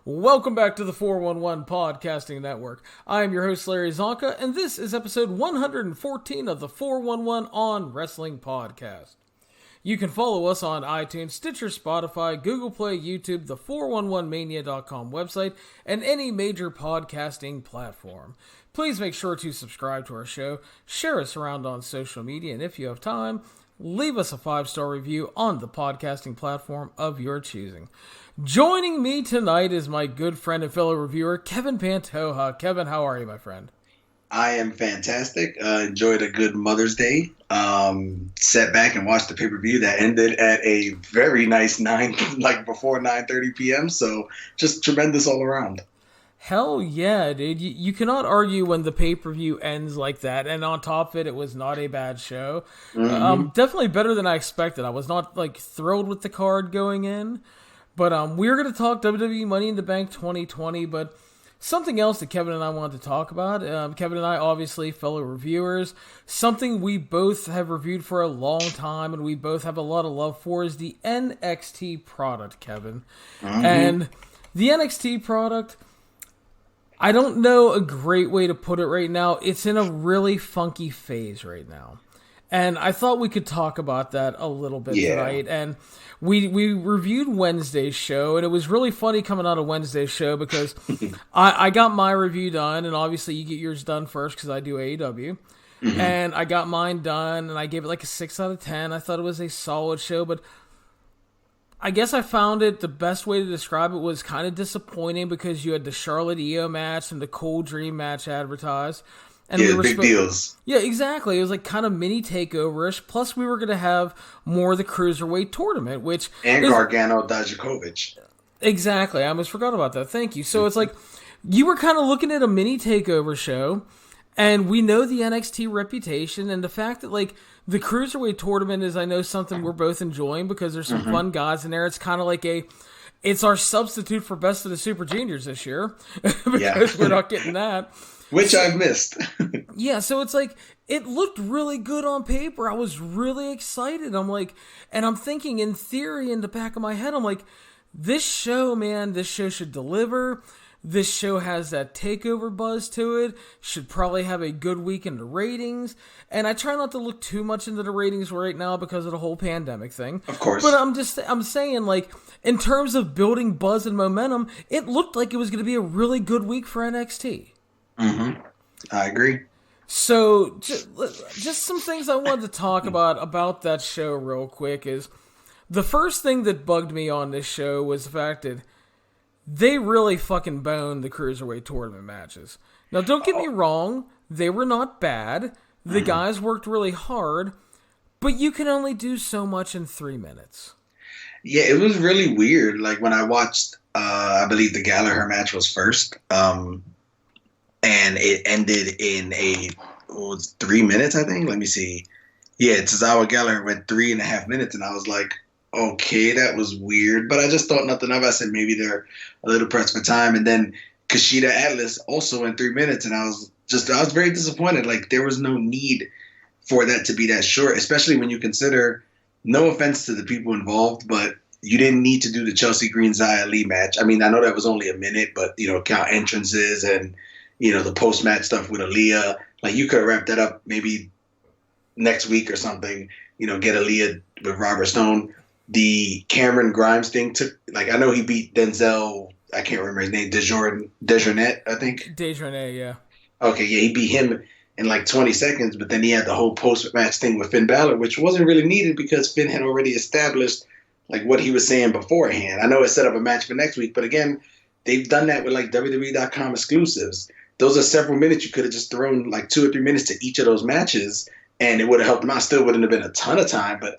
Welcome back to the 411 Podcasting Network. I am your host, Larry Csonka, and this is episode 114 of the 411 on Wrestling Podcast. You can follow us on iTunes, Stitcher, Spotify, Google Play, YouTube, the 411mania.com website, and any major podcasting platform. Please make sure to subscribe to our show, share us around on social media, and if you have time, leave us a 5-star review on the podcasting platform of your choosing. Joining me tonight is my good friend and fellow reviewer, Kevin Pantoja. Kevin, how are you, my friend? I am fantastic. Enjoyed a good Mother's Day. Sat back and watched the pay-per-view that ended at a very nice before 9:30 p.m. So just tremendous all around. Hell yeah, dude. You cannot argue when the pay-per-view ends like that. And on top of it, it was not a bad show. Definitely better than I expected. I was not thrilled with the card going in. But we're going to talk WWE Money in the Bank 2020, but something else that Kevin and I wanted to talk about. Kevin and I, obviously, fellow reviewers. Something we both have reviewed for a long time and we both have a lot of love for is the NXT product, Kevin. And the NXT product, I don't know a great way to put it right now. It's in a really funky phase right now. And I thought we could talk about that a little bit tonight. And we reviewed Wednesday's show, and it was really funny coming out of Wednesday's show because I got my review done, and obviously you get yours done first because I do AEW. And I got mine done, and I gave it a 6 out of 10. I thought it was a solid show, but I guess I found it, the best way to describe it was kind of disappointing because you had the Charlotte Io match and the Cold Dream match advertised. And big deals. Yeah, exactly. It was kind of mini takeover-ish. Plus, we were going to have more of the Cruiserweight tournament, and Gargano Dijakovic. Exactly. I almost forgot about that. Thank you. So it's you were kind of looking at a mini takeover show, and we know the NXT reputation, and the fact that, the Cruiserweight tournament is, I know, something we're both enjoying because there's some fun guys in there. It's kind of it's our substitute for Best of the Super Juniors this year because we're not getting that. Which I've missed. Yeah, so it's it looked really good on paper. I was really excited. And I'm thinking in theory in the back of my head, this show should deliver. This show has that takeover buzz to it. Should probably have a good week in the ratings. And I try not to look too much into the ratings right now because of the whole pandemic thing. Of course. But I'm saying, in terms of building buzz and momentum, it looked like it was going to be a really good week for NXT. I agree. So, just some things I wanted to talk about that show real quick is the first thing that bugged me on this show was the fact that they really fucking boned the Cruiserweight tournament matches. Now, don't get me wrong, they were not bad. The guys worked really hard, but you can only do so much in 3 minutes. Yeah, it was really weird. When I watched, I believe the Gallagher match was first, and it ended in 3 minutes, I think. Let me see. Yeah, Tozawa Gallagher went 3.5 minutes, and I was like, okay, that was weird. But I just thought nothing of it. I said maybe they're a little pressed for time. And then Kushida Atlas also in 3 minutes, and I was very disappointed. There was no need for that to be that short, especially when you consider, no offense to the people involved, but you didn't need to do the Chelsea Green-Xia Li match. I mean, I know that was only a minute, but, count entrances and the post-match stuff with Aaliyah. You could have wrapped that up maybe next week or something, get Aaliyah with Robert Stone. The Cameron Grimes thing took, I know he beat Denzel, I can't remember his name, Dejournette, I think. Dejournette, yeah. Okay, yeah, he beat him in 20 seconds, but then he had the whole post-match thing with Finn Balor, which wasn't really needed because Finn had already established, what he was saying beforehand. I know it set up a match for next week, but again, they've done that with, WWE.com exclusives. Those are several minutes. You could have just thrown 2 or 3 minutes to each of those matches, and it would have helped them out. Still wouldn't have been a ton of time, but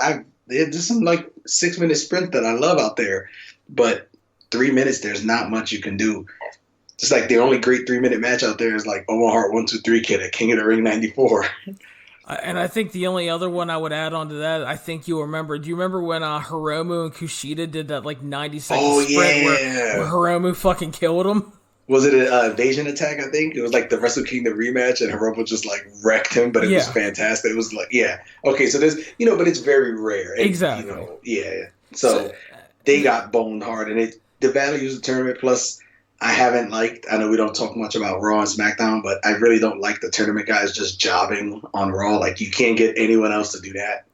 there's just some 6-minute sprint that I love out there. But 3 minutes, there's not much you can do. Just the only great 3-minute match out there is Owen Hart 1, 2, 3 Kid at King of the Ring '94. And I think the only other one I would add on to that, I think you'll remember. Do you remember when Hiromu and Kushida did that 90-second sprint where Hiromu fucking killed him? Was it an invasion attack, I think? It was the Wrestle Kingdom rematch, and Hiromu just wrecked him, but it was fantastic. It was okay, so there's, but it's very rare. Exactly. So they got boned hard, and the values of the tournament, plus I haven't liked. I know we don't talk much about Raw and SmackDown, but I really don't like the tournament guys just jobbing on Raw. Like, you can't get anyone else to do that.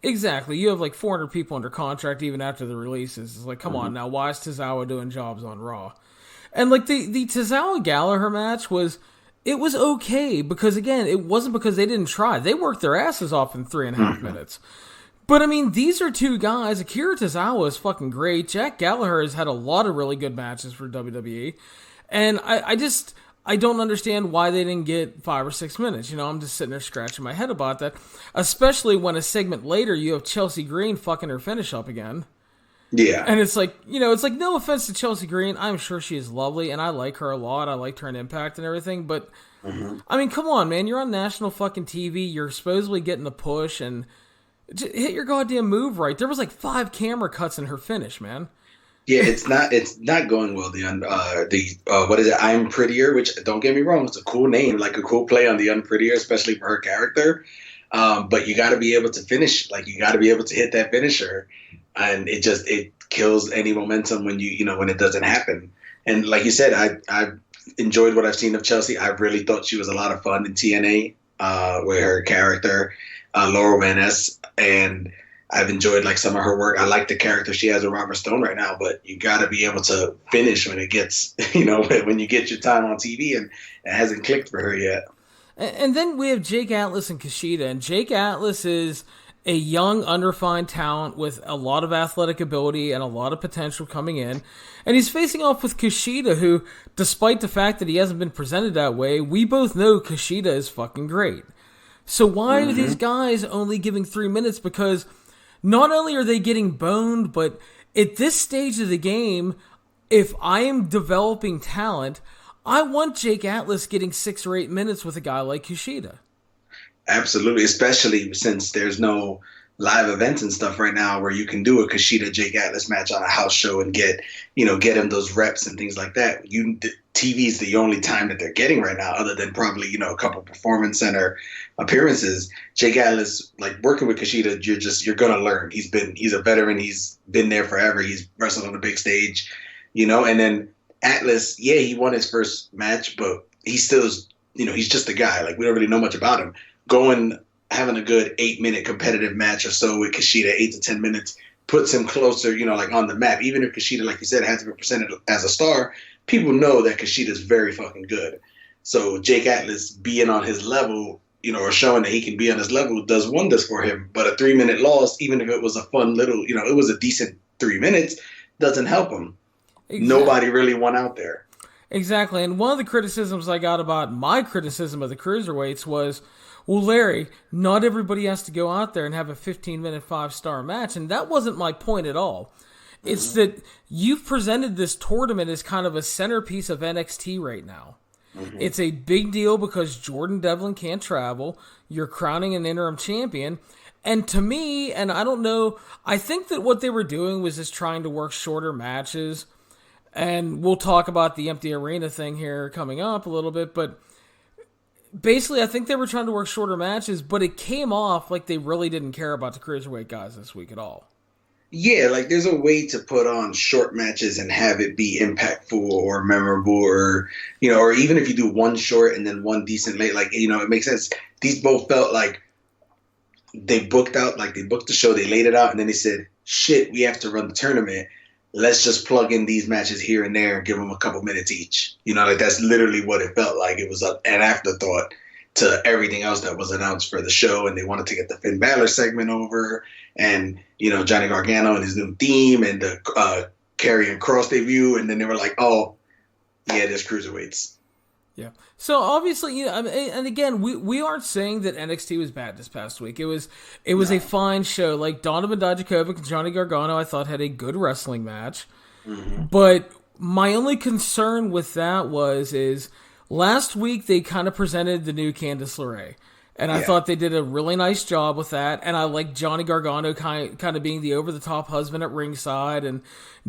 Exactly. You have like 400 people under contract even after the releases. It's like, come on now, why is Tozawa doing jobs on Raw? And like the Tozawa Gallagher match was okay because again, it wasn't because they didn't try. They worked their asses off in 3.5 minutes. But I mean, these are two guys. Akira Tozawa is fucking great. Jack Gallagher has had a lot of really good matches for WWE. And I don't understand why they didn't get 5 or 6 minutes. You know, I'm just sitting there scratching my head about that. Especially when a segment later you have Chelsea Green fucking her finish up again. Yeah. And it's like, you know, it's like no offense to Chelsea Green. I'm sure she is lovely and I like her a lot. I liked her in Impact and everything. But, I mean, come on, man. You're on national fucking TV. You're supposedly getting the push and just hit your goddamn move right. There was like 5 camera cuts in her finish, man. Yeah, it's not going well. What is it? I'm Prettier, which don't get me wrong, it's a cool name, like a cool play on the Unprettier, especially for her character. But you got to be able to finish, like you got to be able to hit that finisher, and it kills any momentum when when it doesn't happen. And like you said, I enjoyed what I've seen of Chelsea. I really thought she was a lot of fun in TNA with her character, Laurel Van Ness, and I've enjoyed like some of her work. I like the character she has with Robert Stone right now, but you got to be able to finish when it gets, when you get your time on TV, and it hasn't clicked for her yet. And then we have Jake Atlas and Kushida, and Jake Atlas is a young, unrefined talent with a lot of athletic ability and a lot of potential coming in. And he's facing off with Kushida, who, despite the fact that he hasn't been presented that way, we both know Kushida is fucking great. So why are these guys only giving 3 minutes? Because not only are they getting boned, but at this stage of the game, if I am developing talent, I want Jake Atlas getting 6 or 8 minutes with a guy like Kushida. Absolutely, especially since there's no live events and stuff right now where you can do a Kushida Jake Atlas match on a house show and get him those reps and things like that. TV is the only time that they're getting right now, other than probably a couple Performance Center appearances. Jake Atlas, like working with Kushida, you're gonna learn. He's a veteran. He's been there forever. He's wrestled on the big stage, And then Atlas, yeah, he won his first match, but he still is, he's just a guy. Like, we don't really know much about him. Having a good 8-minute competitive match or so with Kushida, 8 to 10 minutes, puts him closer, like on the map. Even if Kushida, like you said, hasn't been presented as a star, people know that Kushida's very fucking good. So Jake Atlas being on his level, or showing that he can be on his level does wonders for him. But a 3-minute loss, even if it was a fun little, it was a decent 3 minutes, doesn't help him. Exactly. Nobody really won out there. Exactly. And one of the criticisms I got about my criticism of the cruiserweights was, well, Larry, not everybody has to go out there and have a 15-minute 5-star match, and that wasn't my point at all. It's that you've presented this tournament as kind of a centerpiece of NXT right now. It's a big deal because Jordan Devlin can't travel. You're crowning an interim champion. And to me, and I don't know, I think that what they were doing was just trying to work shorter matches. And we'll talk about the empty arena thing here coming up a little bit, but basically, I think they were trying to work shorter matches, but it came off like they really didn't care about the cruiserweight guys this week at all. Yeah, like there's a way to put on short matches and have it be impactful or memorable, or or even if you do one short and then one decent late, like it makes sense. These both felt like they booked the show, they laid it out, and then they said, "Shit, we have to run the tournament. Let's just plug in these matches here and there and give them a couple minutes each." Like that's literally what it felt like. It was an afterthought to everything else that was announced for the show, and they wanted to get the Finn Balor segment over, and Johnny Gargano and his new theme, and the Karrion Kross debut, and then they were like, "Oh, yeah, there's cruiserweights." Yeah. So obviously, and again, we aren't saying that NXT was bad this past week. It was a fine show. Like Donovan Dijakovic and Johnny Gargano, I thought had a good wrestling match. But my only concern with that is last week they kind of presented the new Candice LeRae. And I thought they did a really nice job with that. And I like Johnny Gargano kind of being the over-the-top husband at ringside and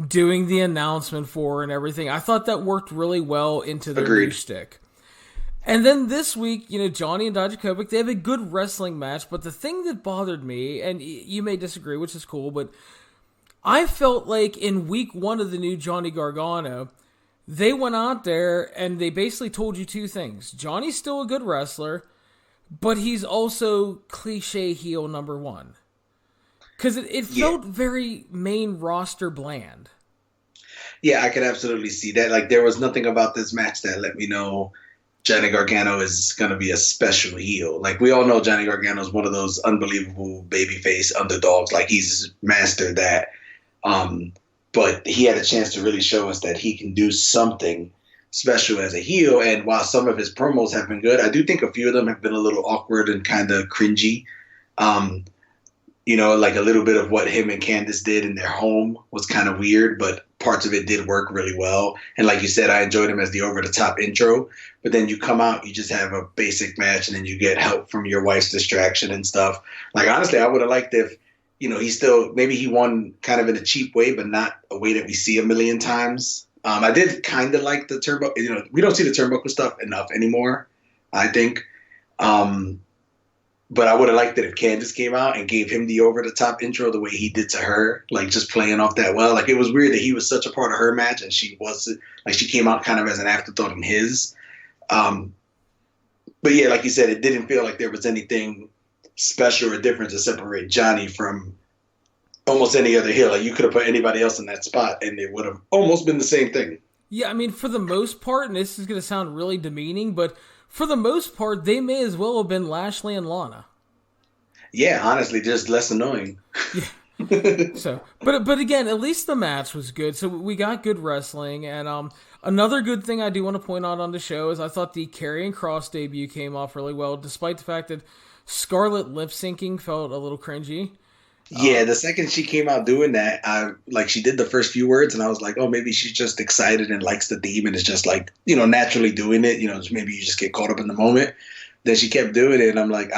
doing the announcement for her and everything. I thought that worked really well into their new shtick. And then this week, Johnny and Dijakovic, they have a good wrestling match. But the thing that bothered me, and you may disagree, which is cool, but I felt like in week 1 of the new Johnny Gargano, they went out there and they basically told you two things. Johnny's still a good wrestler, but he's also cliche heel number one. Because it felt very main roster bland. Yeah, I could absolutely see that. Like, there was nothing about this match that let me know Johnny Gargano is going to be a special heel. Like, we all know Johnny Gargano is one of those unbelievable babyface underdogs. Like, he's mastered that. But he had a chance to really show us that he can do something special as a heel. And while some of his promos have been good, I do think a few of them have been a little awkward and kind of cringy. Like a little bit of what him and Candice did in their home was kind of weird, but parts of it did work really well. And like you said, I enjoyed him as the over-the-top intro. But then you come out, you just have a basic match, and then you get help from your wife's distraction and stuff. Like, honestly, I would have liked if, maybe he won kind of in a cheap way, but not a way that we see a million times. I did kind of like the turnbuckle. We don't see the turnbuckle stuff enough anymore, I think. But I would have liked it if Candice came out and gave him the over-the-top intro the way he did to her, like just playing off that well. Like, it was weird that he was such a part of her match and she wasn't. Like, she came out kind of as an afterthought in his. But yeah, like you said, it didn't feel like there was anything special or different to separate Johnny from almost any other heel. Like, you could have put anybody else in that spot and it would have almost been the same thing. Yeah, I mean, for the most part, and this is going to sound really demeaning, but for the most part, they may as well have been Lashley and Lana. Yeah, honestly, just less annoying. Yeah. But again, at least the match was good. So we got good wrestling, and another good thing I do want to point out on the show is I thought the Karrion Kross debut came off really well, despite the fact that Scarlett lip syncing felt a little cringy. Yeah, the second she came out doing that, she did the first few words, and I was like, oh, maybe she's just excited and likes the theme and is just like, naturally doing it. Maybe you just get caught up in the moment. Then she kept doing it, and I'm like,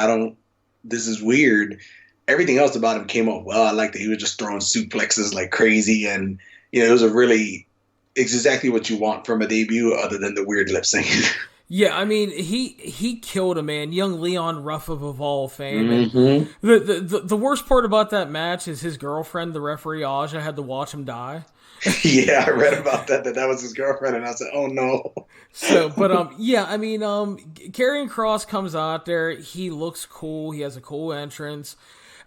this is weird. Everything else about him came off well. I liked that he was just throwing suplexes like crazy, and it's exactly what you want from a debut, other than the weird lip syncing. Yeah, I mean, he killed a man, young Leon Ruff of Evolve fame. Mm-hmm. And the worst part about that match is his girlfriend, the referee Aja, had to watch him die. Yeah, I read about that was his girlfriend, and I said, oh no. So, but yeah, I mean, Karrion Kross comes out there, he looks cool, he has a cool entrance.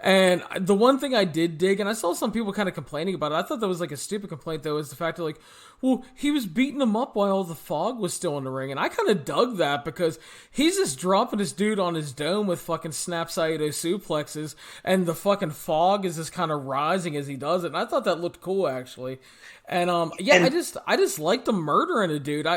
And the one thing I did dig, and I saw some people kind of complaining about it, I thought that was like a stupid complaint though, is the fact that like, well, he was beating him up while the fog was still in the ring. And I kind of dug that because he's just dropping this dude on his dome with fucking snap Saito suplexes, and the fucking fog is just kind of rising as he does it. And I thought that looked cool actually. And I just liked the murdering a dude.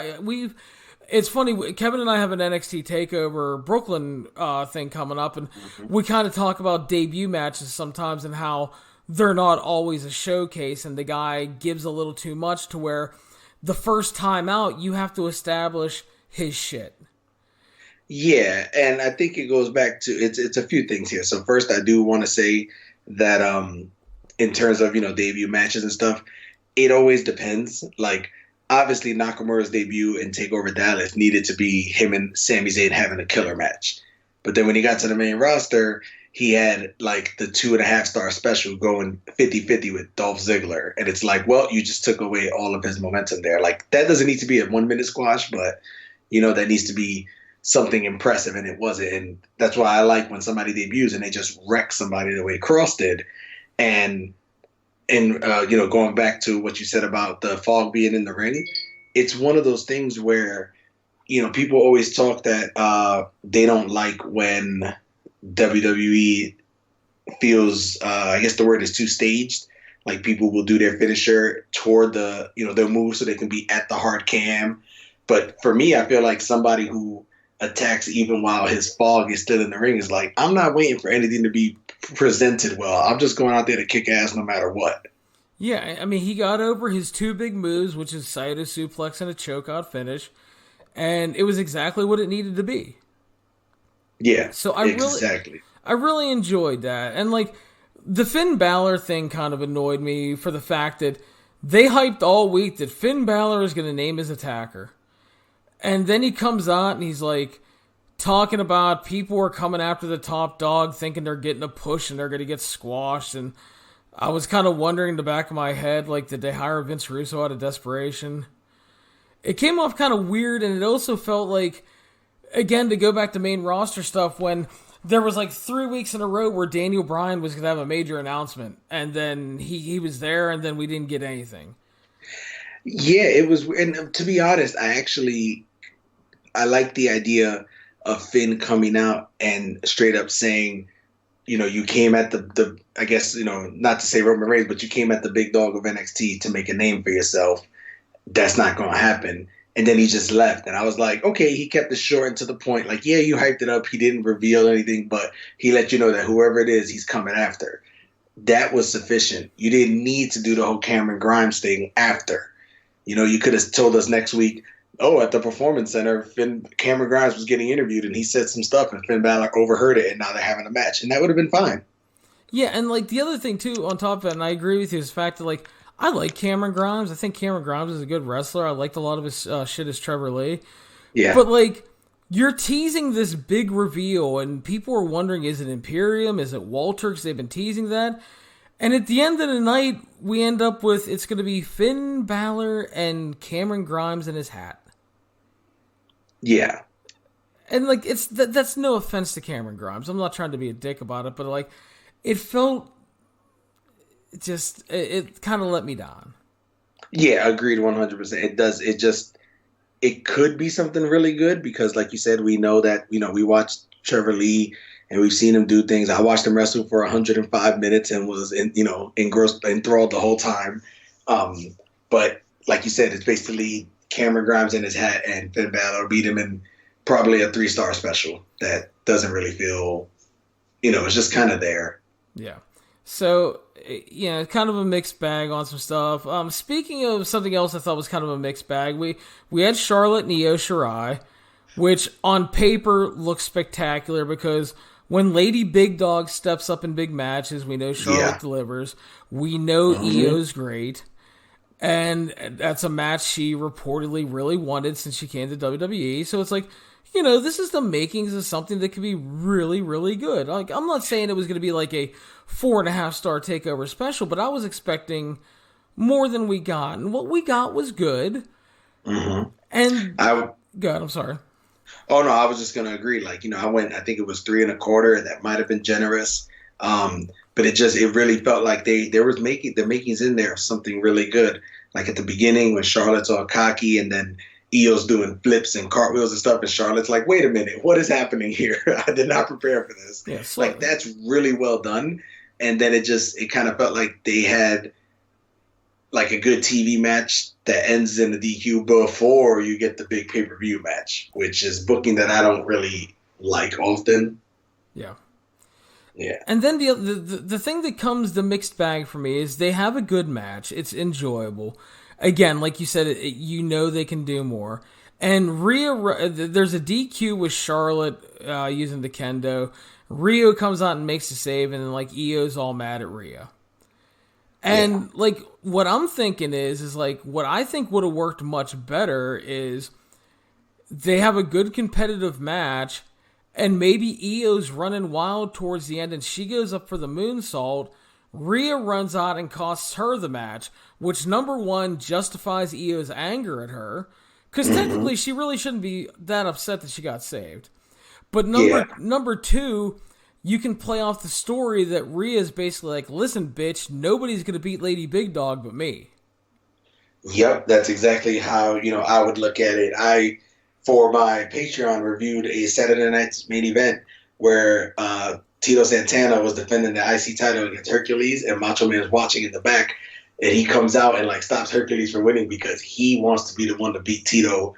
It's funny, Kevin and I have an NXT TakeOver Brooklyn thing coming up, and we kind of talk about debut matches sometimes and how they're not always a showcase, and the guy gives a little too much to where the first time out, you have to establish his shit. Yeah, and I think it goes back to, it's a few things here. So first, I do want to say that in terms of, debut matches and stuff, it always depends. Like, obviously, Nakamura's debut in TakeOver Dallas needed to be him and Sami Zayn having a killer match. But then when he got to the main roster, he had like the 2.5-star special going 50-50 with Dolph Ziggler. And it's like, well, you just took away all of his momentum there. Like, that doesn't need to be a 1-minute squash, but, that needs to be something impressive, and it wasn't. And that's why I like when somebody debuts and they just wreck somebody the way Kross did. And going back to what you said about the fog being in the ring, it's one of those things where, people always talk that they don't like when WWE feels, I guess the word is too staged. Like, people will do their finisher toward the, their move so they can be at the hard cam. But for me, I feel like somebody who attacks even while his fog is still in the ring is like, I'm not waiting for anything to be presented well. I'm just going out there to kick ass no matter what. Yeah, I mean, he got over his two big moves, which is Saito suplex and a chokeout finish, and it was exactly what it needed to be. Yeah, so I really enjoyed that. And like, the Finn Balor thing kind of annoyed me for the fact that they hyped all week that Finn Balor is going to name his attacker. And then he comes out and he's like talking about people are coming after the top dog thinking they're getting a push and they're going to get squashed. And I was kind of wondering in the back of my head, like, did they hire Vince Russo out of desperation? it came off kind of weird, and it also felt like, again, to go back to main roster stuff, when there was like 3 weeks in a row where Daniel Bryan was going to have a major announcement, and then he was there, and then we didn't get anything. Yeah, it was, and to be honest, I like the idea of Finn coming out and straight up saying, you came at the I guess, not to say Roman Reigns, but you came at the big dog of NXT to make a name for yourself. That's not going to happen. And then he just left. And I was like, okay, he kept it short and to the point. Like, yeah, you hyped it up. He didn't reveal anything, but he let you know that whoever it is, he's coming after. That was sufficient. You didn't need to do the whole Cameron Grimes thing after. You could have told us next week, at the Performance Center, Cameron Grimes was getting interviewed and he said some stuff and Finn Balor overheard it and now they're having a match. And that would have been fine. Yeah, and like the other thing too, on top of it, and I agree with you, is the fact that like, I like Cameron Grimes. I think Cameron Grimes is a good wrestler. I liked a lot of his shit as Trevor Lee. Yeah. But, like, you're teasing this big reveal, and people are wondering, is it Imperium? Is it Walter? Because they've been teasing that. And at the end of the night, we end up with, it's going to be Finn Balor and Cameron Grimes in his hat. Yeah. And, like, that's no offense to Cameron Grimes. I'm not trying to be a dick about it, but, like, it felt... it kind of let me down. Yeah, agreed 100%. It does. It could be something really good because, like you said, we know that, we watched Trevor Lee and we've seen him do things. I watched him wrestle for 105 minutes and was, engrossed, enthralled the whole time. But like you said, it's basically Cameron Grimes in his hat and Finn Balor beat him in probably a 3-star special that doesn't really feel, it's just kind of there. Yeah. So, kind of a mixed bag on some stuff. Speaking of something else I thought was kind of a mixed bag, we had Charlotte and Io Shirai, which on paper looks spectacular because when Lady Big Dog steps up in big matches, we know Charlotte delivers. We know Io's great. And that's a match she reportedly really wanted since she came to WWE. So it's like, this is the makings of something that could be really, really good. Like, I'm not saying it was going to be like a 4.5-star takeover special, but I was expecting more than we got. And what we got was good. Mm-hmm. And good, I'm sorry. Oh, no, I was just going to agree. Like, I think it was 3 1/4. That might have been generous. But it really felt like there was the makings in there of something really good. Like at the beginning when Charlotte's all cocky and then Io's doing flips and cartwheels and stuff, and Charlotte's like, wait a minute, what is happening here? I did not prepare for this. Yeah, like, that's really well done. And then it kind of felt like they had like a good TV match that ends in the DQ before you get the big pay-per-view match, which is booking that I don't really like often. Yeah. Yeah. And then the thing that comes the mixed bag for me is they have a good match. It's enjoyable. Again, like you said, they can do more. And Rhea, there's a DQ with Charlotte using the kendo. Rio comes out and makes a save, and then like Io's all mad at Rhea. And like what I'm thinking is like what I think would have worked much better is they have a good competitive match, and maybe Io's running wild towards the end, and she goes up for the moonsault. Rhea runs out and costs her the match, which, number one, justifies Io's anger at her, because technically she really shouldn't be that upset that she got saved. But number two, you can play off the story that Rhea's basically like, listen, bitch, nobody's going to beat Lady Big Dog but me. Yep, that's exactly how, I would look at it. For my Patreon, reviewed a Saturday Night's Main Event where Tito Santana was defending the IC title against Hercules, and Macho Man is watching in the back, and he comes out and like stops Hercules from winning because he wants to be the one to beat Tito.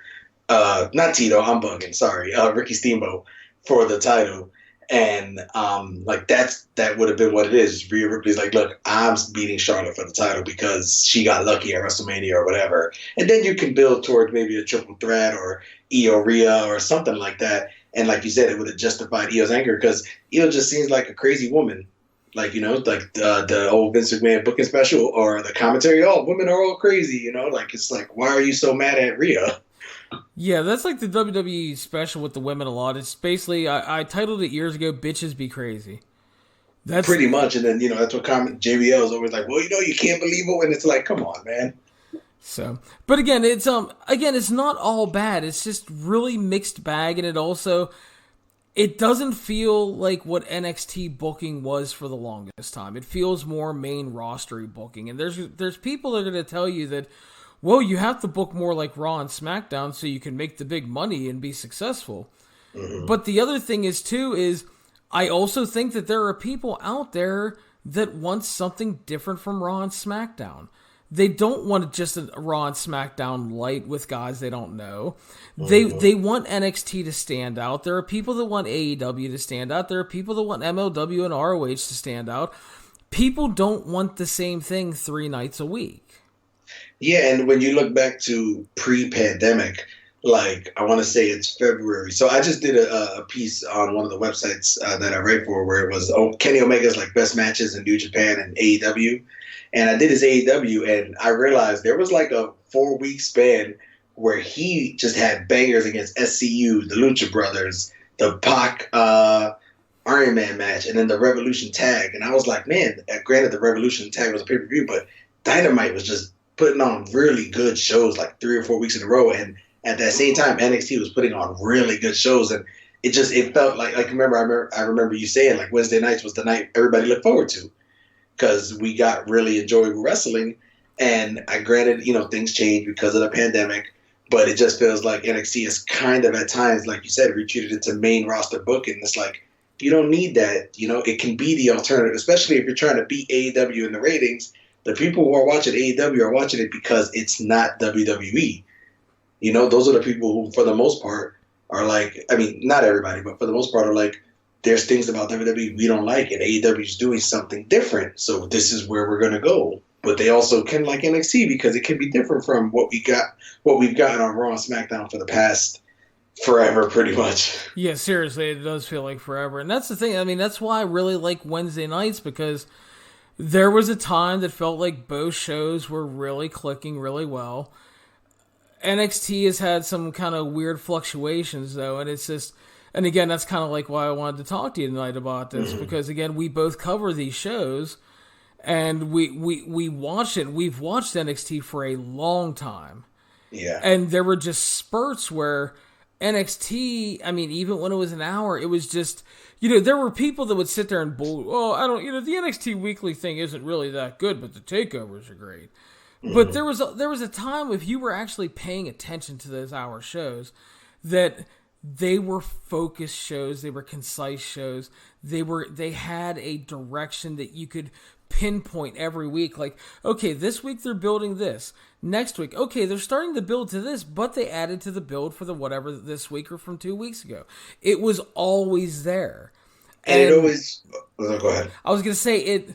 Not Tito, I'm bugging. Sorry, Ricky Steamboat for the title, and that would have been what it is. Rhea Ripley's like, look, I'm beating Charlotte for the title because she got lucky at WrestleMania or whatever, and then you can build towards maybe a triple threat or Io Rhea or something like that. And like you said, it would have justified Io's anger because Io just seems like a crazy woman. Like, like the old Vince McMahon booking special or the commentary, women are all crazy, like, it's like, why are you so mad at Rhea? Yeah, that's like the WWE special with the women a lot. It's basically, I titled it years ago, Bitches Be Crazy. That's pretty much. And then, that's what JBL is always like, well, you can't believe it. And it's like, come on, man. So, but again, it's not all bad. It's just really mixed bag, and it doesn't feel like what NXT booking was for the longest time. It feels more main rostery booking, and there's people that are going to tell you that, well, you have to book more like Raw and SmackDown so you can make the big money and be successful. Mm-hmm. But the other thing is I also think that there are people out there that want something different from Raw and SmackDown. They don't want just a Raw and SmackDown light with guys they don't know. Mm-hmm. They want NXT to stand out. There are people that want AEW to stand out. There are people that want MLW and ROH to stand out. People don't want the same thing 3 nights a week. Yeah, and when you look back to pre-pandemic, like I want to say it's February. So I just did a piece on one of the websites that I write for where it was Kenny Omega's like best matches in New Japan and AEW. And I did his AEW, and I realized there was like a 4-week span where he just had bangers against SCU, the Lucha Brothers, the Pac Iron Man match, and then the Revolution tag. And I was like, man, granted the Revolution tag was a pay-per-view, but Dynamite was just putting on really good shows like 3 or 4 weeks in a row. And at that same time, NXT was putting on really good shows. And it felt like I remember you saying like Wednesday nights was the night everybody looked forward to, because we got really enjoyable wrestling. And I granted, things changed because of the pandemic, but it just feels like NXT is kind of at times, like you said, retreated into main roster booking. It's like, you don't need that. It can be the alternative, especially if you're trying to beat AEW in the ratings. The people who are watching AEW are watching it because it's not WWE. Those are the people who, for the most part, are like, I mean, not everybody, but for the most part are like, there's things about WWE we don't like, and AEW is doing something different. So this is where we're going to go. But they also can like NXT because it can be different from what we've gotten on Raw and SmackDown for the past forever, pretty much. Yeah, seriously, it does feel like forever. And that's the thing. I mean, that's why I really like Wednesday nights, because there was a time that felt like both shows were really clicking really well. NXT has had some kind of weird fluctuations, though, and it's just... And again, that's kind of like why I wanted to talk to you tonight about this, because again, we both cover these shows, and we watch it. We've watched NXT for a long time. Yeah. And there were just spurts where NXT, I mean, even when it was an hour, it was just, there were people that would sit there and the NXT weekly thing isn't really that good, but the takeovers are great. Mm-hmm. But there was a time, if you were actually paying attention to those hour shows, that they were focused shows, they were concise shows, they had a direction that you could pinpoint every week. Like, okay, this week they're building this. Next week, okay, they're starting to build to this, but they added to the build for the whatever this week or from 2 weeks ago. It was always there. And it always... Oh, go ahead. I was going to say,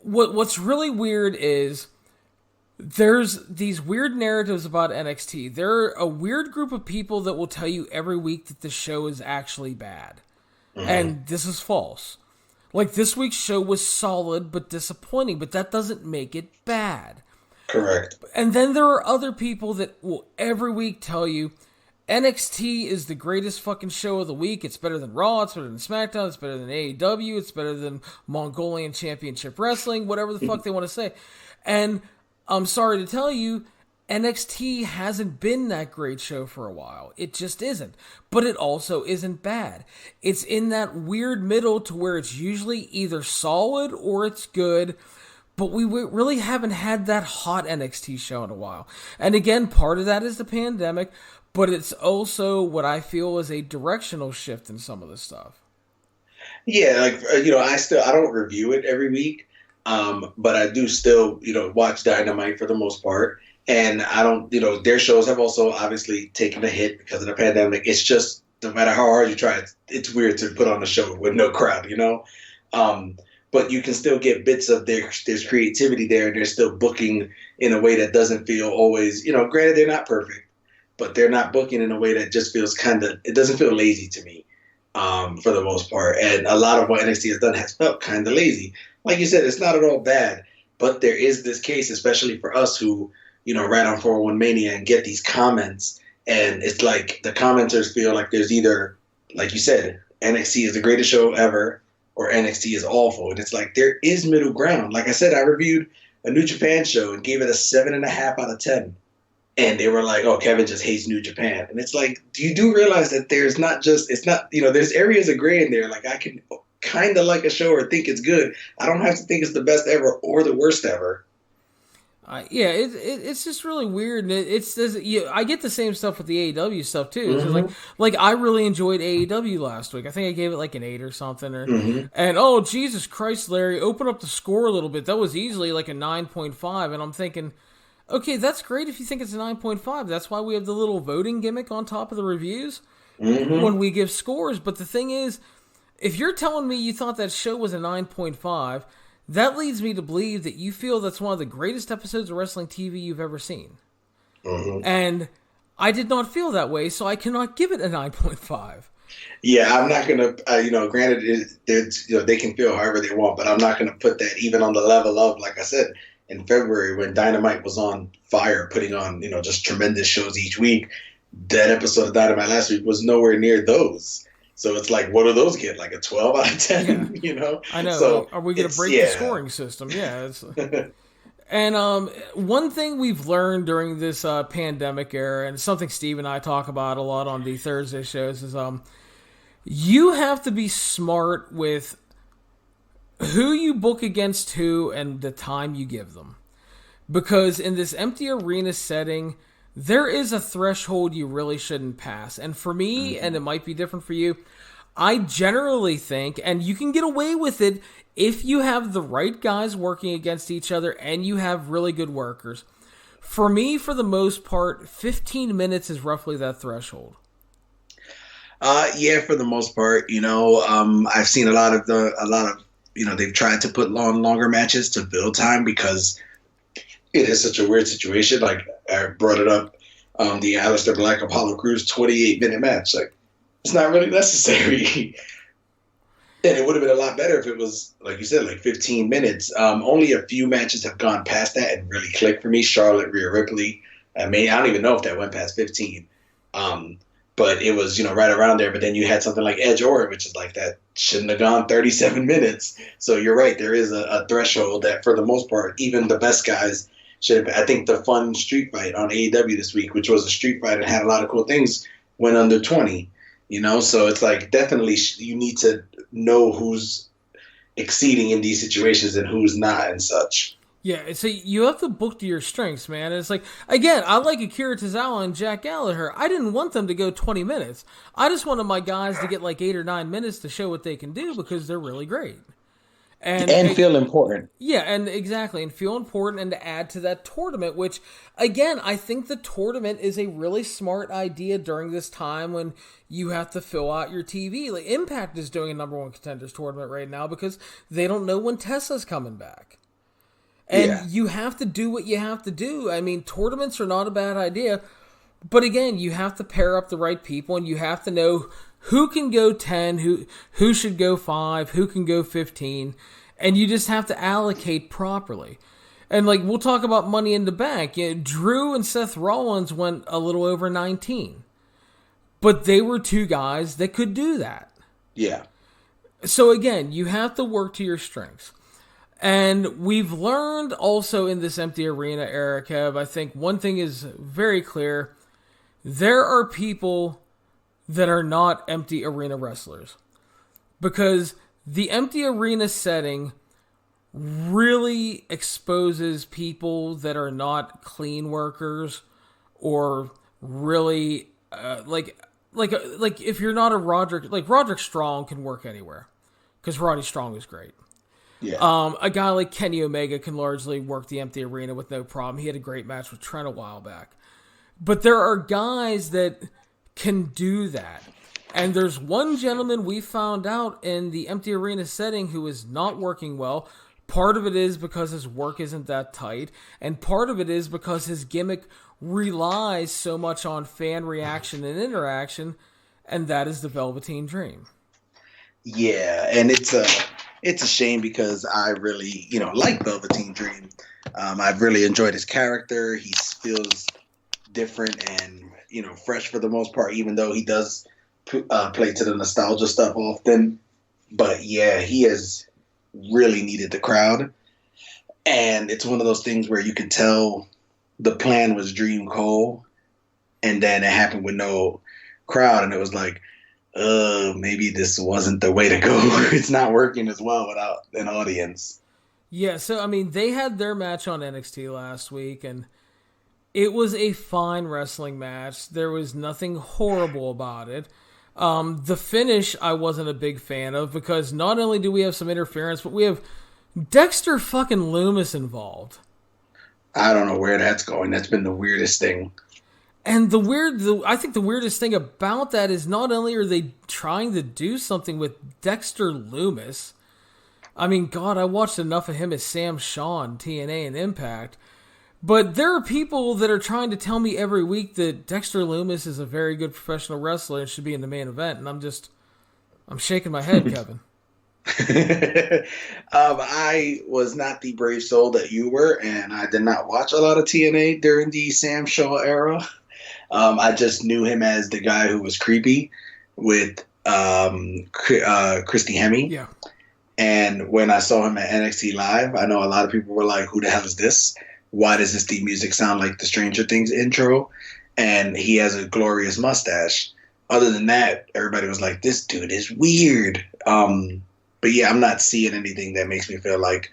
what's really weird is there's these weird narratives about NXT. There are a weird group of people that will tell you every week that the show is actually bad. Mm-hmm. And this is false. Like, this week's show was solid but disappointing, but that doesn't make it bad. Correct. And then there are other people that will every week tell you NXT is the greatest fucking show of the week. It's better than Raw, it's better than SmackDown, it's better than AEW, it's better than Mongolian Championship Wrestling, whatever the fuck they want to say. And I'm sorry to tell you, NXT hasn't been that great show for a while. It just isn't. But it also isn't bad. It's in that weird middle to where it's usually either solid or it's good, but we really haven't had that hot NXT show in a while. And again, part of that is the pandemic, but it's also what I feel is a directional shift in some of this stuff. Yeah, like, I don't review it every week. But I do still, watch Dynamite for the most part. And I don't, their shows have also obviously taken a hit because of the pandemic. It's just, no matter how hard you try, it's weird to put on a show with no crowd, But you can still get bits of there's creativity there, and they're still booking in a way that doesn't feel always, granted they're not perfect, but they're not booking in a way that just feels it doesn't feel lazy to me, for the most part. And a lot of what NXT has done has felt kind of lazy. Like you said, it's not at all bad, but there is this case, especially for us who, write on 401 Mania and get these comments, and it's like the commenters feel like there's either, like you said, NXT is the greatest show ever, or NXT is awful. And it's like there is middle ground. Like I said, I reviewed a New Japan show and gave it a 7.5 out of 10. And they were like, "Oh, Kevin just hates New Japan." And it's like, do you do realize that there's not just, it's not, there's areas of gray in there. Like, I can kind of like a show or think it's good. I don't have to think it's the best ever or the worst ever. Yeah, it's just really weird. I get the same stuff with the AEW stuff too. It's just like I really enjoyed AEW last week. I think I gave it like an 8 or something. And oh, Jesus Christ, Larry, open up the score a little bit. That was easily like a 9.5. And I'm thinking, okay, that's great if you think it's a 9.5. That's why we have the little voting gimmick on top of the reviews when we give scores. But the thing is, if you're telling me you thought that show was a 9.5, that leads me to believe that you feel that's one of the greatest episodes of wrestling TV you've ever seen. And I did not feel that way, so I cannot give it a 9.5. Yeah, I'm not going to, granted, they can feel however they want, but I'm not going to put that even on the level of, like I said, in February when Dynamite was on fire, putting on, just tremendous shows each week. That episode of Dynamite last week was nowhere near those. So it's like, what do those get? Like a 12 out of 10, I know. So are we going to break the scoring system? Yeah. And one thing we've learned during this pandemic era, and something Steve and I talk about a lot on the Thursday shows, is you have to be smart with who you book against who and the time you give them. Because in this empty arena setting, there is a threshold you really shouldn't pass. And for me, and it might be different for you, I generally think, and you can get away with it if you have the right guys working against each other and you have really good workers. For me, for the most part, 15 minutes is roughly that threshold. Yeah, for the most part, I've seen a lot of they've tried to put longer matches to build time because it is such a weird situation. Like I brought it up, the Aleister Black Apollo Crews 28-minute match. Like it's not really necessary. And it would have been a lot better if it was, like you said, like 15 minutes. Only a few matches have gone past that and really clicked for me. Charlotte, Rhea Ripley. I don't even know if that went past 15. But it was, right around there. But then you had something like Edge Orton, which is like that shouldn't have gone 37 minutes. So you're right. There is a threshold that for the most part, even the best guys should have. I think the fun street fight on AEW this week, which was a street fight and had a lot of cool things, went under 20. So it's like definitely you need to know who's exceeding in these situations and who's not and such. Yeah, so you have to book to your strengths, man. And it's like, again, I like Akira Tozawa and Jack Gallagher. I didn't want them to go 20 minutes. I just wanted my guys to get like 8 or 9 minutes to show what they can do because they're really great. And feel important. Yeah, and exactly, and feel important and to add to that tournament, which, again, I think the tournament is a really smart idea during this time when you have to fill out your TV. Like Impact is doing a number 1 contenders tournament right now because they don't know when Tessa's coming back. And you have to do what you have to do. I mean, tournaments are not a bad idea, but again, you have to pair up the right people and you have to know who can go 10, who should go 5, who can go 15, and you just have to allocate properly. And like we'll talk about Money in the Bank. Drew and Seth Rollins went a little over 19, but they were 2 guys that could do that. Yeah. So again, you have to work to your strengths. And we've learned also in this empty arena era, Kev, I think one thing is very clear. There are people that are not empty arena wrestlers. Because the empty arena setting really exposes people that are not clean workers or really, like if you're not a Roderick Strong can work anywhere. Because Roddy Strong is great. Yeah. A guy like Kenny Omega can largely work the empty arena with no problem. He had a great match with Trent a while back. But there are guys that can do that. And there's one gentleman we found out in the empty arena setting who is not working well. Part of it is because his work isn't that tight. And part of it is because his gimmick relies so much on fan reaction and interaction. And that is the Velveteen Dream. Yeah, and it's a shame because I really, like Velveteen Dream. I've really enjoyed his character. He feels different and, fresh for the most part, even though he does play to the nostalgia stuff often. But yeah, he has really needed the crowd. And it's one of those things where you can tell the plan was Dream Cole, and then it happened with no crowd, and it was like, maybe this wasn't the way to go. It's not working as well without an audience. Yeah, so I mean, they had their match on NXT last week, and it was a fine wrestling match. There was nothing horrible about it. The finish I wasn't a big fan of, because not only do we have some interference, but we have Dexter fucking Loomis involved. I don't know where that's going. That's been the weirdest thing. And I think the weirdest thing about that is not only are they trying to do something with Dexter Loomis. I mean, God, I watched enough of him as Sam Shaw, TNA, and Impact. But there are people that are trying to tell me every week that Dexter Loomis is a very good professional wrestler and should be in the main event. And I'm shaking my head, Kevin. I was not the brave soul that you were, and I did not watch a lot of TNA during the Sam Shaw era. I just knew him as the guy who was creepy with Christy Hemme. Yeah. And when I saw him at NXT Live, I know a lot of people were like, who the hell is this? Why does this theme music sound like the Stranger Things intro? And he has a glorious mustache. Other than that, everybody was like, this dude is weird. But yeah, I'm not seeing anything that makes me feel like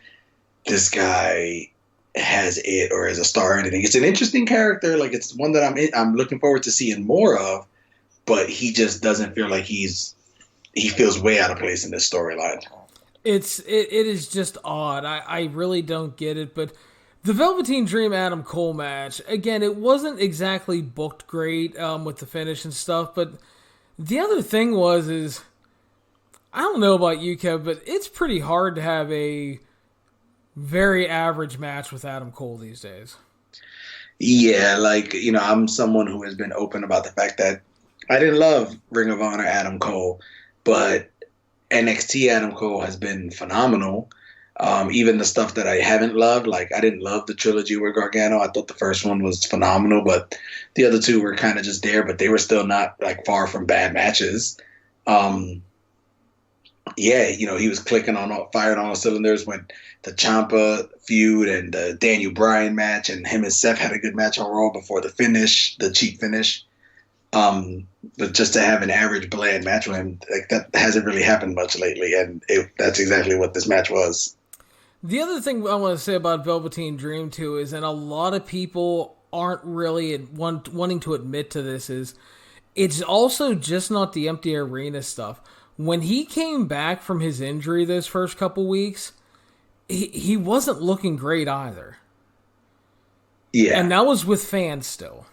this guy has it or is a star or anything. It's an interesting character. Like, it's one that I'm looking forward to seeing more of, but he just doesn't feel like he feels way out of place in this storyline. It is just odd. I really don't get it, but the Velveteen Dream Adam Cole match, again, it wasn't exactly booked great with the finish and stuff, but the other thing is, I don't know about you, Kev, but it's pretty hard to have a very average match with Adam Cole these days. Yeah, like, I'm someone who has been open about the fact that I didn't love Ring of Honor Adam Cole, but NXT Adam Cole has been phenomenal. Even the stuff that I haven't loved, like I didn't love the trilogy with Gargano. I thought the first one was phenomenal, but the other two were kind of just there, but they were still not like far from bad matches. Yeah, he was firing on all cylinders with the Ciampa feud and the Daniel Bryan match, and him and Seth had a good match on Raw before the cheap finish. But just to have an average bland match with him, like that hasn't really happened much lately, and that's exactly what this match was. The other thing I want to say about Velveteen Dream too is, and a lot of people aren't really wanting to admit to this, is it's also just not the empty arena stuff. When he came back from his injury those first couple weeks, he wasn't looking great either. Yeah. And that was with fans still.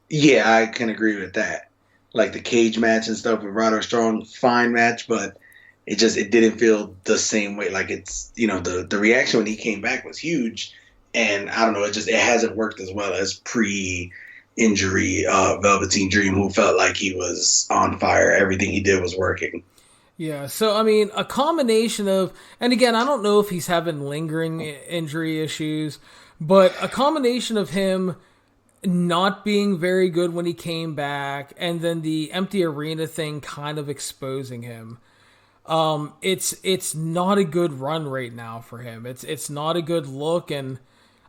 Yeah, I can agree with that. Like the cage match and stuff with Roderick Strong, fine match, but it didn't feel the same way. Like it's, the reaction when he came back was huge, and I don't know, it hasn't worked as well as pre-injury Velveteen Dream, who felt like he was on fire. Everything he did was working. Yeah, so I mean, a combination of, and again, I don't know if he's having lingering injury issues, but a combination of him not being very good when he came back, and then the empty arena thing kind of exposing him. It's not a good run right now for him. It's not a good look, and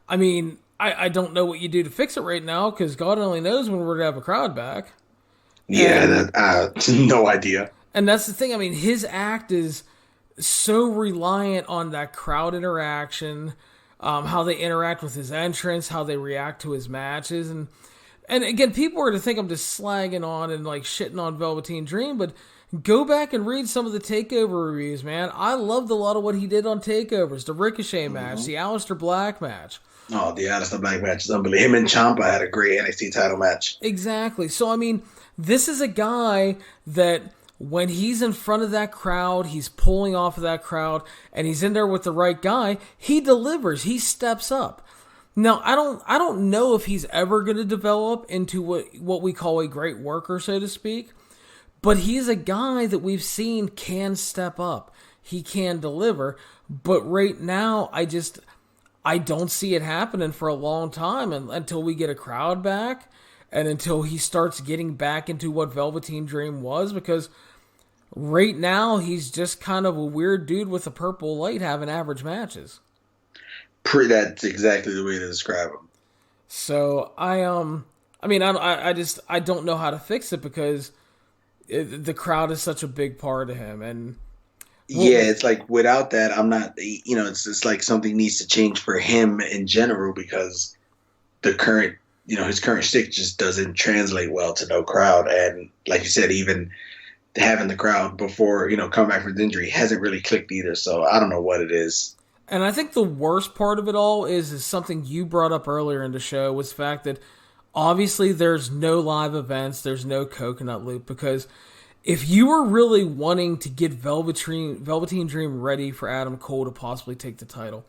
I mean, I don't know what you do to fix it right now, because God only knows when we're gonna have a crowd back. Yeah, no idea. And that's the thing. I mean, his act is so reliant on that crowd interaction. How they interact with his entrance, how they react to his matches. And again, people are to think I'm just slagging on and like shitting on Velveteen Dream, but go back and read some of the TakeOver reviews, man. I loved a lot of what he did on TakeOvers. The Ricochet match, the Aleister Black match. Oh, the Aleister Black match is unbelievable. Him and Ciampa had a great NXT title match. Exactly. So, I mean, this is a guy that when he's in front of that crowd, he's pulling off of that crowd, and he's in there with the right guy, he delivers. He steps up. Now, I don't know if he's ever going to develop into what we call a great worker, so to speak, but he's a guy that we've seen can step up. He can deliver, but right now, I don't see it happening for a long time until we get a crowd back and until he starts getting back into what Velveteen Dream was, because right now, he's just kind of a weird dude with a purple light having average matches. That's exactly the way to describe him. So I don't know how to fix it because the crowd is such a big part of him, and Yeah, it's like without that, I'm not. It's just like something needs to change for him in general because the current, his current stick just doesn't translate well to no crowd, and like you said, even having the crowd before coming back from the injury hasn't really clicked either. So I don't know what it is. And I think the worst part of it all is something you brought up earlier in the show was the fact that obviously there's no live events, there's no coconut loop, because if you were really wanting to get Velveteen Dream ready for Adam Cole to possibly take the title,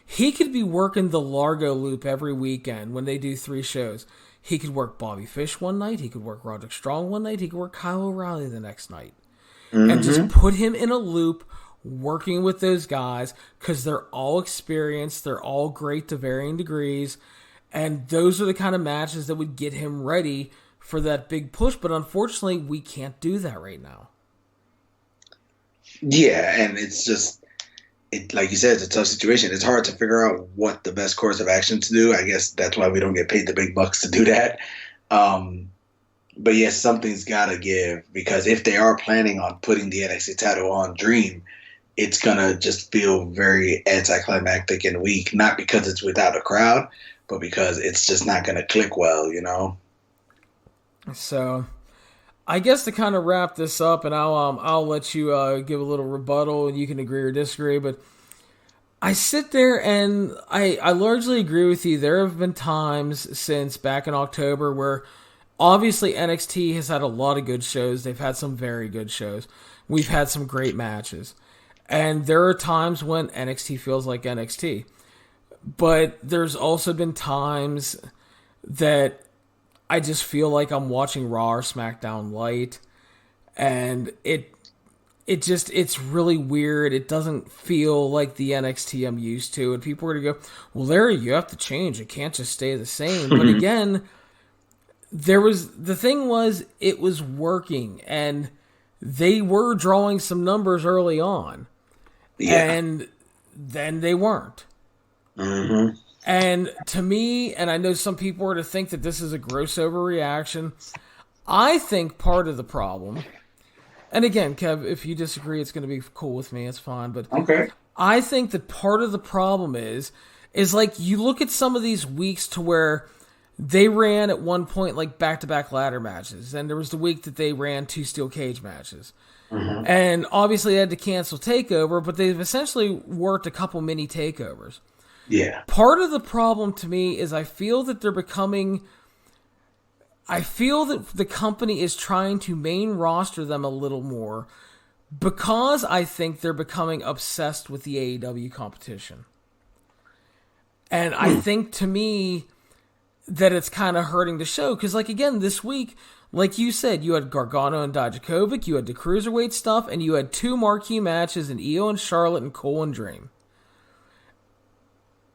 he could be working the Largo loop every weekend when they do 3 shows. He could work Bobby Fish one night, he could work Roderick Strong one night, he could work Kyle O'Reilly the next night. Mm-hmm. And just put him in a loop working with those guys because they're all experienced, they're all great to varying degrees, and those are the kind of matches that would get him ready for that big push, but unfortunately we can't do that right now. Yeah, and it's just, like you said, it's a tough situation. It's hard to figure out what the best course of action to do. I guess that's why we don't get paid the big bucks to do that. But yes, something's got to give, because if they are planning on putting the NXT title on Dream, it's going to just feel very anticlimactic and weak, not because it's without a crowd, but because it's just not going to click well, So, I guess to kind of wrap this up, and I'll let you give a little rebuttal, and you can agree or disagree, but I sit there and I largely agree with you. There have been times since back in October where obviously NXT has had a lot of good shows. They've had some very good shows. We've had some great matches. And there are times when NXT feels like NXT. But there's also been times that I just feel like I'm watching Raw or SmackDown Light. And it's really weird. It doesn't feel like the NXT I'm used to. And people are going to go, well, Larry, you have to change. It can't just stay the same. But again, the thing was, it was working. And they were drawing some numbers early on. Yeah. And then they weren't. Mm-hmm. And to me, and I know some people are to think that this is a gross overreaction, I think part of the problem, and again, Kev, if you disagree, it's going to be cool with me, it's fine, but okay. I think that part of the problem is like you look at some of these weeks to where they ran at one point like back-to-back ladder matches, and there was the week that they ran 2 steel cage matches. Mm-hmm. And obviously they had to cancel TakeOver, but they've essentially worked a couple mini takeovers. Yeah. Part of the problem to me is I feel that the company is trying to main roster them a little more because I think they're becoming obsessed with the AEW competition. And I think to me that it's kind of hurting the show because, like, again, this week, like you said, you had Gargano and Dijakovic, you had the Cruiserweight stuff, and you had 2 marquee matches in Io and Charlotte and Cole and Dream.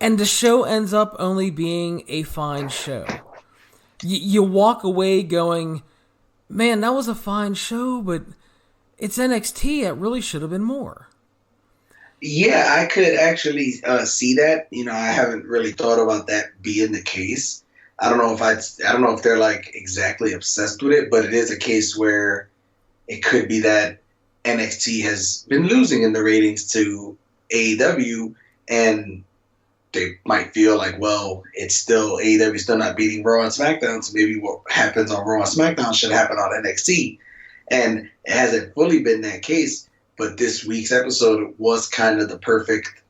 And the show ends up only being a fine show. You walk away going, man, that was a fine show, but it's NXT. It really should have been more. Yeah, I could actually see that. I haven't really thought about that being the case. I don't know if they're like exactly obsessed with it, but it is a case where it could be that NXT has been losing in the ratings to AEW, and they might feel like, well, it's still AEW still not beating Raw and SmackDown, so maybe what happens on Raw and SmackDown should happen on NXT. And it hasn't fully been that case, but this week's episode was kind of the perfect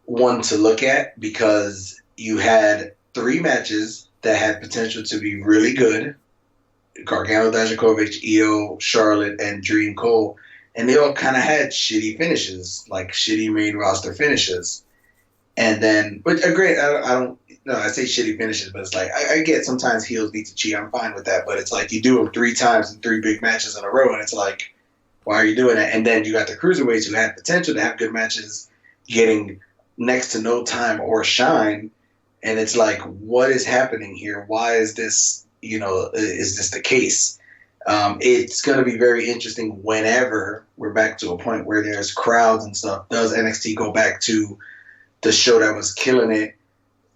one to look at because you had 3 matches that had potential to be really good. Gargano, Dijakovic, Io, Charlotte, and Dream Cole. And they all kind of had shitty finishes, like shitty main roster finishes. And then, but great, I say shitty finishes, but it's like, I get sometimes heels need to cheat. I'm fine with that. But it's like you do them 3 times in 3 big matches in a row. And it's like, why are you doing that? And then you got the Cruiserweights who had potential to have good matches getting next to no time or shine. And it's like, what is happening here? Why is this, is this the case? It's going to be very interesting whenever we're back to a point where there's crowds and stuff. Does NXT go back to the show that was killing it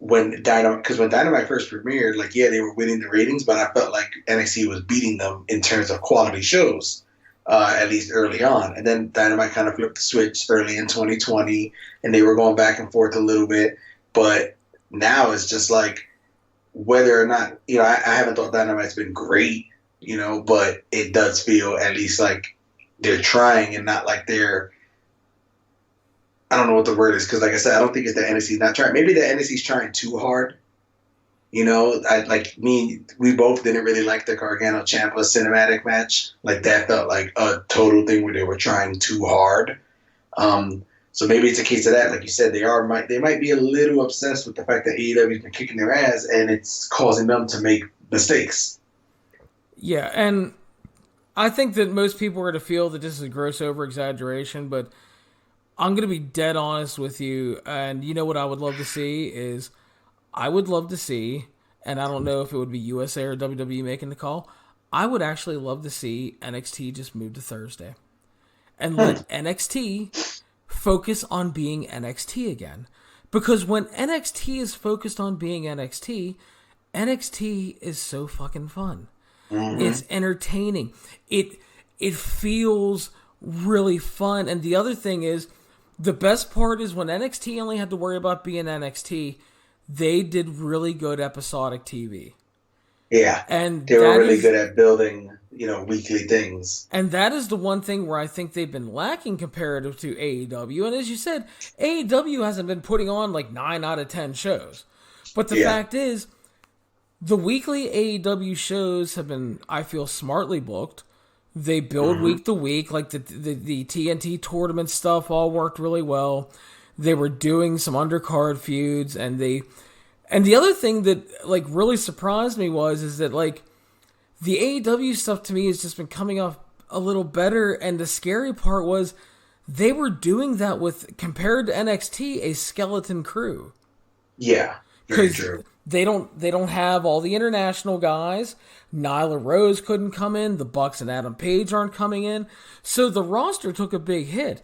when Dynamite first premiered, like, yeah, they were winning the ratings, but I felt like NXT was beating them in terms of quality shows, at least early on. And then Dynamite kind of flipped the switch early in 2020, and they were going back and forth a little bit. But now it's just like, whether or not, I haven't thought Dynamite's been great, but it does feel at least like they're trying and not like they're, I don't know what the word is, because like I said, I don't think it's that NXT's not trying. Maybe the NXT's trying too hard. We both didn't really like the Gargano Ciampa cinematic match. Like, that felt like a total thing where they were trying too hard. So maybe it's a case of that. Like you said, they might be a little obsessed with the fact that AEW's been kicking their ass, and it's causing them to make mistakes. Yeah, and I think that most people are going to feel that this is a gross over-exaggeration, but I'm going to be dead honest with you, and you know what I would love to see is, I would love to see, and I don't know if it would be USA or WWE making the call, I would actually love to see NXT just move to Thursday. And let NXT focus on being NXT again. Because when NXT is focused on being NXT, NXT is so fucking fun. Mm-hmm. It's entertaining. It feels really fun. And the other thing is, the best part is when NXT only had to worry about being NXT, they did really good episodic TV. Yeah. And they were really good at building, weekly things. And that is the one thing where I think they've been lacking comparative to AEW. And as you said, AEW hasn't been putting on like 9 out of 10 shows. But the fact is, the weekly AEW shows have been, I feel, smartly booked. They build week to week, like the TNT tournament stuff all worked really well. They were doing some undercard feuds, and the other thing that like really surprised me is that like the AEW stuff to me has just been coming off a little better, and the scary part was they were doing that with, compared to NXT, a skeleton crew. Yeah, very true. They don't have all the international guys. Nyla Rose couldn't come in. The Bucks and Adam Page aren't coming in. So the roster took a big hit,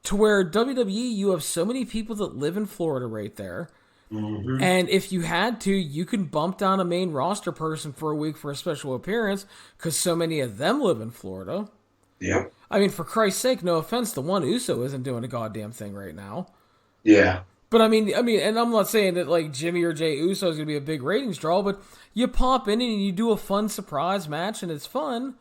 to where WWE, you have so many people that live in Florida right there. Mm-hmm. And if you had to, you can bump down a main roster person for a week for a special appearance, because so many of them live in Florida. Yeah. I mean, for Christ's sake, no offense, the one Uso isn't doing a goddamn thing right now. Yeah. But I mean, and I'm not saying that like Jimmy or Jey Uso is going to be a big ratings draw, but you pop in and you do a fun surprise match, and it's fun,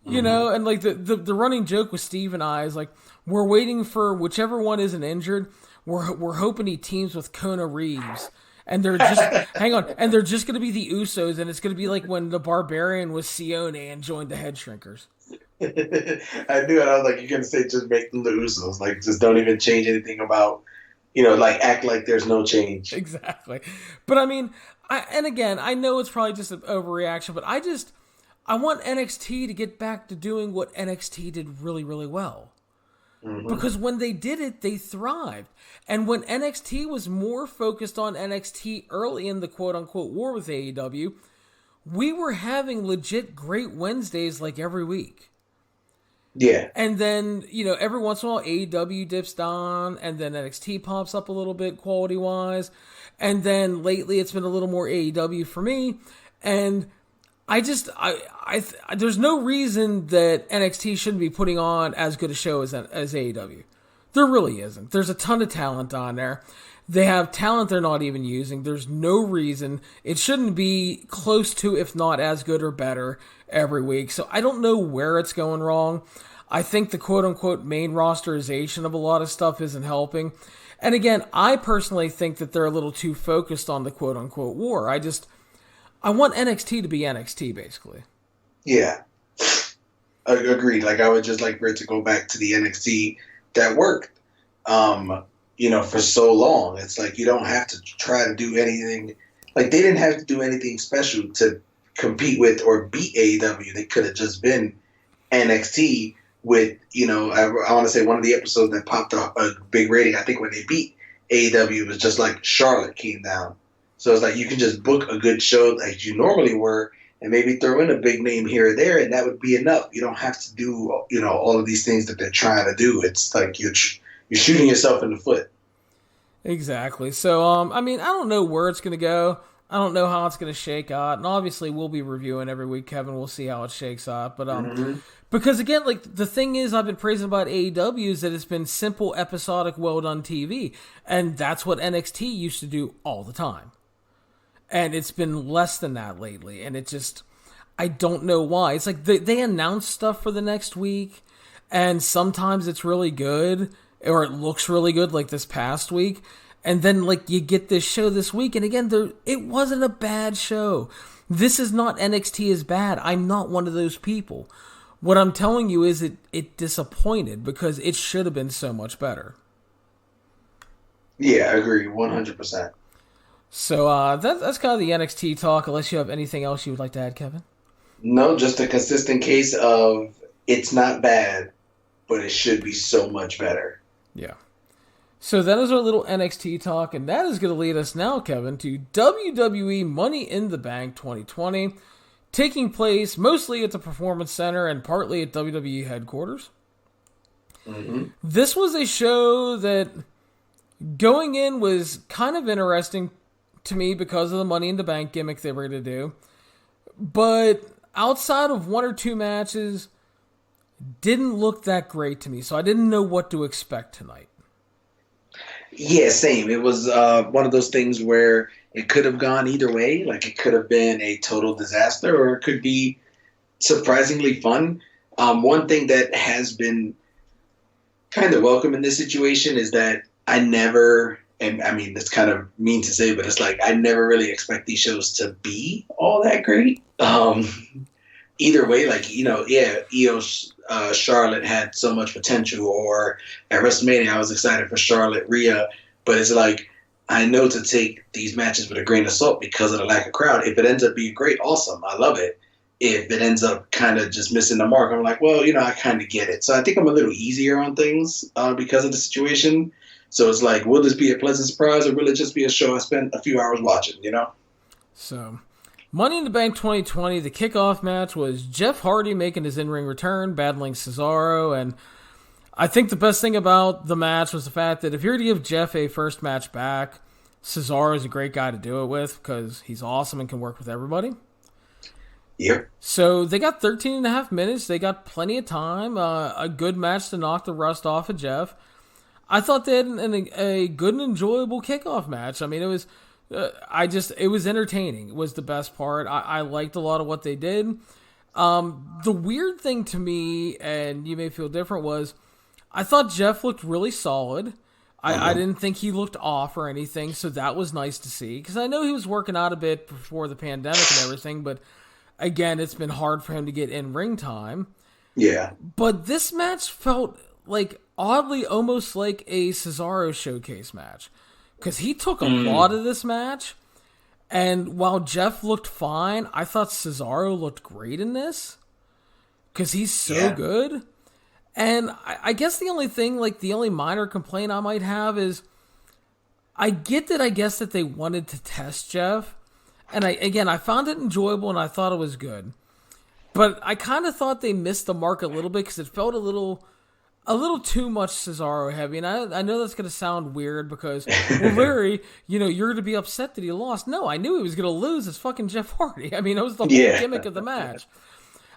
And like the running joke with Steve and I is like, we're waiting for whichever one isn't injured. We're hoping he teams with Kona Reeves, and they're just hang on, and they're just going to be the Usos, and it's going to be like when the Barbarian was Sione and joined the Head Shrinkers. I knew it. I was like, you're going to say just make them the Usos, like just don't even change anything about. Like act like there's no change. Exactly. But I mean, I know it's probably just an overreaction, but I want NXT to get back to doing what NXT did really, really well. Mm-hmm. Because when they did it, they thrived. And when NXT was more focused on NXT early in the quote-unquote war with AEW, we were having legit great Wednesdays like every week. Yeah. And then, every once in a while, AEW dips down, and then NXT pops up a little bit quality-wise. And then lately, it's been a little more AEW for me. And there's no reason that NXT shouldn't be putting on as good a show as AEW. There really isn't. There's a ton of talent on there. They have talent they're not even using. There's no reason. It shouldn't be close to, if not as good or better, every week. So I don't know where it's going wrong. I think the quote-unquote main rosterization of a lot of stuff isn't helping. And again, I personally think that they're a little too focused on the quote-unquote war. I want NXT to be NXT, basically. Yeah. Agreed. Like, I would just like for it to go back to the NXT that worked, for so long. It's like you don't have to try to do anything. Like, they didn't have to do anything special to compete with or beat AEW. They could have just been NXT with, I want to say one of the episodes that popped a big rating, I think when they beat AEW, was just like Charlotte came down. So it's like you can just book a good show like you normally were and maybe throw in a big name here or there, and that would be enough. You don't have to do, all of these things that they're trying to do. It's like you're shooting yourself in the foot. Exactly. So, I mean, I don't know where it's going to go. I don't know how it's going to shake out. And obviously, we'll be reviewing every week, Kevin. We'll see how it shakes out. But, because again, like, the thing is, I've been praising about AEW is that it's been simple, episodic, well-done TV. And that's what NXT used to do all the time. And it's been less than that lately. And it just, I don't know why. It's like they announce stuff for the next week. And sometimes it's really good. Or it looks really good, like this past week. And then, like, you get this show this week. And again, it wasn't a bad show. This is not NXT is bad. I'm not one of those people. What I'm telling you is it disappointed because it should have been so much better. Yeah, I agree 100%. So that's kind of the NXT talk, unless you have anything else you would like to add, Kevin. No, just a consistent case of it's not bad, but it should be so much better. Yeah. So that is our little NXT talk, and that is going to lead us now, Kevin, to WWE Money in the Bank 2020, taking place mostly at the Performance Center and partly at WWE headquarters. This was a show that going in was kind of interesting to me because of the Money in the Bank gimmick they were going to do. But outside of one or two matches, didn't look that great to me, so I didn't know what to expect tonight. Yeah, same. It was one of those things where it could have gone either way. Like, it could have been a total disaster, or it could be surprisingly fun. One thing that has been kind of welcome in this situation is that I never, and I mean, it's kind of mean to say, but it's like I never really expect these shows to be all that great. Either way, like, you know, yeah, Charlotte had so much potential, or at WrestleMania, I was excited for Charlotte, Rhea, but it's like, I know to take these matches with a grain of salt because of the lack of crowd. If it ends up being great, awesome, I love it. If it ends up kind of just missing the mark, I'm like, well, you know, I kind of get it. So I think I'm a little easier on things because of the situation. So it's like, will this be a pleasant surprise, or will it just be a show I spent a few hours watching, you know? So, Money in the Bank 2020, the kickoff match was Jeff Hardy making his in-ring return, battling Cesaro, and I think the best thing about the match was the fact that if you're to give Jeff a first match back, Cesaro is a great guy to do it with because he's awesome and can work with everybody. Yep. So they got 13 and a half minutes. They got plenty of time, a good match to knock the rust off of Jeff. I thought they had a good and enjoyable kickoff match. I mean, it was... it was entertaining. It was the best part. I liked a lot of what they did. The weird thing to me, and you may feel different, was I thought Jeff looked really solid. I didn't think he looked off or anything, so that was nice to see. Because I know he was working out a bit before the pandemic and everything, but again, it's been hard for him to get in ring time. Yeah. But this match felt like, oddly, almost like a Cesaro showcase match. Because he took a lot of this match, and while Jeff looked fine, I thought Cesaro looked great in this. Because he's so good. And I guess the only thing, like the only minor complaint I might have is, I guess that they wanted to test Jeff. And I found it enjoyable and I thought it was good. But I kind of thought they missed the mark a little bit because it felt a little too much Cesaro heavy, and I know that's going to sound weird because, well, Larry, you know, you're going to be upset that he lost. No, I knew he was going to lose. It's fucking Jeff Hardy. I mean, that was the whole gimmick of the match.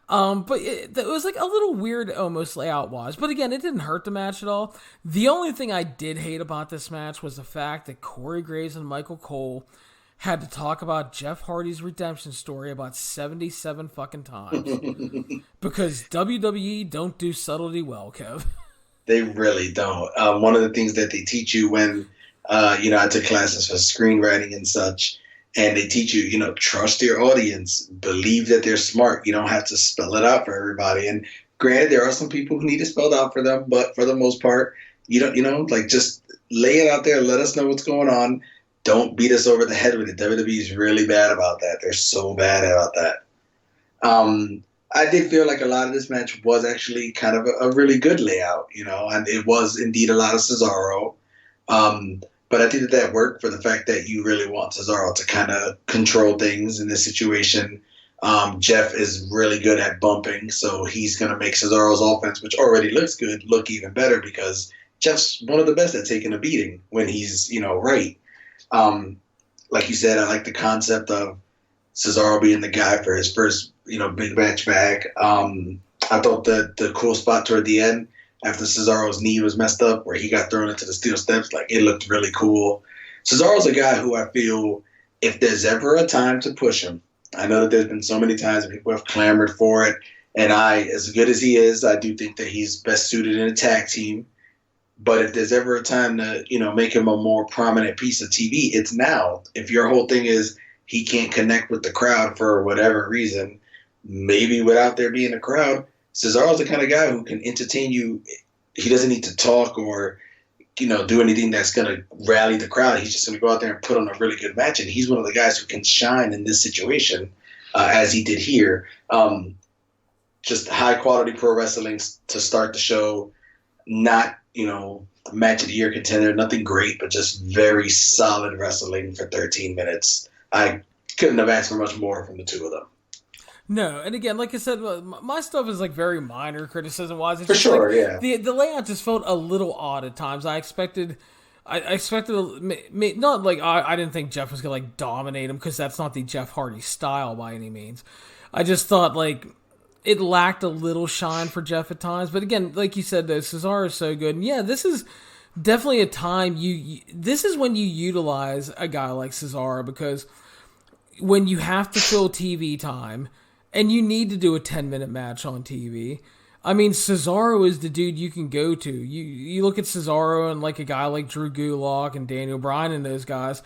But it was like a little weird almost layout-wise. But again, it didn't hurt the match at all. The only thing I did hate about this match was the fact that Corey Graves and Michael Cole had to talk about Jeff Hardy's redemption story about 77 fucking times. Because WWE don't do subtlety well, Kev. They really don't. One of the things that they teach you when, I took classes for screenwriting and such, and they teach you, trust your audience, believe that they're smart. You don't have to spell it out for everybody. And granted, there are some people who need it spelled out for them, but for the most part, just lay it out there, let us know what's going on. Don't beat us over the head with it. WWE is really bad about that. They're so bad about that. I did feel like a lot of this match was actually kind of a really good layout, and it was indeed a lot of Cesaro. But I think that worked for the fact that you really want Cesaro to kind of control things in this situation. Jeff is really good at bumping, so he's going to make Cesaro's offense, which already looks good, look even better because Jeff's one of the best at taking a beating when he's, right. Like you said, I like the concept of Cesaro being the guy for his first, big match back. I thought that the cool spot toward the end after Cesaro's knee was messed up where he got thrown into the steel steps, like it looked really cool. Cesaro's a guy who I feel if there's ever a time to push him, I know that there's been so many times that people have clamored for it. And as good as he is, I do think that he's best suited in a tag team. But if there's ever a time to, make him a more prominent piece of TV, it's now. If your whole thing is he can't connect with the crowd for whatever reason, maybe without there being a crowd, Cesaro's the kind of guy who can entertain you. He doesn't need to talk or, do anything that's going to rally the crowd. He's just going to go out there and put on a really good match. And he's one of the guys who can shine in this situation, as he did here. Just high quality pro wrestling to start the show. Not, match of the year contender, nothing great, but just very solid wrestling for 13 minutes. I couldn't have asked for much more from the two of them. No, and again, like I said, my stuff is like very minor criticism-wise. For sure, like, yeah. The layout just felt a little odd at times. I expected not like I didn't think Jeff was gonna like dominate him because that's not the Jeff Hardy style by any means. I just thought like it lacked a little shine for Jeff at times. But again, like you said, though, Cesaro is so good, and yeah, this is definitely a time this is when you utilize a guy like Cesaro because when you have to fill TV time. And you need to do a 10-minute match on TV. I mean, Cesaro is the dude you can go to. You look at Cesaro and like a guy like Drew Gulak and Daniel Bryan and those guys.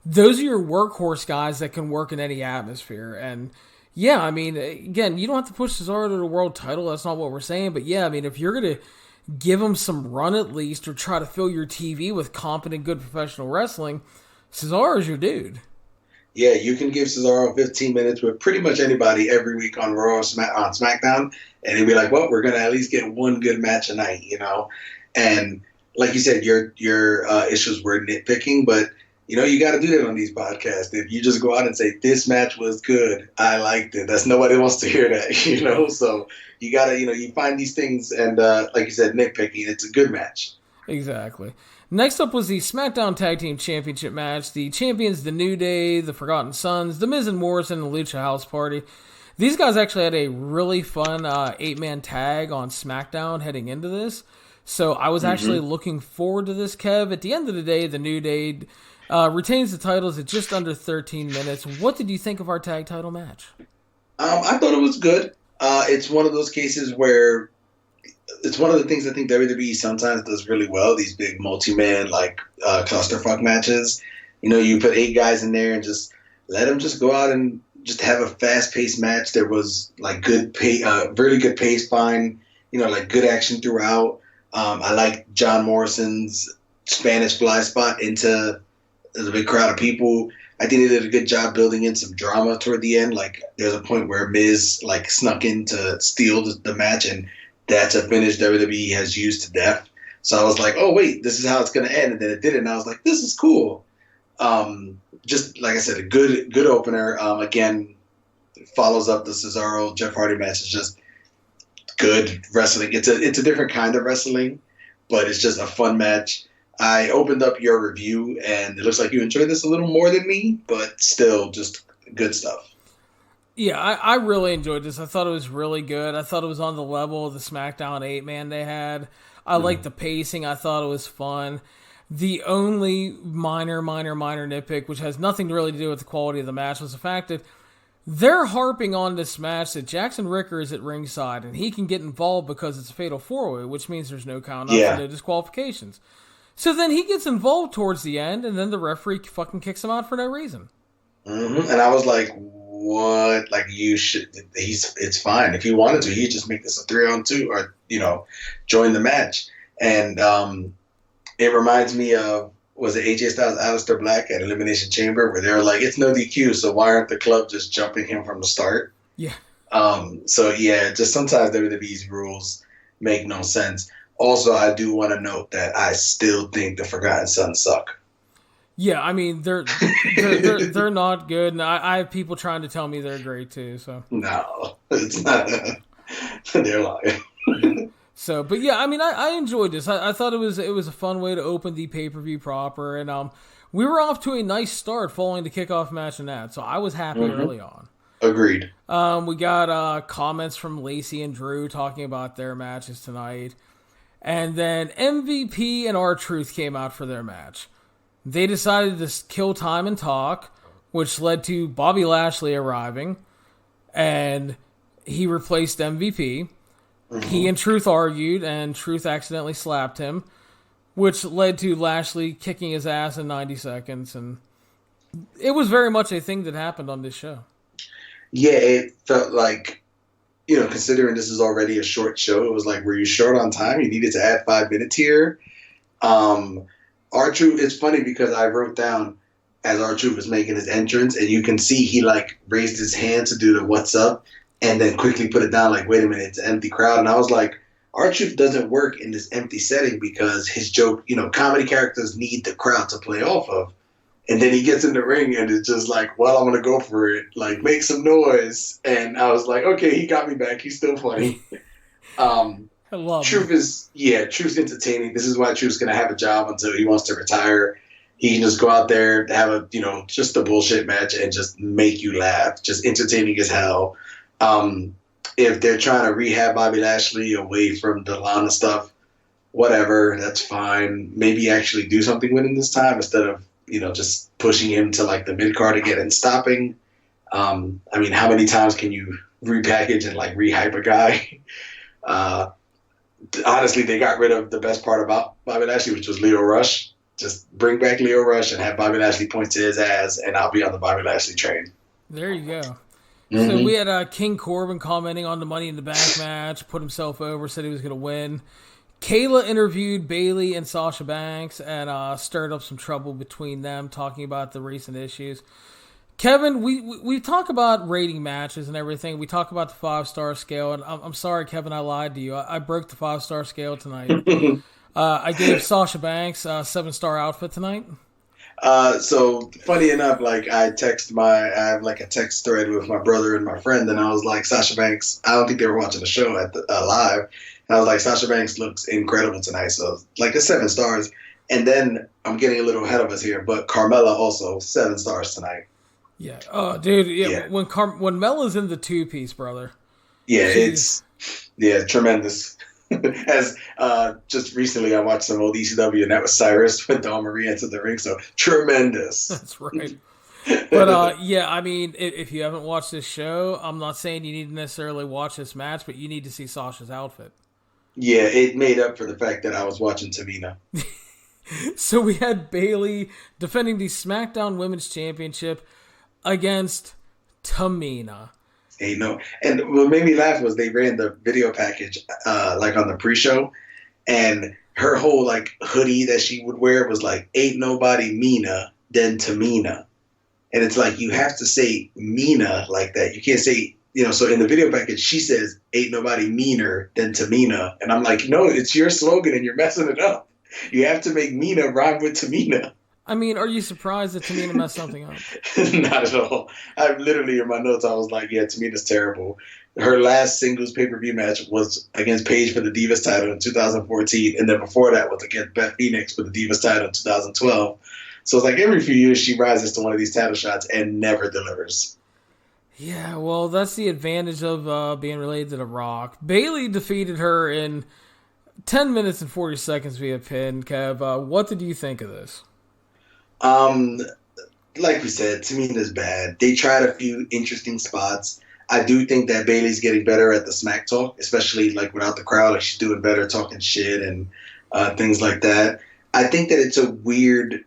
Those are your workhorse guys that can work in any atmosphere. And yeah, I mean, again, you don't have to push Cesaro to the world title. That's not what we're saying. But yeah, I mean, if you're going to give him some run at least or try to fill your TV with competent, good professional wrestling, Cesaro is your dude. Yeah, you can give Cesaro 15 minutes with pretty much anybody every week on Raw or on SmackDown, and he'll be like, well, we're going to at least get one good match a night, And like you said, your issues were nitpicking, but, you got to do that on these podcasts. If you just go out and say, this match was good, I liked it, nobody wants to hear that, So you got to, you find these things and, like you said, nitpicking, it's a good match. Exactly. Next up was the SmackDown Tag Team Championship match. The champions, The New Day, The Forgotten Sons, The Miz and Morrison, and the Lucha House Party. These guys actually had a really fun 8-man tag on SmackDown heading into this. So I was actually looking forward to this, Kev. At the end of the day, The New Day retains the titles at just under 13 minutes. What did you think of our tag title match? I thought it was good. It's one of those cases where it's one of the things I think WWE sometimes does really well, these big multi-man, clusterfuck matches. You put 8 guys in there and just let them just go out and just have a fast-paced match. There was, good really good pace, fine, good action throughout. I like John Morrison's Spanish fly spot into the big crowd of people. I think they did a good job building in some drama toward the end. There's a point where Miz, snuck in to steal the match, and that's a finish WWE has used to death. So I was like, oh, wait, this is how it's going to end. And then it did it, and I was like, this is cool. Just, like I said, a good opener. Again, follows up the Cesaro-Jeff Hardy match. It's just good wrestling. It's a different kind of wrestling, but it's just a fun match. I opened up your review, and it looks like you enjoyed this a little more than me, but still just good stuff. Yeah, I really enjoyed this. I thought it was really good. I thought it was on the level of the SmackDown 8-man they had. I liked the pacing. I thought it was fun. The only minor nitpick, which has nothing really to do with the quality of the match, was the fact that they're harping on this match that Jackson Ricker is at ringside, and he can get involved because it's a fatal 4-way, which means there's no count-out and no disqualifications. So then he gets involved towards the end, and then the referee fucking kicks him out for no reason. Mm-hmm. And I was like, what? You should. It's fine. If he wanted to, he'd just make this a 3-on-2 or join the match. And it reminds me of, was it AJ Styles, Aleister Black at Elimination Chamber, where they're like, it's no DQ, so why aren't the club just jumping him from the start? Yeah. So yeah, just sometimes WWE's rules make no sense. Also, I do want to note that I still think the Forgotten Sons suck. Yeah, I mean they're not good, and I have people trying to tell me they're great too. So no, it's not. They're lying. So, but yeah, I mean, I enjoyed this. I thought it was a fun way to open the pay-per-view proper, and we were off to a nice start following the kickoff match and that, so I was happy early on. Agreed. We got comments from Lacey and Drew talking about their matches tonight, and then MVP and R-Truth came out for their match. They decided to kill time and talk, which led to Bobby Lashley arriving, and he replaced MVP. He and Truth argued, and Truth accidentally slapped him, which led to Lashley kicking his ass in 90 seconds. And it was very much a thing that happened on this show. Yeah, it felt like, considering this is already a short show, it was like, were you short on time? You needed to add 5 minutes here. R-Truth, it's funny because I wrote down as R-Truth was making his entrance, and you can see he raised his hand to do the what's up, and then quickly put it down like, wait a minute, it's an empty crowd. And I was like, R-Truth doesn't work in this empty setting because his joke, comedy characters need the crowd to play off of. And then he gets in the ring and it's just like, well, I'm going to go for it. Like, make some noise. And I was like, okay, he got me back. He's still funny. I love Truth's entertaining. This is why Truth's going to have a job until he wants to retire. He can just go out there, have just a bullshit match and just make you laugh. Just entertaining as hell. If they're trying to rehab Bobby Lashley away from the Lana stuff, whatever, that's fine. Maybe actually do something with him this time instead of, just pushing him to the mid card again and stopping. I mean, how many times can you repackage and rehype a guy? Honestly, they got rid of the best part about Bobby Lashley, which was Leo Rush. Just bring back Leo Rush and have Bobby Lashley point to his ass, and I'll be on the Bobby Lashley train. There you go. So we had King Corbin commenting on the Money in the Bank match, put himself over, said he was going to win. Kayla interviewed Bayley and Sasha Banks and stirred up some trouble between them, talking about the recent issues. Kevin, we talk about rating matches and everything. We talk about the 5-star scale, and I'm sorry, Kevin, I lied to you. I broke the 5-star scale tonight. I gave Sasha Banks a 7-star outfit tonight. So funny enough, I have a text thread with my brother and my friend, and I was like, Sasha Banks, I don't think they were watching the show at the live. And I was like, Sasha Banks looks incredible tonight. So it's 7 stars. And then I'm getting a little ahead of us here, but Carmella also 7 stars tonight. Yeah. Oh, dude. Yeah. When Mella's in the 2-piece, brother. Yeah, it's tremendous. As just recently I watched some old ECW, and that was Cyrus when Dawn Marie entered the ring, so tremendous. That's right. But yeah, I mean, if you haven't watched this show, I'm not saying you need to necessarily watch this match, but you need to see Sasha's outfit. Yeah, it made up for the fact that I was watching Tamina. So we had Bayley defending the SmackDown Women's Championship against Tamina. Hey, no. And what made me laugh was they ran the video package on the pre-show, and her whole hoodie that she would wear was ain't nobody meaner than Tamina. And it's you have to say Mina like that. You can't say, so in the video package she says ain't nobody meaner than Tamina. And I'm like, no, it's your slogan and you're messing it up. You have to make Mina rhyme with Tamina. I mean, are you surprised that Tamina messed something up? Not at all. I literally, in my notes, I was like, yeah, Tamina's terrible. Her last singles pay-per-view match was against Paige for the Divas title in 2014, and then before that was against Beth Phoenix for the Divas title in 2012. So it's every few years she rises to one of these title shots and never delivers. Yeah, well, that's the advantage of being related to The Rock. Bayley defeated her in 10 minutes and 40 seconds via pin. Kev, what did you think of this? Like we said, Tamina's bad. They tried a few interesting spots. I do think that Bayley's getting better at the smack talk, especially without the crowd. She's doing better talking shit and things like that. I think that it's a weird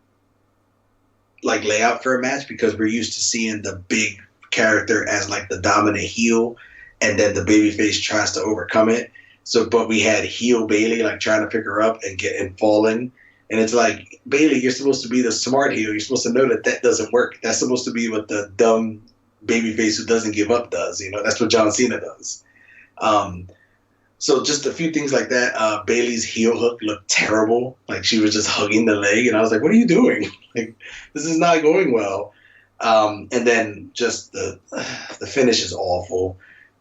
layout for a match because we're used to seeing the big character as the dominant heel, and then the babyface tries to overcome it. So, but we had heel Bayley trying to pick her up and falling. And it's Bayley, you're supposed to be the smart heel. You're supposed to know that doesn't work. That's supposed to be what the dumb babyface who doesn't give up does. That's what John Cena does. So just a few things like that. Bayley's heel hook looked terrible. She was just hugging the leg. And I was like, what are you doing? This is not going well. And then just the finish is awful.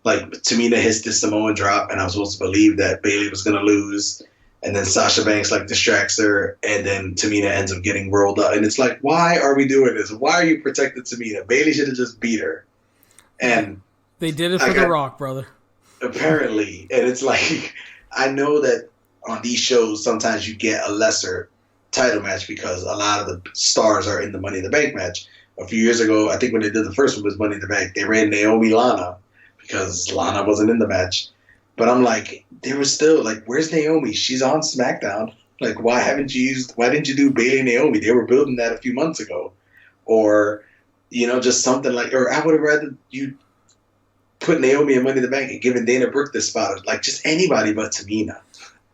like Tamina hits the Samoan drop, and I was supposed to believe that Bayley was going to lose, and then Sasha Banks like distracts her, and then Tamina ends up getting rolled up, and it's like, why are we doing this? Why are you protecting Tamina? Bayley should have just beat her, and they did it for The Rock, brother. Apparently, and it's like, I know that on these shows sometimes you get a lesser title match because a lot of the stars are in the Money in the Bank match. A few years ago, I think when they did the first one was Money in the Bank, they ran Naomi Lana because Lana wasn't in the match. But I'm like, they were still like, where's Naomi? She's on SmackDown. Like, why didn't you do Bayley and Naomi? They were building that a few months ago. Or, just something like, or I would have rather you put Naomi in Money in the Bank and given Dana Brooke this spot. Like, just anybody but Tamina.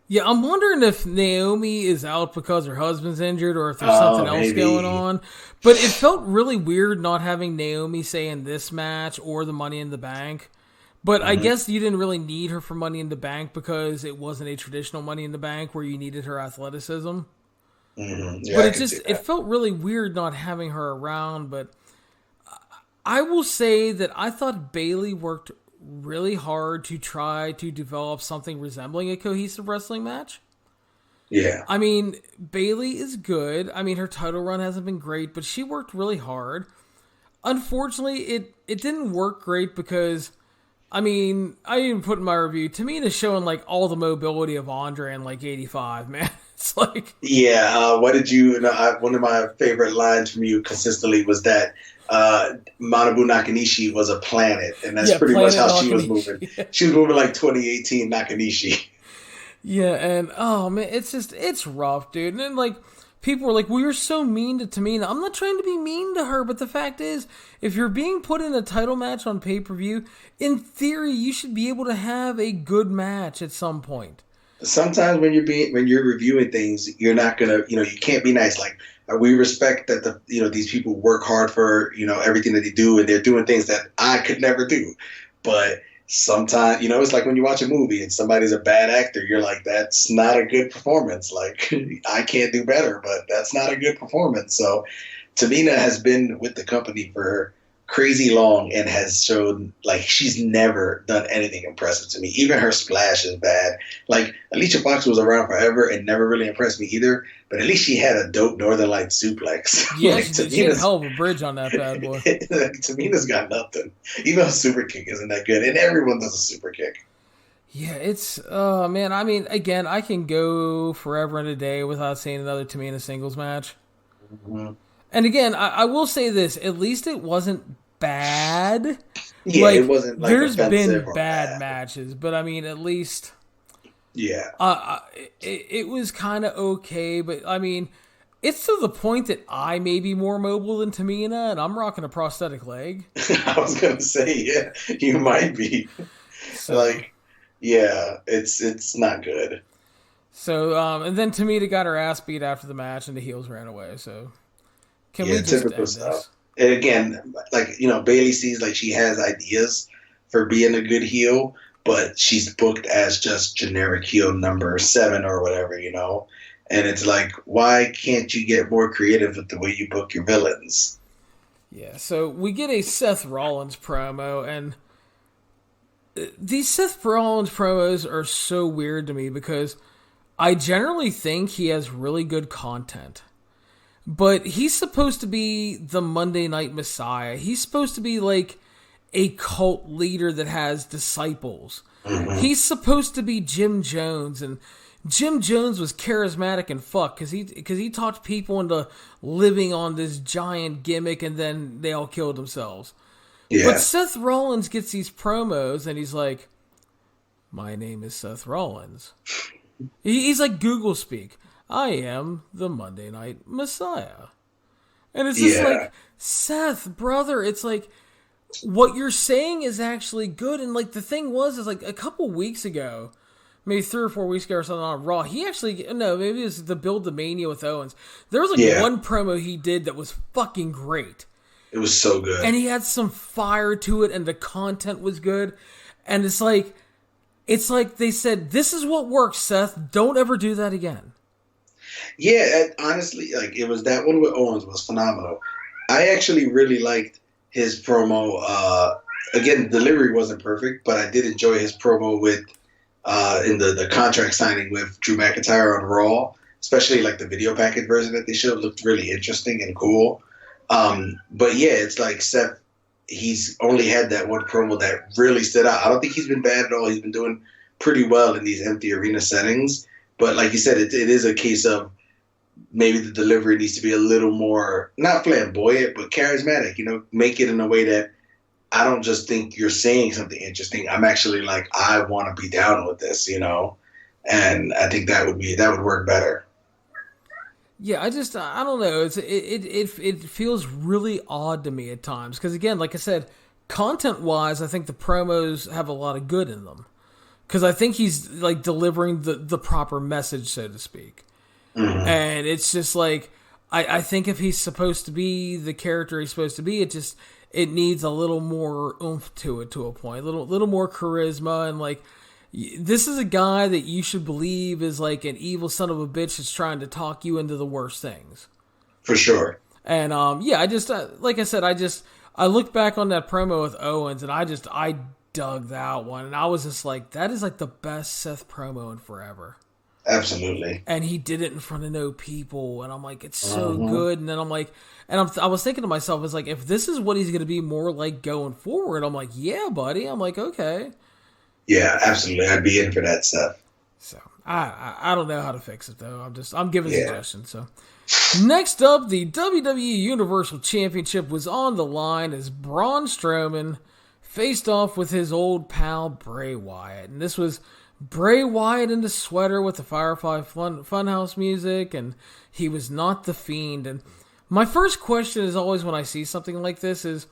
Yeah, I'm wondering if Naomi is out because her husband's injured or if there's something else going on. But it felt really weird not having Naomi, say, in this match or the Money in the Bank. But I guess you didn't really need her for Money in the Bank because it wasn't a traditional Money in the Bank where you needed her athleticism. Yeah, but it felt really weird not having her around. But I will say that I thought Bayley worked really hard to try to develop something resembling a cohesive wrestling match. Yeah. I mean, Bayley is good. I mean, her title run hasn't been great, but she worked really hard. Unfortunately, it didn't work great because, I mean, I even put in my review, Tamina's showing like all the mobility of Andre in like 85, man. It's like... Yeah, what did you... one of my favorite lines from you consistently was that Manabu Nakanishi was a planet, and that's pretty much how she was moving. Yeah. She was moving like 2018 Nakanishi. Yeah, and oh man, it's rough, dude. And then like people were like, "Well, you're so mean to Tamina." I'm not trying to be mean to her, but the fact is, if you're being put in a title match on pay-per-view, in theory, you should be able to have a good match at some point. Sometimes when you're reviewing things, you're not gonna, you can't be nice. Like, we respect that these people work hard for everything that they do, and they're doing things that I could never do. But sometimes, it's like when you watch a movie and somebody's a bad actor, you're like, that's not a good performance. Like, I can't do better, but that's not a good performance. So Tamina has been with the company for crazy long and has shown like she's never done anything impressive to me. Even her splash is bad. Like, Alicia Fox was around forever and never really impressed me either, but at least she had a dope Northern Light suplex. Yeah, like, she had a hell of a bridge on that bad boy. Tamina's got nothing. Even a super kick isn't that good, and everyone does a super kick. Yeah, it's man, I mean, again, I can go forever and a day without seeing another Tamina singles match. Mm-hmm. And again, I will say this, at least it wasn't bad. Yeah, it wasn't like there's been bad matches, but I mean, at least it was kind of okay. But I mean, it's to the point that I may be more mobile than Tamina, and I'm rocking a prosthetic leg. I was gonna say, yeah, you might be. So, it's not good. So and then Tamina got her ass beat after the match, and the heels ran away. So can we just typical end stuff. this? And again, like, Bayley seems like she has ideas for being a good heel, but she's booked as just generic heel number 7 or whatever, And it's like, why can't you get more creative with the way you book your villains? Yeah, so we get a Seth Rollins promo, and these Seth Rollins promos are so weird to me because I generally think he has really good content. But he's supposed to be the Monday Night Messiah. He's supposed to be like a cult leader that has disciples. Mm-hmm. He's supposed to be Jim Jones, and Jim Jones was charismatic and fuck because he talked people into living on this giant gimmick, and then they all killed themselves. Yeah. But Seth Rollins gets these promos, and he's like, "My name is Seth Rollins." He's like Google speak. I am the Monday Night Messiah. And it's just like, Seth, brother, it's like, what you're saying is actually good. And like, the thing is like a couple weeks ago, maybe 3 or 4 weeks ago or something on Raw, maybe it was the Build the Mania with Owens. There was like one promo he did that was fucking great. It was so good. And he had some fire to it, and the content was good. And it's like they said, this is what works, Seth. Don't ever do that again. Yeah, honestly, like, it was that one with Owens was phenomenal. I actually really liked his promo again, delivery wasn't perfect, but I did enjoy his promo with in the contract signing with Drew McIntyre on Raw, especially like the video package version that they showed looked really interesting and cool. But yeah, it's like Seth, he's only had that one promo that really stood out. I don't think he's been bad at all. He's been doing pretty well in these empty arena settings. But like you said, it is a case of maybe the delivery needs to be a little more, not flamboyant, but charismatic. You know, make it in a way that I don't just think you're saying something interesting. I'm actually like, I want to be down with this, you know? And I think that would work better. Yeah, I don't know. It feels really odd to me at times. Because again, like I said, content-wise, I think the promos have a lot of good in them. Because I think he's like delivering the proper message, so to speak. Mm-hmm. And it's just like, I think if he's supposed to be the character he's supposed to be, it needs a little more oomph to it, to a point. A little more charisma, and like, this is a guy that you should believe is like an evil son of a bitch that's trying to talk you into the worst things. For sure. And yeah, I just like I said, I looked back on that promo with Owens, and I dug that one, and I was just like, that is like the best Seth promo in forever. Absolutely. And he did it in front of no people, and I'm like, it's so good. And then I'm like, I was thinking to myself, it's like, if this is what he's going to be more like going forward, I'm like, yeah, buddy. I'm like, okay. Yeah, absolutely. I'd be in for that stuff. So I don't know how to fix it though. I'm giving suggestions. So next up, the WWE Universal Championship was on the line as Braun Strowman faced off with his old pal Bray Wyatt, and this was Bray Wyatt in the sweater with the Firefly Funhouse music, and he was not the Fiend. And my first question is always when I see something like this is,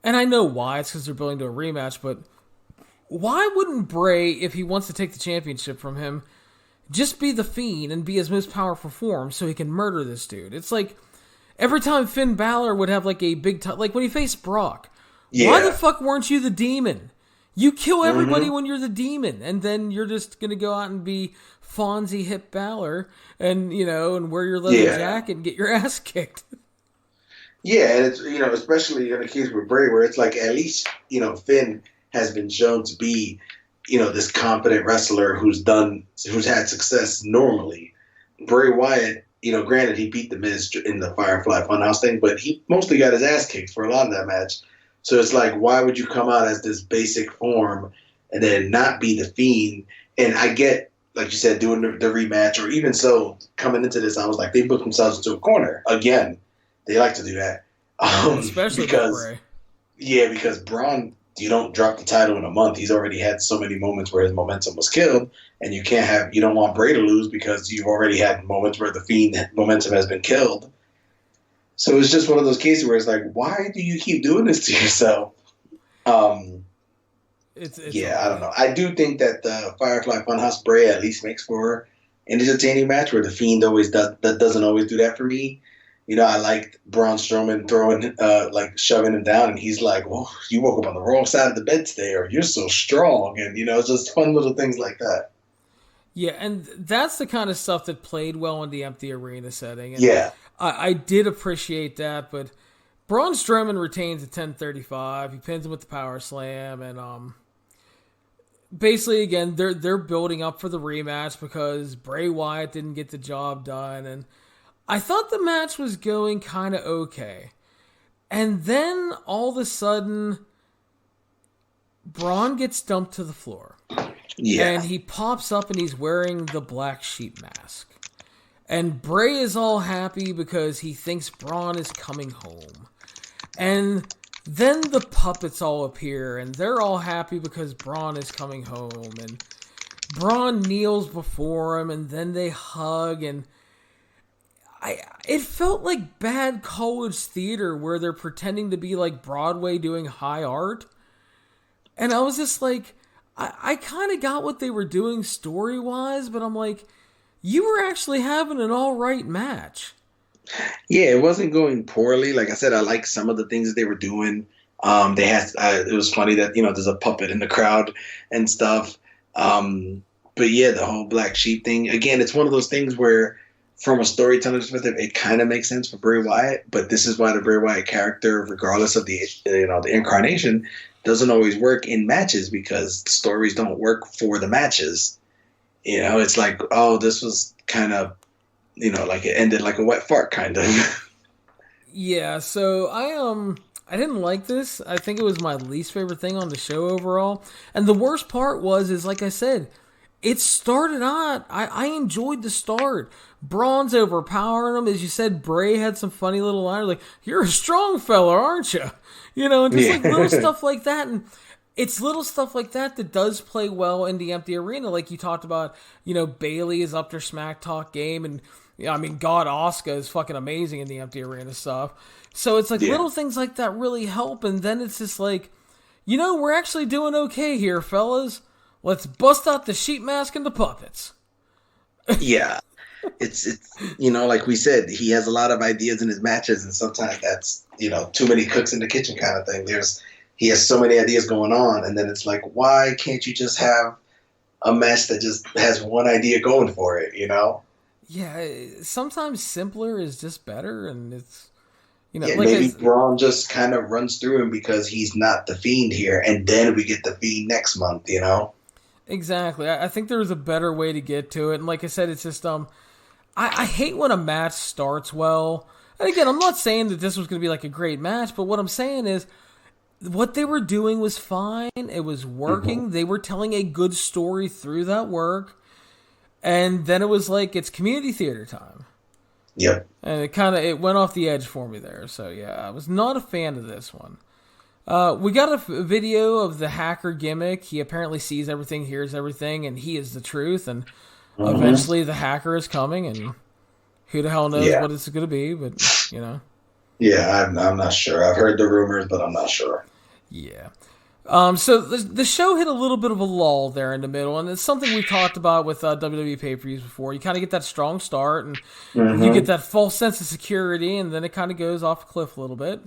and I know why, it's because they're building to a rematch, but why wouldn't Bray, if he wants to take the championship from him, just be the Fiend and be his most powerful form so he can murder this dude? It's like every time Finn Balor would have like a big time, like when he faced Brock, why the fuck weren't you the Demon? You kill everybody when you're the Demon, and then you're just going to go out and be Fonzie Hip Balor and, you know, and wear your leather jacket and get your ass kicked. Yeah, and it's, you know, especially in the case with Bray, where it's like, at least, you know, Finn has been shown to be, you know, this competent wrestler who's had success normally. Bray Wyatt, you know, granted he beat The Miz in the Firefly Funhouse thing, but he mostly got his ass kicked for a lot of that match. So it's like, why would you come out as this basic form and then not be the Fiend? And I get, like you said, doing the rematch, or even so, coming into this, I was like, they booked themselves into a corner. Again, they like to do that. Especially because Bray. Yeah, because Braun, you don't drop the title in a month. He's already had so many moments where his momentum was killed, and you don't want Bray to lose because you've already had moments where the Fiend momentum has been killed. So it's just one of those cases where it's like, why do you keep doing this to yourself? It's I don't know. I do think that the Firefly Funhouse Bray at least makes for an entertaining match, where the Fiend doesn't always do that for me. You know, I liked Braun Strowman shoving him down, and he's like, well, you woke up on the wrong side of the bed today, or you're so strong. And, you know, it's just fun little things like that. Yeah, and that's the kind of stuff that played well in the empty arena setting. And yeah. I did appreciate that, but Braun Strowman retains at 10:35. He pins him with the power slam, and basically, again, they're building up for the rematch because Bray Wyatt didn't get the job done, and I thought the match was going kind of okay. And then, all of a sudden, Braun gets dumped to the floor. Yeah. And he pops up and he's wearing the black sheep mask. And Bray is all happy because he thinks Braun is coming home. And then the puppets all appear and they're all happy because Braun is coming home. And Braun kneels before him and then they hug, and it felt like bad college theater where they're pretending to be like Broadway doing high art. And I was just like, I kind of got what they were doing story-wise, but I'm like, you were actually having an all-right match. Yeah, it wasn't going poorly. Like I said, I liked some of the things that they were doing. It was funny that, you know, there's a puppet in the crowd and stuff. But yeah, the whole black sheep thing. Again, it's one of those things where from a storytelling perspective, it kind of makes sense for Bray Wyatt, but this is why the Bray Wyatt character, regardless of the the incarnation, doesn't always work in matches because the stories don't work for the matches. It's like, oh, this was kind of, like it ended like a wet fart, kind of. Yeah, so I didn't like this. I think it was my least favorite thing on the show overall. And the worst part is like I said, it started out, I enjoyed the start. Braun's overpowering him. As you said, Bray had some funny little lines like, "You're a strong fella, aren't you?" And just like little stuff like that. And it's little stuff like that that does play well in the empty arena. Like you talked about, Bailey is up their smack talk game. And, God, Asuka is fucking amazing in the empty arena stuff. So it's like little things like that really help. And then it's just like, we're actually doing okay here, fellas. Let's bust out the sheet mask and the puppets. Yeah. It's like we said, he has a lot of ideas in his matches, and sometimes that's, too many cooks in the kitchen kind of thing. He has so many ideas going on, and then it's like, why can't you just have a match that just has one idea going for it, Yeah, sometimes simpler is just better, and it's, like maybe Braun just kind of runs through him because he's not the Fiend here, and then we get the Fiend next month, Exactly. I think there's a better way to get to it, and like I said, it's just I hate when a match starts well. And again, I'm not saying that this was going to be like a great match, but what I'm saying is what they were doing was fine. It was working. Mm-hmm. They were telling a good story through that work. And then it was like, it's community theater time. Yep. And it went off the edge for me there. So yeah, I was not a fan of this one. We got a video of the hacker gimmick. He apparently sees everything, hears everything, and he is the truth. And eventually the hacker is coming, and who the hell knows what it's going to be, but, Yeah, I'm not sure. I've heard the rumors, but I'm not sure. Yeah. So the show hit a little bit of a lull there in the middle, and it's something we've talked about with WWE pay-per-views before. You kind of get that strong start, and you get that false sense of security, and then it kind of goes off a cliff a little bit.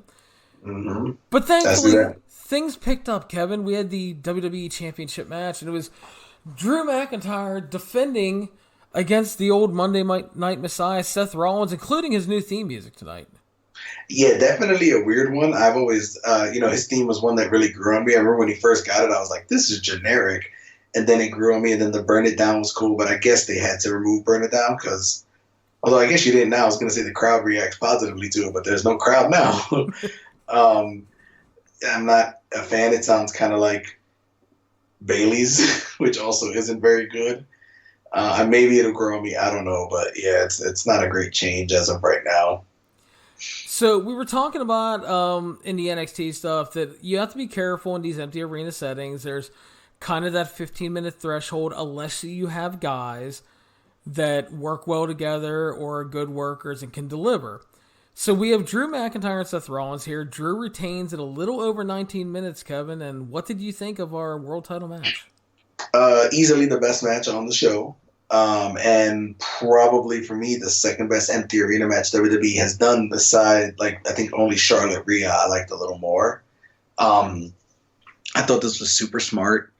Mm-hmm. But thankfully, things picked up, Kevin. We had the WWE Championship match, and it was Drew McIntyre defending against the old Monday Night Messiah, Seth Rollins, including his new theme music tonight. Yeah, definitely a weird one. I've always, his theme was one that really grew on me. I remember when he first got it, I was like, this is generic. And then it grew on me, and then the Burn It Down was cool, but I guess they had to remove Burn It Down because, although I guess you didn't now, I was going to say the crowd reacts positively to it, but there's no crowd now. I'm not a fan. It sounds kind of like Bailey's, which also isn't very good. Maybe it'll grow on me. I don't know, but yeah, it's not a great change as of right now. So we were talking about in the NXT stuff that you have to be careful in these empty arena settings. There's kind of that 15-minute threshold unless you have guys that work well together or are good workers and can deliver. So we have Drew McIntyre and Seth Rollins here. Drew retains at a little over 19 minutes, Kevin. And what did you think of our world title match? Easily the best match on the show. And probably for me, the second best empty arena match WWE has done beside, I think only Charlotte Rhea I liked a little more. I thought this was super smart.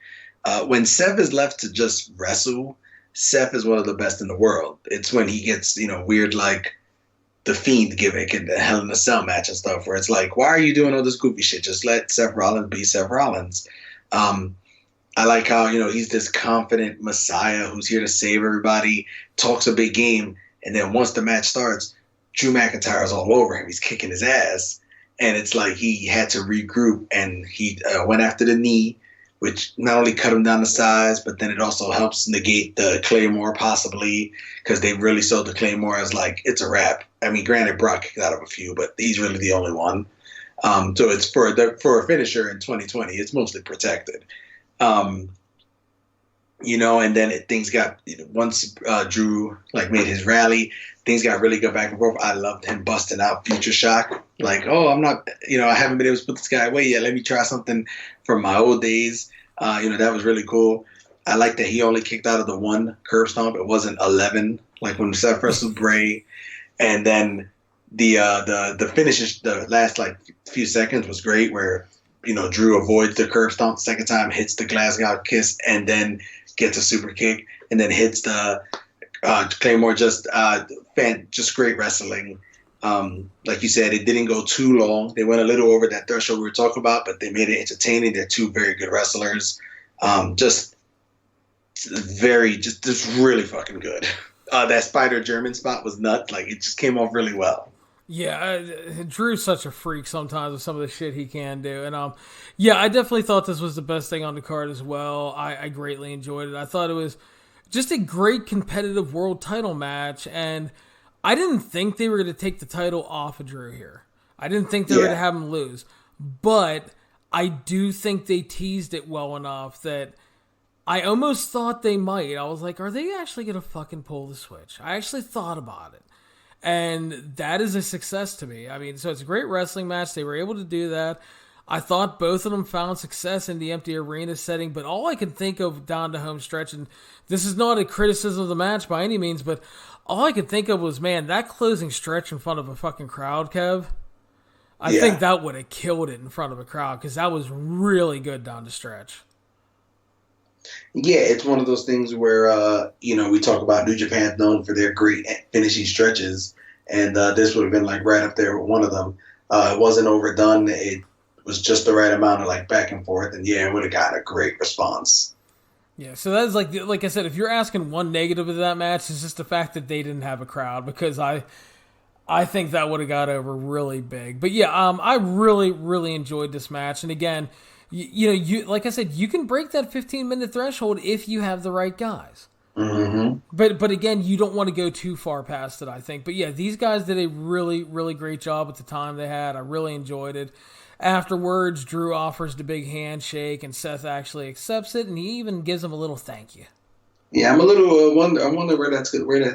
When Seth is left to just wrestle, Seth is one of the best in the world. It's when he gets, weird, the Fiend gimmick and the Hell in a Cell match and stuff, where it's like, why are you doing all this goofy shit? Just let Seth Rollins be Seth Rollins. I like how, he's this confident messiah who's here to save everybody, talks a big game, and then once the match starts, Drew McIntyre's all over him. He's kicking his ass. And it's like he had to regroup, and he went after the knee, which not only cut him down to size, but then it also helps negate the Claymore possibly, because they really sold the Claymore as it's a wrap. I mean, granted, Brock kicked out of a few, but he's really the only one. So it's for a finisher in 2020, it's mostly protected. And then things got, once Drew made his rally, things got really good back and forth. I loved him busting out Future Shock. I'm not, I haven't been able to put this guy away yet. Let me try something from my old days. That was really cool. I like that he only kicked out of the one curb stomp. It wasn't 11, like when Seth wrestled Bray. And then the finish, the last few seconds was great, where Drew avoids the curb stomp the second time, hits the Glasgow kiss, and then gets a super kick, and then hits the Claymore just great wrestling. Like you said, it didn't go too long. They went a little over that threshold we were talking about, but they made it entertaining. They're two very good wrestlers. Just really fucking good. That Spider German spot was nuts. Like, it just came off really well. Yeah, Drew's such a freak sometimes with some of the shit he can do. And yeah, I definitely thought this was the best thing on the card as well. I greatly enjoyed it. I thought it was just a great competitive world title match, and I didn't think they were going to take the title off of Drew here. I didn't think they were going to have him lose. But I do think they teased it well enough that I almost thought they might. I was like, are they actually going to fucking pull the switch? I actually thought about it. And that is a success to me. I mean, so it's a great wrestling match. They were able to do that. I thought both of them found success in the empty arena setting, but all I can think of down the home stretch, and this is not a criticism of the match by any means, but all I could think of was, man, that closing stretch in front of a fucking crowd, Kev. I think that would have killed it in front of a crowd, because that was really good down the stretch. Yeah, it's one of those things where, we talk about New Japan known for their great finishing stretches, and this would have been like right up there with one of them. It wasn't overdone. It was just the right amount of like back and forth, and it would have gotten a great response. Yeah, so that's like I said, if you're asking one negative of that match, it's just the fact that they didn't have a crowd, because I think that would have got over really big. But yeah, I really, really enjoyed this match, and again, you like I said, you can break that 15-minute threshold if you have the right guys. Mm-hmm. But again, you don't want to go too far past it, I think. But yeah, these guys did a really, really great job with the time they had. I really enjoyed it. Afterwards, Drew offers the big handshake, and Seth actually accepts it, and he even gives him a little thank you. Yeah, I'm a little I wonder where that's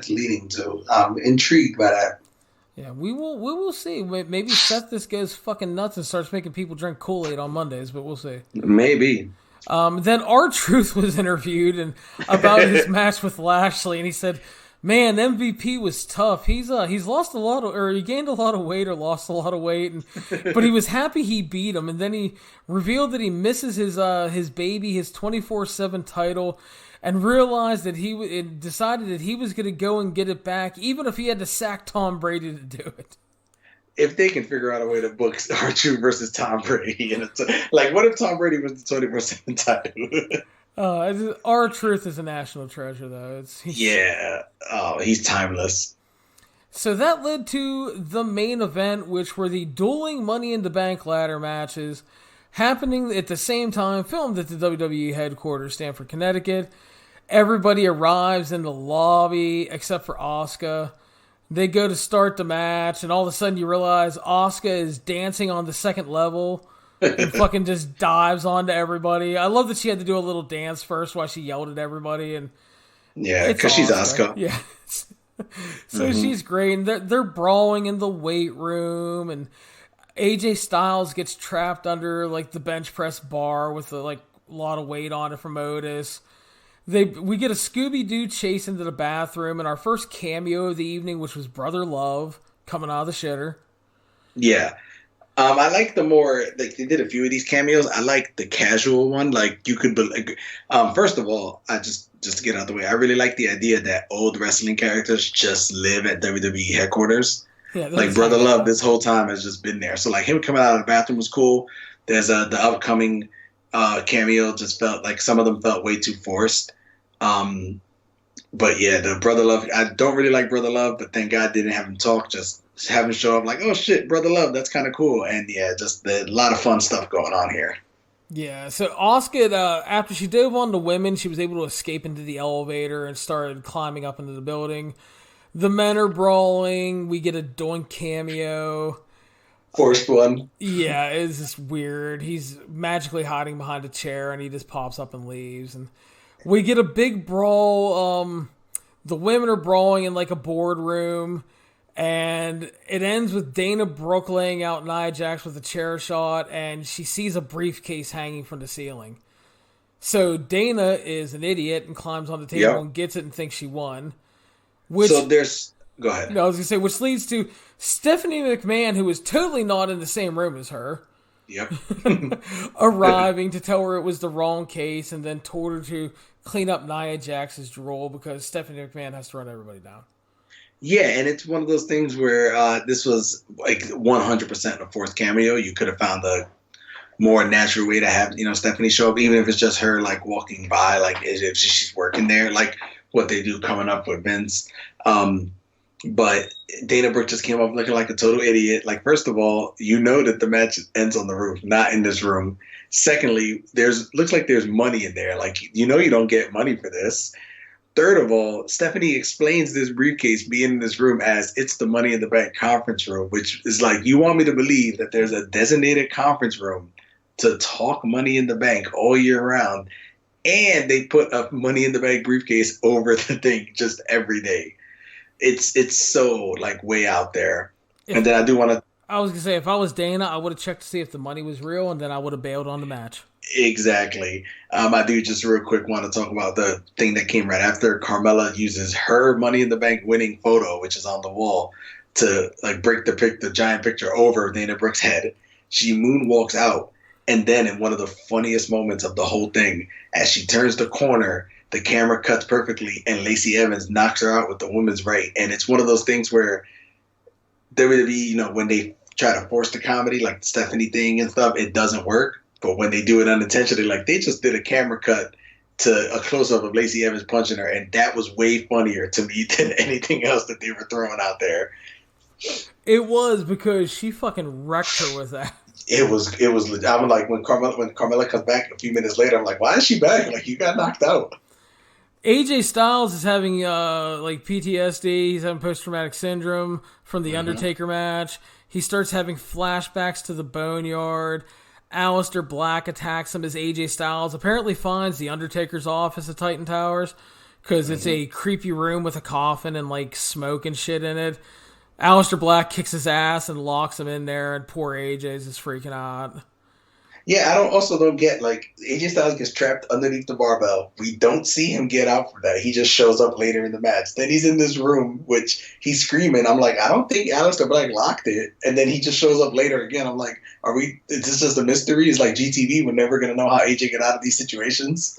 leading to. I'm intrigued by that. Yeah, we will see. Maybe Seth just goes fucking nuts and starts making people drink Kool-Aid on Mondays, but we'll see. Maybe. Then R-Truth was interviewed and about his match with Lashley, and he said, "Man, MVP was tough. He's lost a lot he gained a lot of weight or lost a lot of weight, but he was happy he beat him. And then he revealed that he misses his baby, his 24/7 title." And realized that he decided that he was going to go and get it back, even if he had to sack Tom Brady to do it. If they can figure out a way to book R-Truth versus Tom Brady, like, what if Tom Brady was the 24/7 title? R-Truth is a national treasure, though. He's timeless. So that led to the main event, which were the dueling Money in the Bank ladder matches, happening at the same time, filmed at the WWE headquarters, Stamford, Connecticut. Everybody arrives in the lobby except for Asuka. They go to start the match, and all of a sudden you realize Asuka is dancing on the second level and fucking just dives onto everybody. I love that she had to do a little dance first while she yelled at everybody. And yeah, because she's Asuka. Yeah. So she's great. And they're brawling in the weight room, and AJ Styles gets trapped under like the bench press bar with a lot of weight on it from Otis. We get a Scooby-Doo chase into the bathroom, and our first cameo of the evening, which was Brother Love coming out of the shitter. Yeah. I like the more, like, they did a few of these cameos. I like the casual one. Like, you could, first of all, just to get out of the way, I really like the idea that old wrestling characters just live at WWE headquarters. Yeah, like, Brother Love this whole time has just been there. So, like, him coming out of the bathroom was cool. There's the upcoming cameo just felt like some of them felt way too forced. But yeah, the Brother Love, I don't really like Brother Love, but thank God didn't have him talk, just have him show up like, oh shit, Brother Love, that's kind of cool. And yeah, just a lot of fun stuff going on here. Yeah, so Asuka, after she dove on the women, she was able to escape into the elevator and started climbing up into the building. The men are brawling, we get a Doink cameo. Forced one. Yeah, it's just weird. He's magically hiding behind a chair, and he just pops up and leaves. And we get a big brawl. The women are brawling in like a boardroom, and it ends with Dana Brooke laying out Nia Jax with a chair shot, and she sees a briefcase hanging from the ceiling. So Dana is an idiot and climbs on the table and gets it and thinks she won. Go ahead. No, I was going to say, which leads to Stephanie McMahon, who is totally not in the same room as her. Yep. Arriving to tell her it was the wrong case, and then told her to clean up Nia Jax's drool because Stephanie McMahon has to run everybody down. Yeah, and it's one of those things where this was like 100% a fourth cameo. You could have found a more natural way to have, Stephanie show up, even if it's just her like walking by, like if she's working there, like what they do coming up with Vince. But Dana Brooke just came up looking like a total idiot. Like, first of all, that the match ends on the roof, not in this room. Secondly, looks like there's money in there. Like, you don't get money for this. Third of all, Stephanie explains this briefcase being in this room as it's the Money in the Bank conference room, which is like, you want me to believe that there's a designated conference room to talk Money in the Bank all year round, and they put a Money in the Bank briefcase over the thing just every day. It's so like way out there. And then I was gonna say, if I was Dana, I would have checked to see if the money was real, and then I would have bailed on the match. Exactly. I do just real quick want to talk about the thing that came right after. Carmella uses her Money in the Bank winning photo, which is on the wall, to like break the giant picture over Dana Brooke's head. She moonwalks out, and then in one of the funniest moments of the whole thing, as she turns the corner, the camera cuts perfectly, and Lacey Evans knocks her out with the women's right. And it's one of those things where WWE, when they try to force the comedy, like the Stephanie thing and stuff, it doesn't work. But when they do it unintentionally, like they just did a camera cut to a close-up of Lacey Evans punching her, and that was way funnier to me than anything else that they were throwing out there. It was, because she fucking wrecked her with that. It was. I'm like, when Carmella comes back a few minutes later, I'm like, why is she back? Like, you got knocked out. AJ Styles is having like PTSD. He's having post-traumatic syndrome from the Undertaker match. He starts having flashbacks to the Boneyard. Aleister Black attacks him as AJ Styles apparently finds the Undertaker's office at Titan Towers because it's a creepy room with a coffin and like smoke and shit in it. Aleister Black kicks his ass and locks him in there, and poor AJ's is freaking out. Yeah, I don't get, like, AJ Styles gets trapped underneath the barbell. We don't see him get out from that. He just shows up later in the match. Then he's in this room, which he's screaming. I'm like, I don't think Aleister Black locked it. And then he just shows up later again. I'm like, is this just a mystery? It's like GTV, we're never going to know how AJ got out of these situations.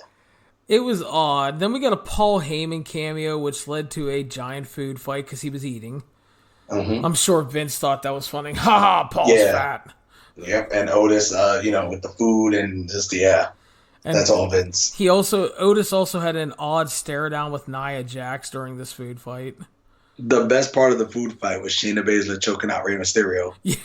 It was odd. Then we got a Paul Heyman cameo, which led to a giant food fight because he was eating. I'm sure Vince thought that was funny. Ha ha, Paul's fat. Yep, and Otis, with the food and just, and that's all Vince. Otis also had an odd stare down with Nia Jax during this food fight. The best part of the food fight was Shayna Baszler choking out Rey Mysterio. Yeah.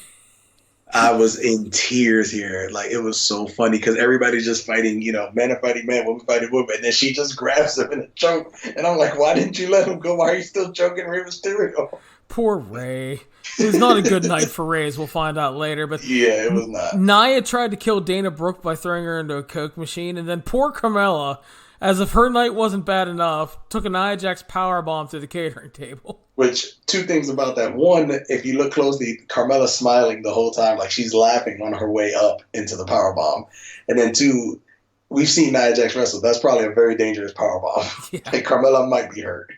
I was in tears here. Like, it was so funny because everybody's just fighting, men are fighting men, women fighting women, and then she just grabs him in a choke. And I'm like, why didn't you let him go? Why are you still choking Rey Mysterio? Poor Ray. It was not a good night for Ray, as we'll find out later. But yeah, it was not. Nia tried to kill Dana Brooke by throwing her into a Coke machine, and then poor Carmella, as if her night wasn't bad enough, took a Nia Jax powerbomb through the catering table. Which, two things about that. One, if you look closely, Carmella's smiling the whole time, like she's laughing on her way up into the powerbomb. And then two, we've seen Nia Jax wrestle. That's probably a very dangerous powerbomb. Yeah. Like, Carmella might be hurt.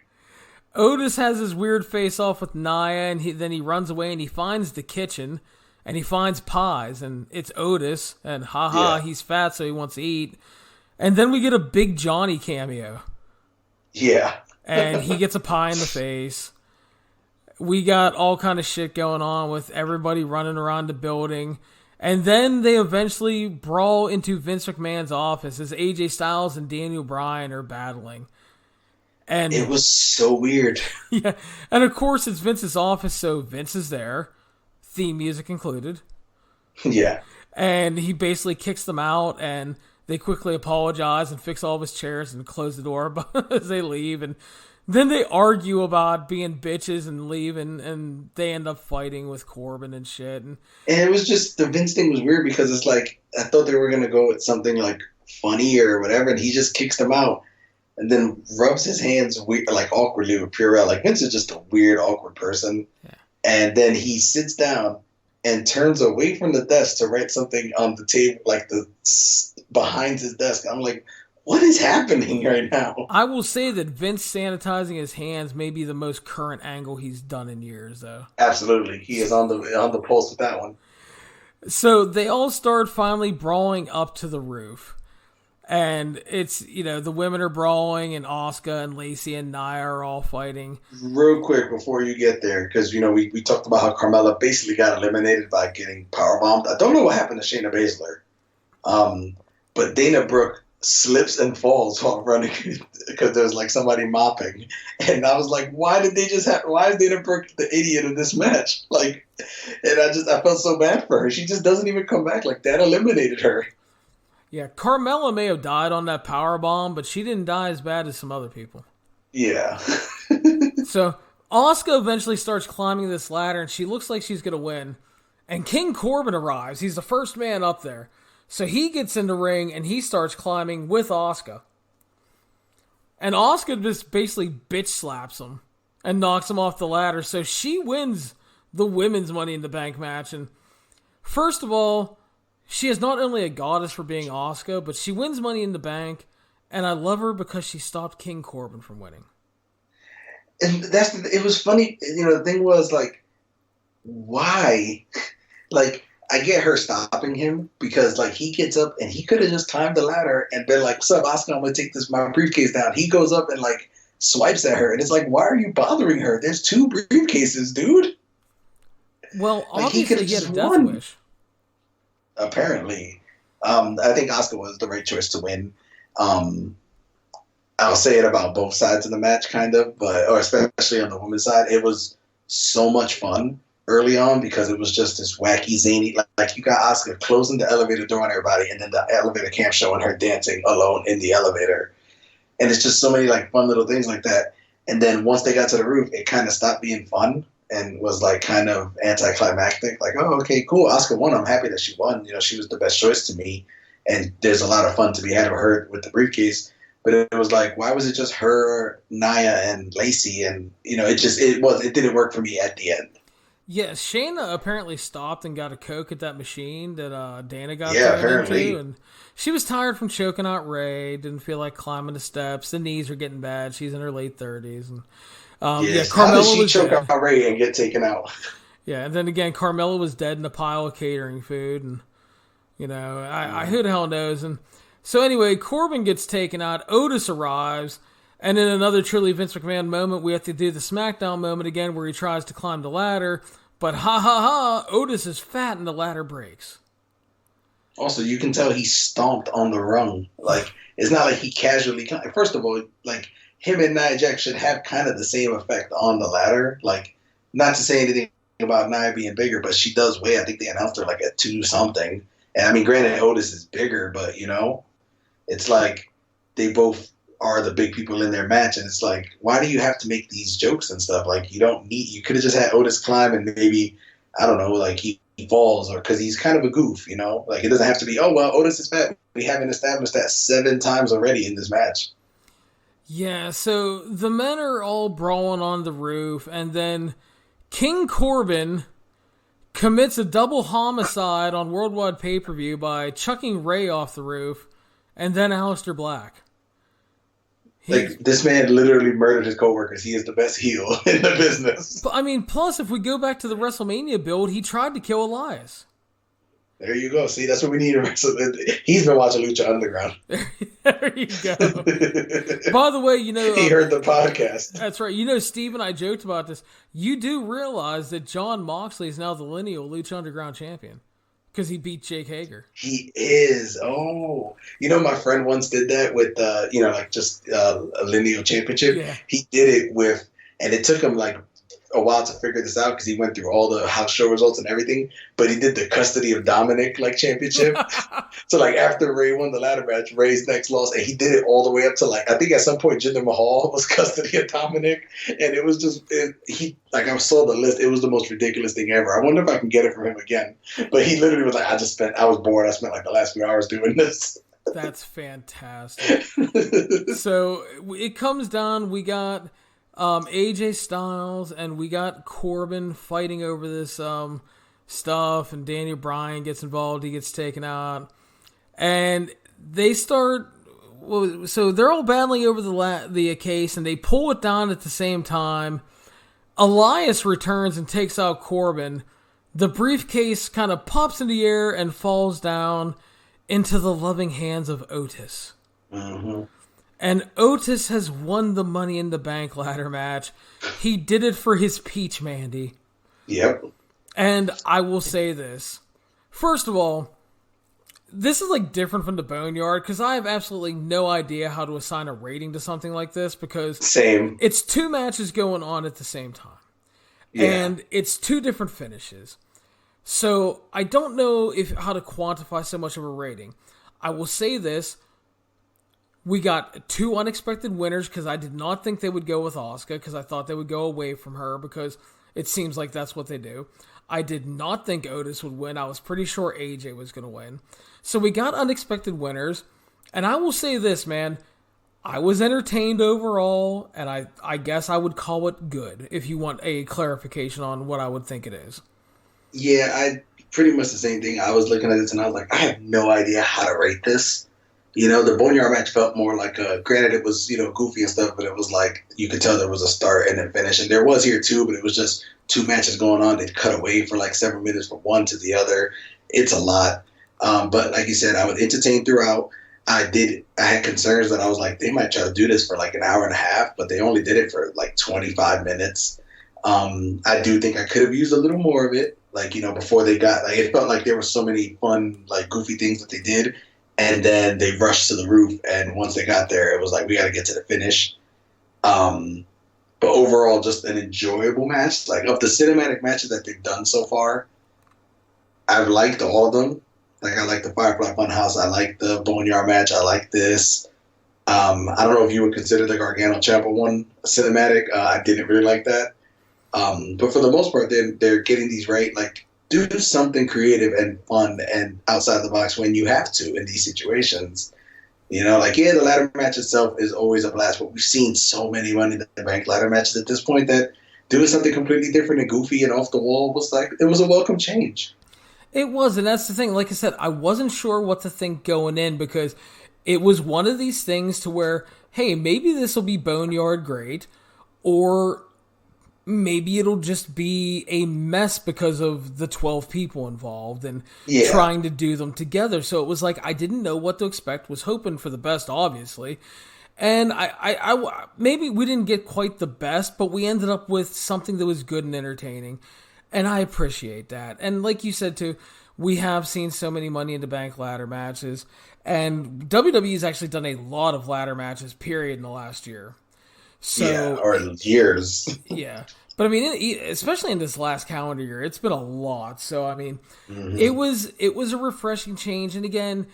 Otis has his weird face-off with Nia, and then he runs away and he finds the kitchen, and he finds pies, and it's Otis, and he's fat, so he wants to eat. And then we get a Big Johnny cameo. Yeah. And he gets a pie in the face. We got all kind of shit going on with everybody running around the building. And then they eventually brawl into Vince McMahon's office as AJ Styles and Daniel Bryan are battling. And it was so weird. Yeah. And of course it's Vince's office, so Vince is there. Theme music included. Yeah. And he basically kicks them out, and they quickly apologize and fix all of his chairs and close the door as they leave. And then they argue about being bitches and leave, and they end up fighting with Corbin and shit. And it was just, the Vince thing was weird because it's like, I thought they were going to go with something like funny or whatever, and he just kicks them out. And then rubs his hands like awkwardly with Purell. Like, Vince is just a weird, awkward person. Yeah. And then he sits down and turns away from the desk to write something on the table, like behind his desk. I'm like, what is happening right now? I will say that Vince sanitizing his hands may be the most current angle he's done in years, though. Absolutely, he is on the pulse with that one. So they all start finally brawling up to the roof. And it's, the women are brawling, and Asuka and Lacey and Nia are all fighting. Real quick before you get there, because, we talked about how Carmella basically got eliminated by getting powerbombed. I don't know what happened to Shayna Baszler. But Dana Brooke slips and falls while running because there's like somebody mopping. And I was like, why is Dana Brooke the idiot of this match? Like, and I felt so bad for her. She just doesn't even come back. Like, that eliminated her. Yeah, Carmella may have died on that power bomb, but she didn't die as bad as some other people. Yeah. So Asuka eventually starts climbing this ladder, and she looks like she's going to win. And King Corbin arrives. He's the first man up there. So he gets in the ring, and he starts climbing with Asuka. And Asuka just basically bitch slaps him and knocks him off the ladder. So she wins the women's Money in the Bank match. And first of all, she is not only a goddess for being Asuka, but she wins Money in the Bank, and I love her because she stopped King Corbin from winning. And it was funny, the thing was, like, why? Like, I get her stopping him because, like, he gets up and he could have just climbed the ladder and been like, what's up, Asuka, I'm going to take my briefcase down. He goes up and, like, swipes at her, and it's like, why are you bothering her? There's 2 briefcases, dude. Well, like, obviously he had a death wish. Apparently. I think Asuka was the right choice to win. I'll say it about both sides of the match, kind of, or especially on the women's side. It was so much fun early on because it was just this wacky, zany, like you got Asuka closing the elevator door on everybody, and then the elevator cam showing her dancing alone in the elevator. And it's just so many, like, fun little things like that. And then once they got to the roof, it kind of stopped being fun and was, like, kind of anticlimactic. Like, oh, okay, cool, Asuka won. I'm happy that she won. She was the best choice to me. And there's a lot of fun to be had with her with the briefcase. But it was like, why was it just her, Nia, and Lacey? And, it didn't work for me at the end. Yeah, Shayna apparently stopped and got a Coke at that machine that Dana got apparently. into. And she was tired from choking out Ray, didn't feel like climbing the steps. The knees are getting bad. She's in her late 30s. And, yes. Carmella How did she was choke dead. out Ray and get taken out? Yeah, and then again, Carmella was dead in a pile of catering food. And, who the hell knows? And so anyway, Corbin gets taken out. Otis arrives. And in another truly Vince McMahon moment, we have to do the SmackDown moment again where he tries to climb the ladder. But Otis is fat and the ladder breaks. Also, you can tell he stomped on the rung. Like, it's not like he casually... First of all, like, him and Nia Jax should have kind of the same effect on the ladder. Like, not to say anything about Nia being bigger, but she does weigh, I think they announced her, like, at 2-something. And, I mean, granted, Otis is bigger, but, it's like they both are the big people in their match, and it's like, why do you have to make these jokes and stuff? Like, you could have just had Otis climb and maybe, I don't know, like he falls, or because he's kind of a goof, like it doesn't have to be, oh well, Otis is fat. We haven't established that 7 times already in this match. Yeah, so the men are all brawling on the roof, and then King Corbin commits a double homicide on Worldwide Pay-Per-View by chucking Ray off the roof, and then Aleister Black. Like, this man literally murdered his coworkers. He is the best heel in the business. But, I mean, plus, if we go back to the WrestleMania build, he tried to kill Elias. There you go. See, that's what we need. He's been watching Lucha Underground. There you go. By the way, he heard the podcast. That's right. Steve and I joked about this. You do realize that Jon Moxley is now the lineal Lucha Underground champion. Because he beat Jake Hager. He is. Oh. My friend once did that with, just a lineal championship. Yeah. He did it with, and it took him, like, a while to figure this out because he went through all the house show results and everything, but he did the custody of Dominic, like, championship. So, like, after Ray won the ladder match, Ray's next loss, and he did it all the way up to, like, I think at some point Jinder Mahal was custody of Dominic, and it was just, I saw the list, it was the most ridiculous thing ever. I wonder if I can get it from him again. But he literally was like, I was bored, I spent, like, the last few hours doing this. That's fantastic. So, it comes down, we got AJ Styles and we got Corbin fighting over this stuff, and Daniel Bryan gets involved, he gets taken out, and they start, so they're all battling over the case, and they pull it down at the same time. Elias returns and takes out Corbin. The briefcase kind of pops in the air and falls down into the loving hands of Otis. Mm-hmm. And Otis has won the Money in the Bank ladder match. He did it for his peach, Mandy. Yep. And I will say this. First of all, this is like different from the Boneyard because I have absolutely no idea how to assign a rating to something like this because Same. It's two matches going on at the same time. Yeah. And it's two different finishes. So I don't know how to quantify so much of a rating. I will say this. We got two unexpected winners because I did not think they would go with Asuka because I thought they would go away from her because it seems like that's what they do. I did not think Otis would win. I was pretty sure AJ was going to win. So we got unexpected winners. And I will say this, man. I was entertained overall, and I guess I would call it good if you want a clarification on what I would think it is. Yeah, I pretty much the same thing. I was looking at this and I was like, I have no idea how to rate this. You know, the Boneyard match felt more like granted it was, goofy and stuff, but it was like, you could tell there was a start and a finish. And there was here too, but it was just two matches going on. They'd cut away for like several minutes from one to the other. It's a lot. But like you said, I was entertained throughout. I had concerns that I was like, they might try to do this for like an hour and a half, but they only did it for like 25 minutes. I do think I could have used a little more of it. Like, before they got, like, it felt like there were so many fun, like, goofy things that they did. And then they rushed to the roof. And once they got there, it was like, we got to get to the finish. But overall, just an enjoyable match. Like, of the cinematic matches that they've done so far, I've liked all of them. Like, I like the Firefly Funhouse. I like the Boneyard match. I like this. I don't know if you would consider the Gargano Ciampa one a cinematic. I didn't really like that. But for the most part, they're getting these right. Like, do something creative and fun and outside the box when you have to in these situations. Like, yeah, the ladder match itself is always a blast, but we've seen so many Money in the Bank ladder matches at this point that doing something completely different and goofy and off the wall was like, it was a welcome change. It was, and that's the thing. Like I said, I wasn't sure what to think going in because it was one of these things to where, hey, maybe this will be Boneyard great, or maybe it'll just be a mess because of the 12 people involved and trying to do them together. So it was like I didn't know what to expect, was hoping for the best, obviously. And I maybe we didn't get quite the best, but we ended up with something that was good and entertaining. And I appreciate that. And like you said, too, we have seen so many Money in the Bank ladder matches. And WWE's actually done a lot of ladder matches, period, in the last year. So, or years. Yeah. But, I mean, especially in this last calendar year, it's been a lot. So, I mean, it was a refreshing change. And, again,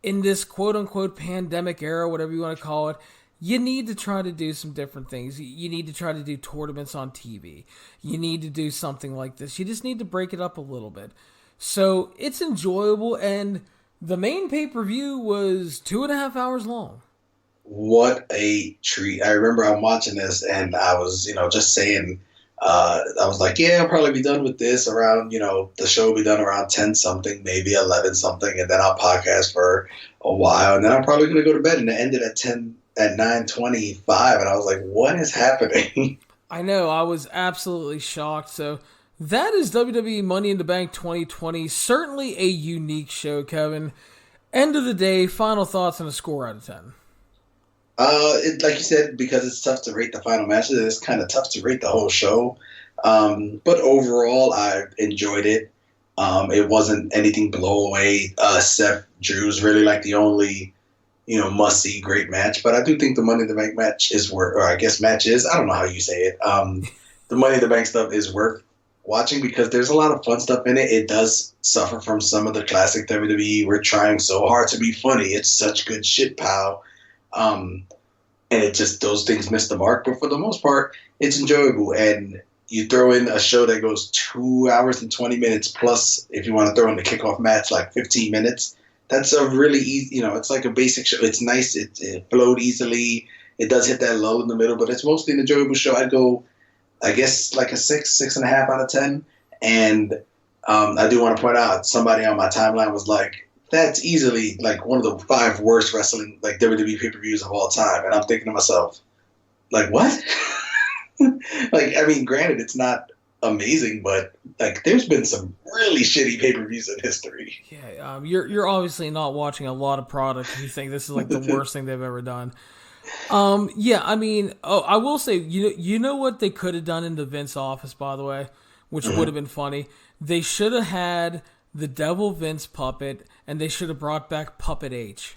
in this quote-unquote pandemic era, whatever you want to call it, you need to try to do some different things. You need to try to do tournaments on TV. You need to do something like this. You just need to break it up a little bit. So it's enjoyable, and the main pay-per-view was 2.5 hours long. What a treat. I remember I'm watching this, and I was, just saying, I was like, yeah, I'll probably be done with this around, the show will be done around 10-something, maybe 11-something, and then I'll podcast for a while, and then I'm probably going to go to bed, and it ended at 9:25, and I was like, what is happening? I know, I was absolutely shocked. So that is WWE Money in the Bank 2020. Certainly a unique show, Kevin. End of the day, final thoughts and a score out of 10. Like you said, because it's tough to rate the final matches, it's kind of tough to rate the whole show. But overall, I enjoyed it. It wasn't anything blow away. Seth Drew's really like the only must-see great match. But I do think the Money in the Bank match is worth, or I guess match is, I don't know how you say it. The Money in the Bank stuff is worth watching because there's a lot of fun stuff in it. It does suffer from some of the classic WWE. We're trying so hard to be funny. It's such good shit, pal. And it just, those things miss the mark. But for the most part, it's enjoyable. And you throw in a show that goes 2 hours and 20 minutes, plus if you want to throw in the kickoff match, like 15 minutes. That's a really easy, it's like a basic show. It's nice. It flowed easily. It does hit that lull in the middle, but it's mostly an enjoyable show. I'd go, I guess, like a 6.5 out of 10. And I do want to point out, somebody on my timeline was like, that's easily like one of the 5 worst wrestling, like WWE pay-per-views of all time. And I'm thinking to myself, like, what? Like, I mean, granted, it's not amazing, but like there's been some really shitty pay-per-views in history. Yeah, you're obviously not watching a lot of product if you think this is like the worst thing they've ever done. Yeah, I mean, I will say, you know what they could have done in the Vince office, by the way, which would have been funny. They should have had the Devil Vince puppet, and they should have brought back Puppet H.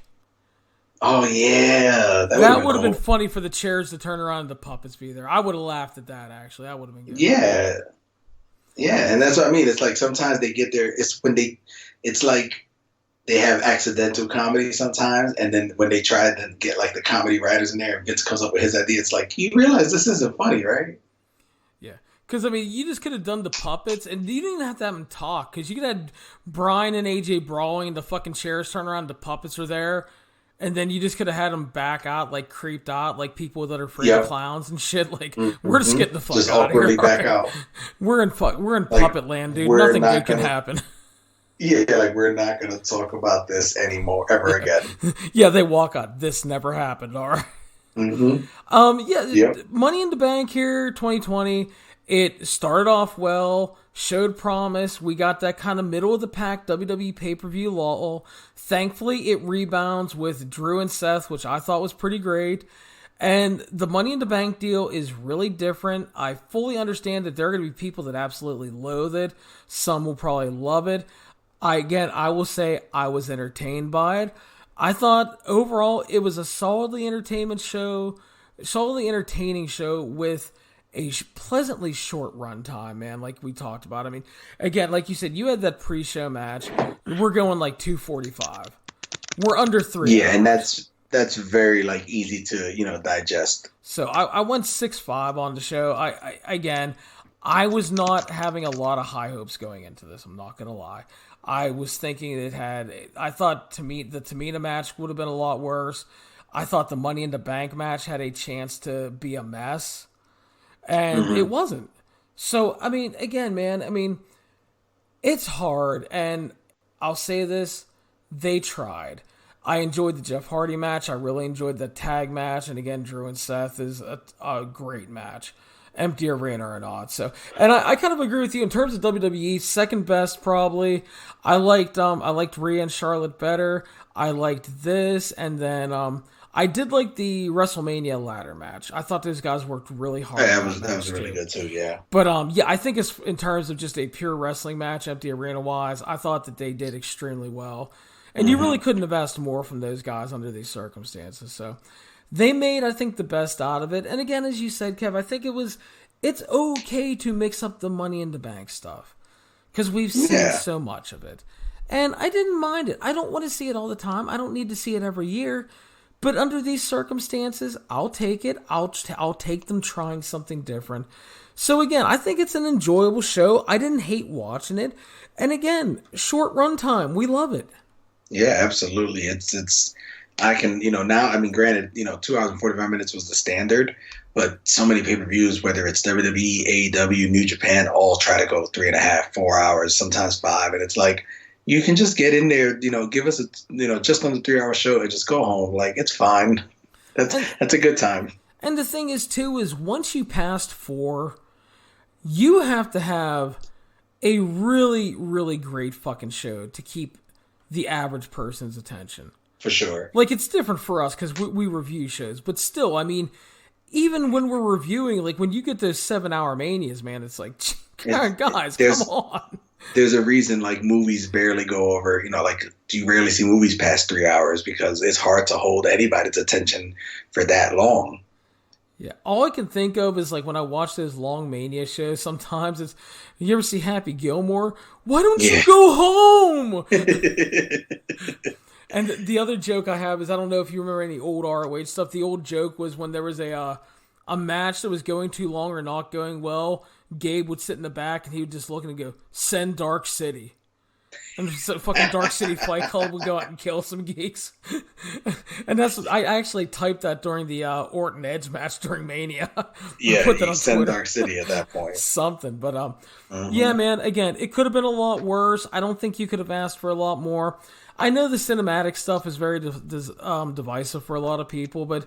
Oh yeah, that would have been funny for the chairs to turn around and the puppets be there. I would have laughed at that. Actually, that would have been good. Yeah, yeah, and that's what I mean. It's like sometimes they get there. It's like they have accidental comedy sometimes, and then when they try to get like the comedy writers in there, and Vince comes up with his idea. It's like you realize this isn't funny, right? Yeah, because I mean, you just could have done the puppets, and you didn't even have to have them talk. Because you could have Brian and AJ brawling, and the fucking chairs turn around, and the puppets are there. And then you just could have had them back out, like creeped out, like people that are afraid of clowns and shit. Like we're just getting the fuck just out of here. Back out. We're in like, puppet land, dude. Nothing good can happen. Yeah, like we're not gonna talk about this anymore ever again. Yeah, they walk out. This never happened. All right. Money in the Bank here, 2020. It started off well, showed promise. We got that kind of middle of the pack WWE pay-per-view lull. Thankfully, it rebounds with Drew and Seth, which I thought was pretty great. And the Money in the Bank deal is really different. I fully understand that there are going to be people that absolutely loathe it. Some will probably love it. I will say I was entertained by it. I thought overall it was a solidly entertaining show with a pleasantly short run time, man, like we talked about. I mean, again, like you said, you had that pre-show match. We're going like 2:45. We're under 3 Yeah, hours. And that's very like easy to, digest. So I went 6.5 on the show. I was not having a lot of high hopes going into this. I'm not going to lie. I was thinking I thought the Tamina match would have been a lot worse. I thought the Money in the Bank match had a chance to be a mess. And it wasn't. So, I mean, again, man, it's hard. And I'll say this, they tried. I enjoyed the Jeff Hardy match. I really enjoyed the tag match. And again, Drew and Seth is a great match. Empty arena or not. So, and I kind of agree with you in terms of WWE, second best probably. I liked Rhea and Charlotte better. I liked this. And then, I did like the WrestleMania ladder match. I thought those guys worked really hard. Yeah, that was really good too, yeah. But I think it's in terms of just a pure wrestling match, empty arena wise, I thought that they did extremely well. And you really couldn't have asked more from those guys under these circumstances. So they made, I think, the best out of it. And again, as you said, Kev, I think it's okay to mix up the Money in the Bank stuff. Because we've seen so much of it. And I didn't mind it. I don't want to see it all the time. I don't need to see it every year. But under these circumstances, I'll take it. I'll take them trying something different. So again, I think it's an enjoyable show. I didn't hate watching it. And again, short run time. We love it. Yeah, absolutely. It's I can, now, granted, 2 hours and 45 minutes was the standard, but so many pay-per-views, whether it's WWE, AEW, New Japan, all try to go 3.5, 4 hours, sometimes 5. And it's like, you can just get in there, give us just under 3 hour show and just go home. Like, it's fine. That's a good time. And the thing is, too, is once you passed 4, you have to have a really, really great fucking show to keep the average person's attention. For sure. Like, it's different for us because we review shows. But still, even when we're reviewing, like, when you get those 7-hour manias, man, it's like, guys, come on. There's a reason like movies barely go over, you rarely see movies past 3 hours because it's hard to hold anybody's attention for that long. Yeah. All I can think of is like when I watch those long Mania shows, sometimes it's, you ever see Happy Gilmore? Why don't you go home? And the other joke I have is, I don't know if you remember any old ROH stuff. The old joke was when there was a match that was going too long or not going well, Gabe would sit in the back and he would just look and go, "Send Dark City." And so fucking Dark City Fight Club would go out and kill some geeks. And that's what I actually typed that during the Orton Edge match during Mania. Yeah, put that on send Twitter. Dark City at that point. Something. But yeah, man, again, it could have been a lot worse. I don't think you could have asked for a lot more. I know the cinematic stuff is very divisive for a lot of people, but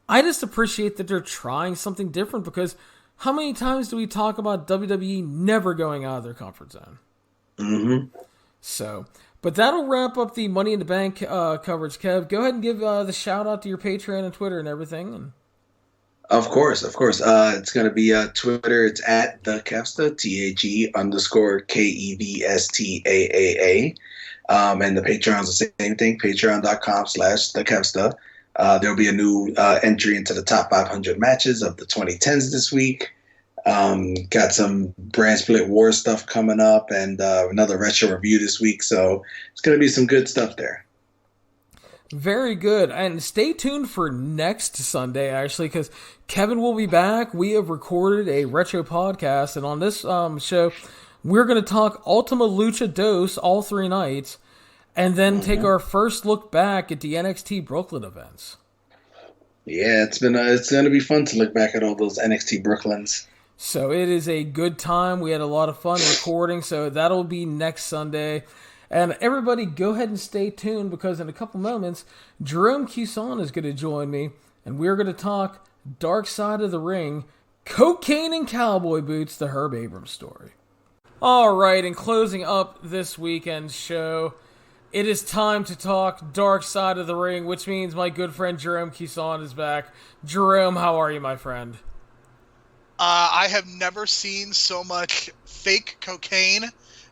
I just appreciate that they're trying something different because How many times do we talk about WWE never going out of their comfort zone? Mm-hmm. So, but that'll wrap up the Money in the Bank coverage, Kev. Go ahead and give the shout out to your Patreon and Twitter and everything. Of course. It's going to be Twitter. It's at the Kevsta, THE_KEVSTAAA. And the Patreon's the same thing, patreon.com/the Kevsta. There'll be a new entry into the top 500 matches of the 2010s this week. Got some brand split war stuff coming up and another retro review this week. So it's going to be some good stuff there. Very good. And stay tuned for next Sunday, actually, because Kevin will be back. We have recorded a retro podcast, and on this show, we're going to talk Ultima Lucha Dos all 3 nights, and then take our first look back at the NXT Brooklyn events. Yeah, it's going to be fun to look back at all those NXT Brooklyns. So it is a good time. We had a lot of fun recording, so that'll be next Sunday. And everybody, go ahead and stay tuned, because in a couple moments, Jerome Cusson is going to join me, and we're going to talk Dark Side of the Ring, Cocaine and Cowboy Boots, the Herb Abrams Story. All right, and closing up this weekend's show, it is time to talk Dark Side of the Ring, which means my good friend Jerome Cusson is back. Jerome, how are you, my friend? I have never seen so much fake cocaine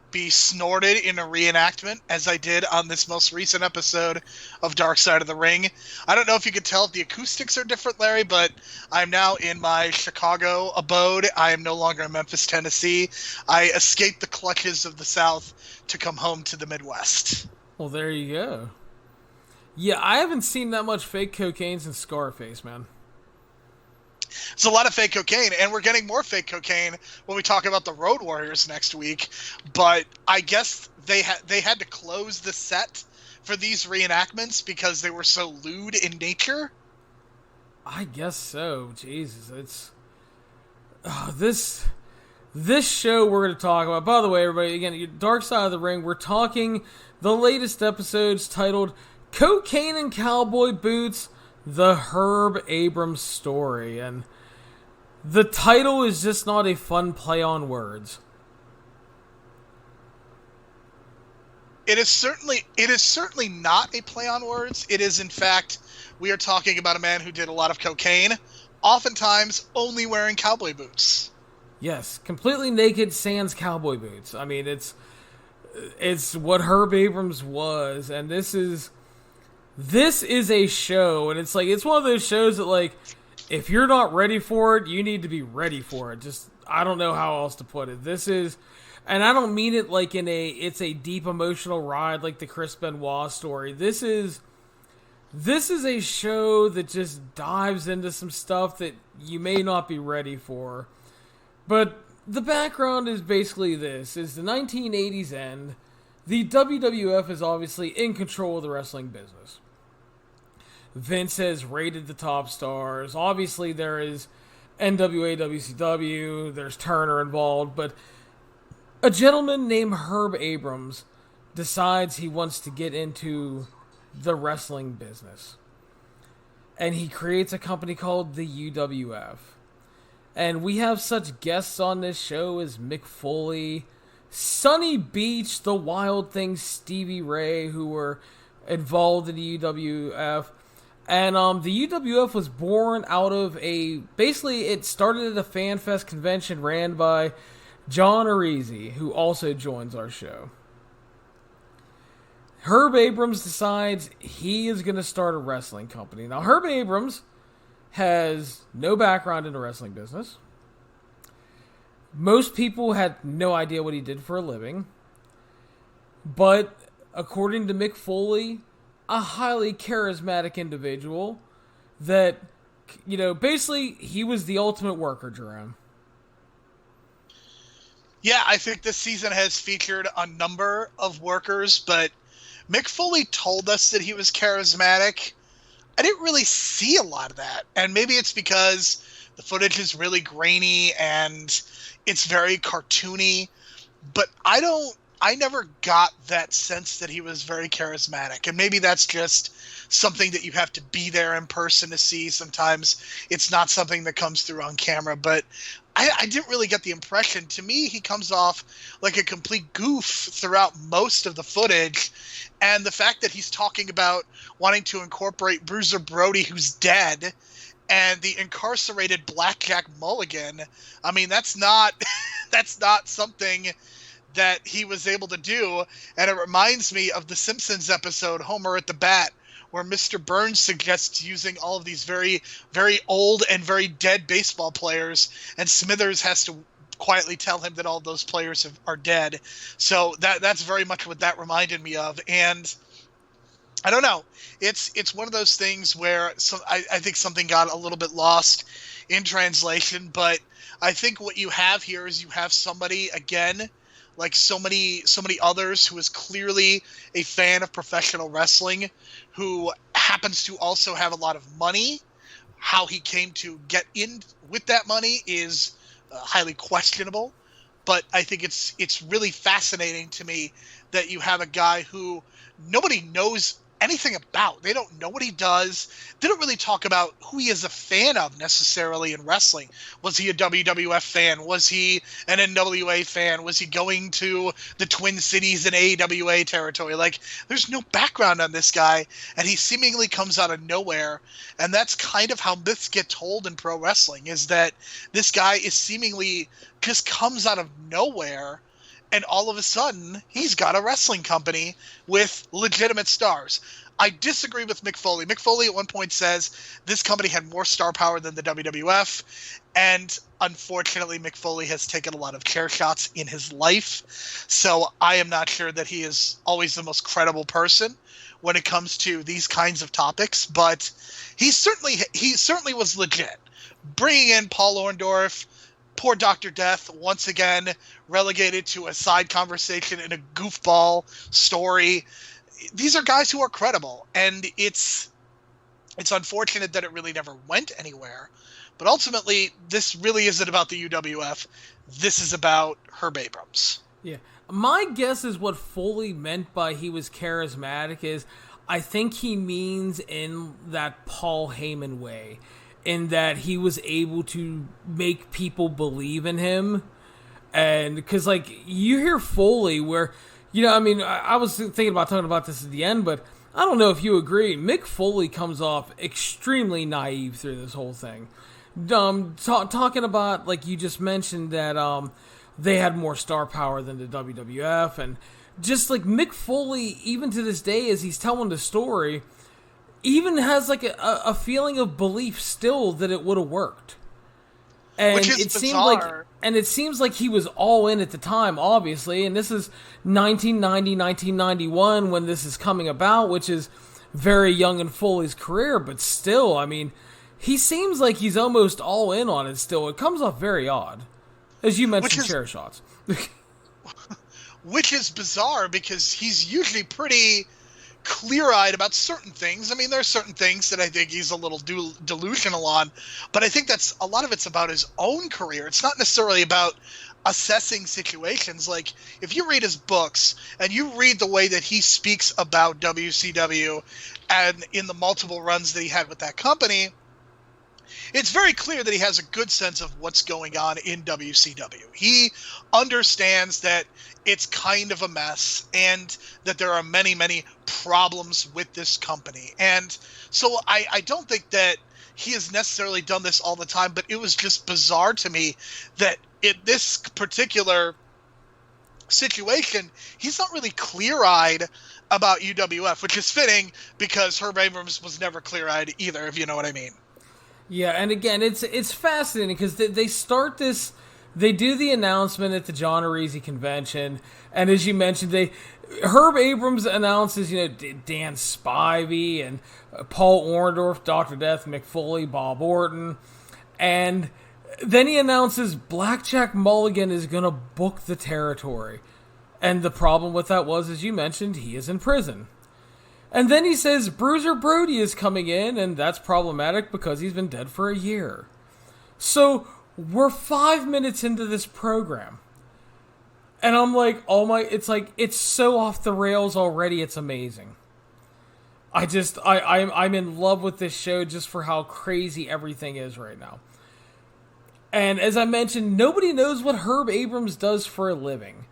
be snorted in a reenactment as I did on this most recent episode of Dark Side of the Ring. I don't know if you could tell if the acoustics are different, Larry, but I'm now in my Chicago abode. I am no longer in Memphis, Tennessee. I escaped the clutches of the South to come home to the Midwest. Well, there you go. Yeah, I haven't seen that much fake cocaine since Scarface, man. It's a lot of fake cocaine, and we're getting more fake cocaine when we talk about the Road Warriors next week. But I guess they had to close the set for these reenactments because they were so lewd in nature. I guess so. Jesus, it's this show we're going to talk about. By the way, everybody, again, Dark Side of the Ring. We're talking the latest episodes titled "Cocaine and Cowboy Boots." The Herb Abrams Story, and the title is just not a fun play on words. It is certainly not a play on words. It is, in fact, we are talking about a man who did a lot of cocaine, oftentimes only wearing cowboy boots. Yes, completely naked sans cowboy boots. I mean, it's what Herb Abrams was, and this is a show, and it's one of those shows that, like, if you're not ready for it, you need to be ready for it. Just, I don't know how else to put it. This is, and I don't mean it like it's a deep emotional ride like the Chris Benoit story. This is a show that just dives into some stuff that you may not be ready for. But the background is basically this. Is the 1980s end. The WWF is obviously in control of the wrestling business. Vince has rated the top stars. Obviously, there is NWA, WCW, there's Turner involved, but a gentleman named Herb Abrams decides he wants to get into the wrestling business. And he creates a company called the UWF. And we have such guests on this show as Mick Foley, Sonny Beach, the Wild Thing, Stevie Ray, who were involved in the UWF. And the UWF was born out of basically it started at a Fan Fest convention ran by John Arezzi, who also joins our show. Herb Abrams decides he is going to start a wrestling company. Now, Herb Abrams has no background in the wrestling business. Most people had no idea what he did for a living. But according to Mick Foley, a highly charismatic individual that, basically he was the ultimate worker, Jerome. Yeah, I think this season has featured a number of workers, but Mick Foley told us that he was charismatic. I didn't really see a lot of that, and maybe it's because the footage is really grainy and it's very cartoony, but I don't I never got that sense that he was very charismatic. And maybe that's just something that you have to be there in person to see. Sometimes it's not something that comes through on camera, but I didn't really get the impression. To me, he comes off like a complete goof throughout most of the footage. And the fact that he's talking about wanting to incorporate Bruiser Brody, who's dead, and the incarcerated Blackjack Mulligan, I mean, that's not something that he was able to do. And it reminds me of the Simpsons episode, Homer at the Bat, where Mr. Burns suggests using all of these very, very old and very dead baseball players, and Smithers has to quietly tell him that all those players are dead. So that's very much what that reminded me of. And I don't know. It's one of those things where I think something got a little bit lost in translation, but I think what you have here is you have somebody, again, like so many others, who is clearly a fan of professional wrestling, who happens to also have a lot of money. How he came to get in with that money is highly questionable, but I think it's really fascinating to me that you have a guy who nobody knows anything about. They don't know what he does. They don't really talk about who he is a fan of necessarily in wrestling. Was he a WWF fan? Was he an NWA fan? Was he going to the Twin Cities and AWA territory? Like, there's no background on this guy, and he seemingly comes out of nowhere. And that's kind of how myths get told in pro wrestling, is that this guy is seemingly just comes out of nowhere, and all of a sudden, he's got a wrestling company with legitimate stars. I disagree with Mick Foley. Mick Foley at one point says this company had more star power than the WWF, and unfortunately, Mick Foley has taken a lot of chair shots in his life, so I am not sure that he is always the most credible person when it comes to these kinds of topics, but he certainly was legit. Bringing in Paul Orndorff, poor Dr. Death, once again relegated to a side conversation in a goofball story. These are guys who are credible, and it's unfortunate that it really never went anywhere. But ultimately, this really isn't about the UWF. This is about Herb Abrams. Yeah. My guess is what Foley meant by he was charismatic is I think he means in that Paul Heyman way, in that he was able to make people believe in him. And because, like, you hear Foley where, you know, I mean, I was thinking about talking about this at the end, but I don't know if you agree. Mick Foley comes off extremely naive through this whole thing. Talking about, like you just mentioned, that they had more star power than the WWF. And just like Mick Foley, even to this day, as he's telling the story, even has like a feeling of belief still that it would have worked. And which is bizarre. It seems like he was all in at the time, obviously, and this is 1990, 1991 when this is coming about, which is very young in Foley's career, but still, I mean, he seems like he's almost all in on it still. It comes off very odd. As you mentioned, chair shots. Which is bizarre because he's usually pretty clear-eyed about certain things. I mean, there are certain things that I think he's a little delusional on, but I think that's a lot of it's about his own career. It's not necessarily about assessing situations. Like, if you read his books and you read the way that he speaks about WCW and in the multiple runs that he had with that company, it's very clear that he has a good sense of what's going on in WCW. He understands that it's kind of a mess and that there are many, many problems with this company. And so I don't think that he has necessarily done this all the time, but it was just bizarre to me that in this particular situation, he's not really clear-eyed about UWF, which is fitting because Herb Abrams was never clear-eyed either, if you know what I mean. Yeah, and again, it's fascinating because they start this. They do the announcement at the John Arezzi convention, and as you mentioned, Herb Abrams announces, you know, Dan Spivey and Paul Orndorff, Dr. Death, Mick Foley, Bob Orton, and then he announces Blackjack Mulligan is going to book the territory, and the problem with that was, as you mentioned, he is in prison. And then he says Bruiser Brody is coming in, and that's problematic because he's been dead for a year. So we're 5 minutes into this program. And I'm like, it's so off the rails already. It's amazing. I'm in love with this show just for how crazy everything is right now. And as I mentioned, nobody knows what Herb Abrams does for a living.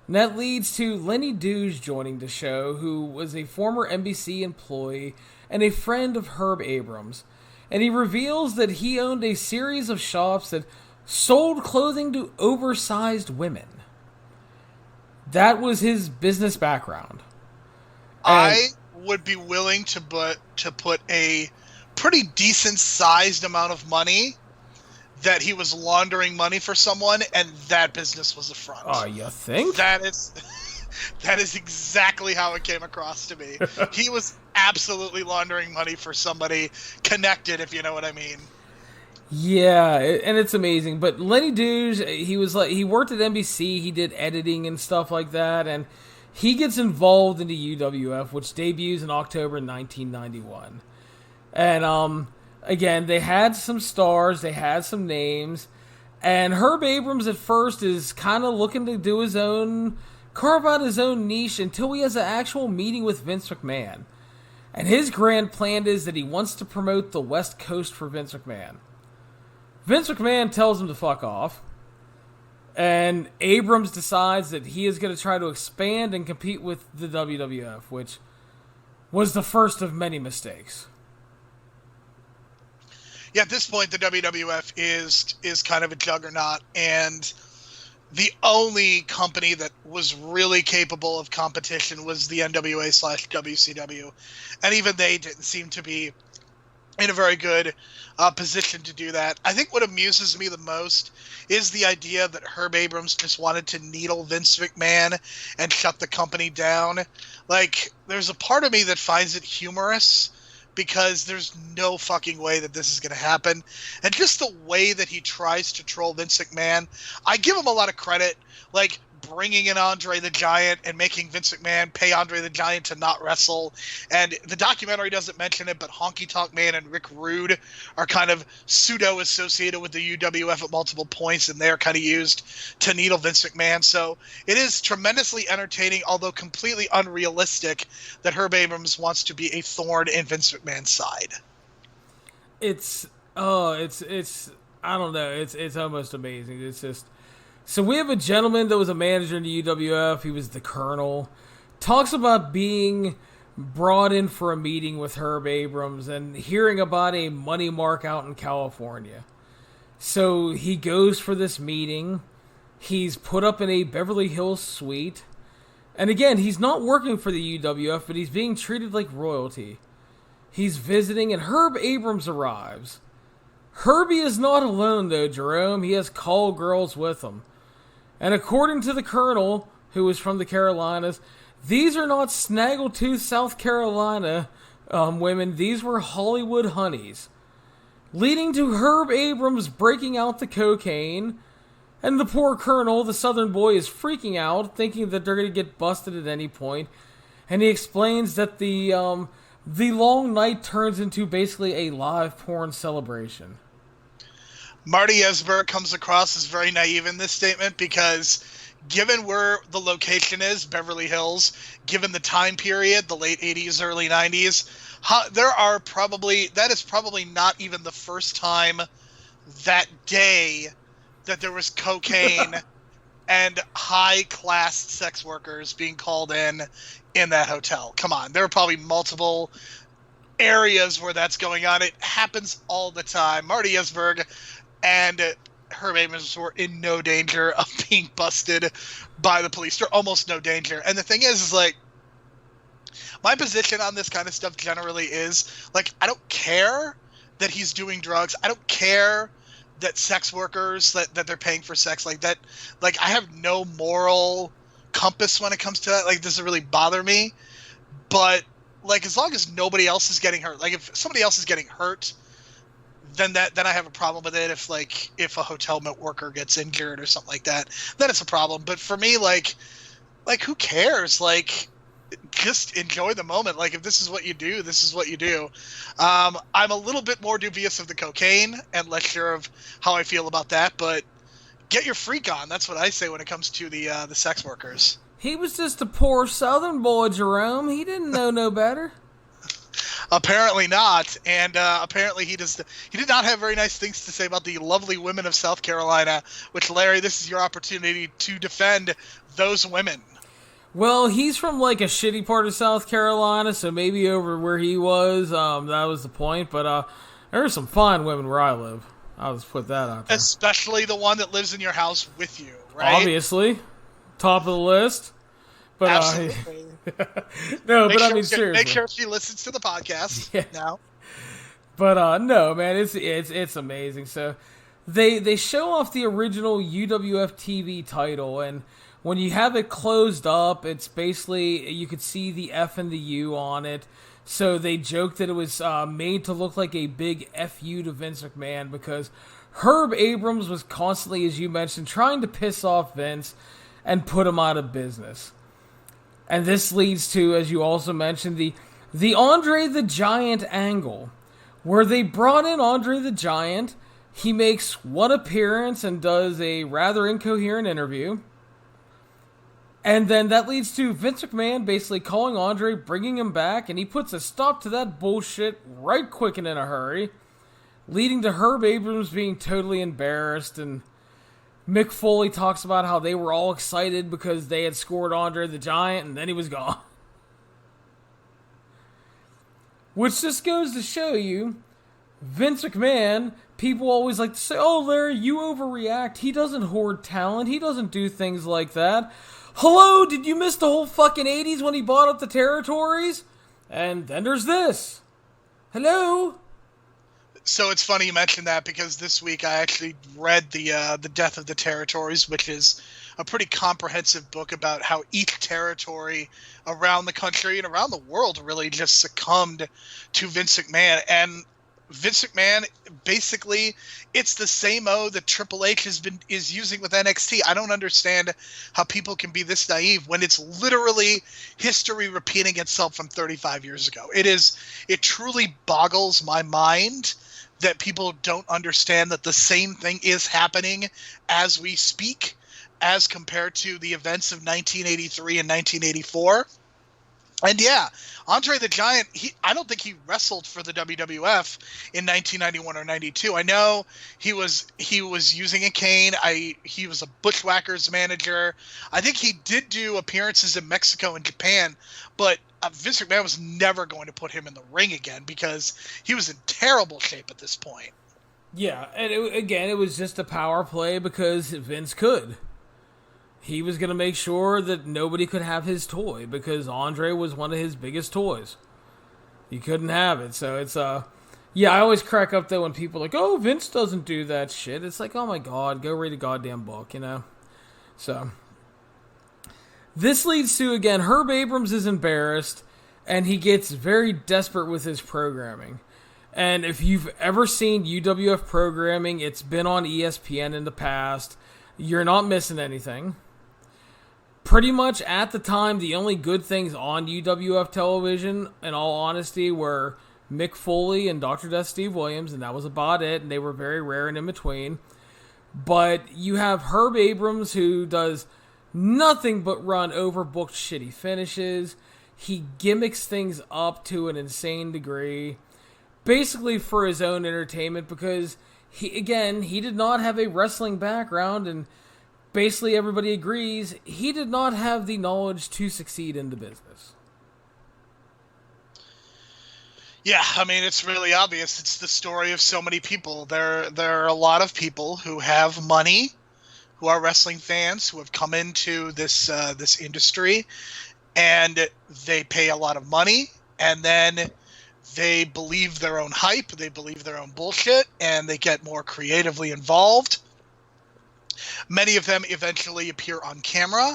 And that leads to Lenny Douge joining the show, who was a former NBC employee and a friend of Herb Abrams. And he reveals that he owned a series of shops that sold clothing to oversized women. That was his business background. I would be willing to put a pretty decent sized amount of money that he was laundering money for someone, and that business was a front. Oh, you think? That is exactly how it came across to me. He was absolutely laundering money for somebody connected, if you know what I mean. Yeah, and it's amazing. But Lenny Douge, he worked at NBC, he did editing and stuff like that, and he gets involved in the UWF, which debuts in October 1991. And again, they had some stars, they had some names, and Herb Abrams at first is kind of looking to carve out his own niche until he has an actual meeting with Vince McMahon. And his grand plan is that he wants to promote the West Coast for Vince McMahon. Vince McMahon tells him to fuck off, and Abrams decides that he is going to try to expand and compete with the WWF, which was the first of many mistakes. Yeah, at this point, the WWF is kind of a juggernaut, and the only company that was really capable of competition was the NWA/WCW, and even they didn't seem to be in a very good position to do that. I think what amuses me the most is the idea that Herb Abrams just wanted to needle Vince McMahon and shut the company down. Like, there's a part of me that finds it humorous, because there's no fucking way that this is going to happen. And just the way that he tries to troll Vince McMahon, I give him a lot of credit. Like, bringing in Andre the Giant and making Vince McMahon pay Andre the Giant to not wrestle. And the documentary doesn't mention it, but Honky Tonk Man and Rick Rude are kind of pseudo-associated with the UWF at multiple points, and they're kind of used to needle Vince McMahon. So it is tremendously entertaining, although completely unrealistic, that Herb Abrams wants to be a thorn in Vince McMahon's side. It's I don't know, it's almost amazing. It's just... So we have a gentleman that was a manager in the UWF. He was the Colonel. Talks about being brought in for a meeting with Herb Abrams and hearing about a money mark out in California. So he goes for this meeting. He's put up in a Beverly Hills suite. And again, he's not working for the UWF, but he's being treated like royalty. He's visiting, and Herb Abrams arrives. Herbie is not alone, though, Jerome. He has call girls with him. And according to the Colonel, who was from the Carolinas, these are not Snaggletooth, South Carolina women. These were Hollywood honeys. Leading to Herb Abrams breaking out the cocaine. And the poor Colonel, the Southern boy, is freaking out, thinking that they're going to get busted at any point. And he explains that the long night turns into basically a live porn celebration. Marty Esberg comes across as very naive in this statement, because given where the location is, Beverly Hills, given the time period, the late 80s, early 90s, that is probably not even the first time that day that there was cocaine and high-class sex workers being called in that hotel. Come on, there are probably multiple areas where that's going on. It happens all the time. Marty Esberg and Herb Abrams were in no danger of being busted by the police. They're almost no danger. And the thing is like, my position on this kind of stuff generally is, like, I don't care that he's doing drugs. I don't care that sex workers, that they're paying for sex like that. Like, I have no moral compass when it comes to that. Like, it doesn't really bother me. But, like, as long as nobody else is getting hurt, like, if somebody else is getting hurt, then I have a problem with it. If a hotel worker gets injured or something like that, then it's a problem. But for me, like who cares? Like, just enjoy the moment. Like, if this is what you do, this is what you do. I'm a little bit more dubious of the cocaine and less sure of how I feel about that. But Get your freak on. That's what I say when it comes to the sex workers. He was just a poor Southern boy, Jerome. He didn't know no better. Apparently not, and apparently he did not have very nice things to say about the lovely women of South Carolina, which, Larry, this is your opportunity to defend those women. Well, he's from like a shitty part of South Carolina, so maybe over where he was, that was the point, but there are some fine women where I live. I'll just put that out there. Especially the one that lives in your house with you, right? Obviously. Top of the list. But Absolutely. no, but I mean seriously. Make sure she listens to the podcast now. But no, man, it's amazing. So they show off the original UWF TV title, and when you have it closed up, it's basically you could see the F and the U on it. So they joked that it was made to look like a big FU to Vince McMahon because Herb Abrams was constantly, as you mentioned, trying to piss off Vince and put him out of business. And this leads to, as you also mentioned, the Andre the Giant angle, where they brought in Andre the Giant. He makes one appearance and does a rather incoherent interview. And then that leads to Vince McMahon basically calling Andre, bringing him back, and he puts a stop to that bullshit right quick and in a hurry, leading to Herb Abrams being totally embarrassed, and Mick Foley talks about how they were all excited because they had scored Andre the Giant, and then he was gone. Which just goes to show you, Vince McMahon, people always like to say, oh, Larry, you overreact. He doesn't hoard talent. He doesn't do things like that. Hello, did you miss the whole fucking 80s when he bought up the territories? And then there's this. Hello? So it's funny you mentioned that because this week I actually read the Death of the Territories, which is a pretty comprehensive book about how each territory around the country and around the world really just succumbed to Vince McMahon. And Vince McMahon, basically, it's the same O that Triple H is using with NXT. I don't understand how people can be this naive when it's literally history repeating itself from 35 years ago. It truly boggles my mind that people don't understand that the same thing is happening as we speak, as compared to the events of 1983 and 1984. And yeah, Andre the Giant, I don't think he wrestled for the WWF in 1991 or 92. I know he was using a cane. He was a Bushwhackers manager. I think he did do appearances in Mexico and Japan, but Vince McMahon was never going to put him in the ring again because he was in terrible shape at this point. Yeah, and it was just a power play because Vince could. He was going to make sure that nobody could have his toy because Andre was one of his biggest toys. You couldn't have it. So it's, yeah, I always crack up though when people are like, oh, Vince doesn't do that shit. It's like, oh my God, go read a goddamn book, you know? So this leads to, again, Herb Abrams is embarrassed and he gets very desperate with his programming. And if you've ever seen UWF programming, it's been on ESPN in the past. You're not missing anything. Pretty much at the time, the only good things on UWF television, in all honesty, were Mick Foley and Dr. Death Steve Williams, and that was about it, and they were very rare and in between. But you have Herb Abrams, who does nothing but run overbooked shitty finishes. He gimmicks things up to an insane degree, basically for his own entertainment, because he did not have a wrestling background, and basically everybody agrees he did not have the knowledge to succeed in the business. Yeah, I mean, it's really obvious. It's the story of so many people. There are a lot of people who have money, who are wrestling fans, who have come into this industry, and they pay a lot of money, and then they believe their own hype, they believe their own bullshit, and they get more creatively involved. Many of them eventually appear on camera,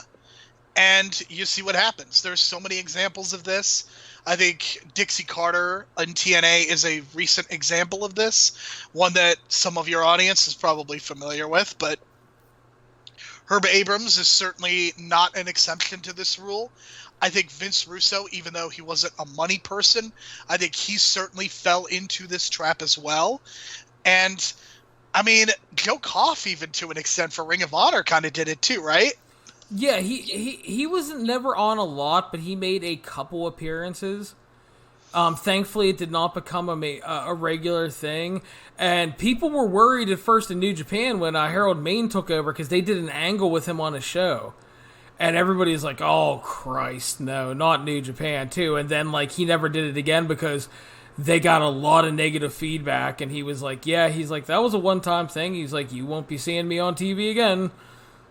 and you see what happens. There's so many examples of this. I think Dixie Carter in TNA is a recent example of this, one that some of your audience is probably familiar with, but Herb Abrams is certainly not an exception to this rule. I think Vince Russo, even though he wasn't a money person, I think he certainly fell into this trap as well. And I mean, Joe Koff, even to an extent for Ring of Honor, kind of did it too, right? Yeah, he wasn't never on a lot, but he made a couple appearances. Thankfully, it did not become a regular thing, and people were worried at first in New Japan when Harold Main took over because they did an angle with him on a show, and everybody's like, "Oh Christ, no, not New Japan too." And then like he never did it again because they got a lot of negative feedback, and he was like, "Yeah," he's like, "That was a one-time thing." He's like, "You won't be seeing me on TV again."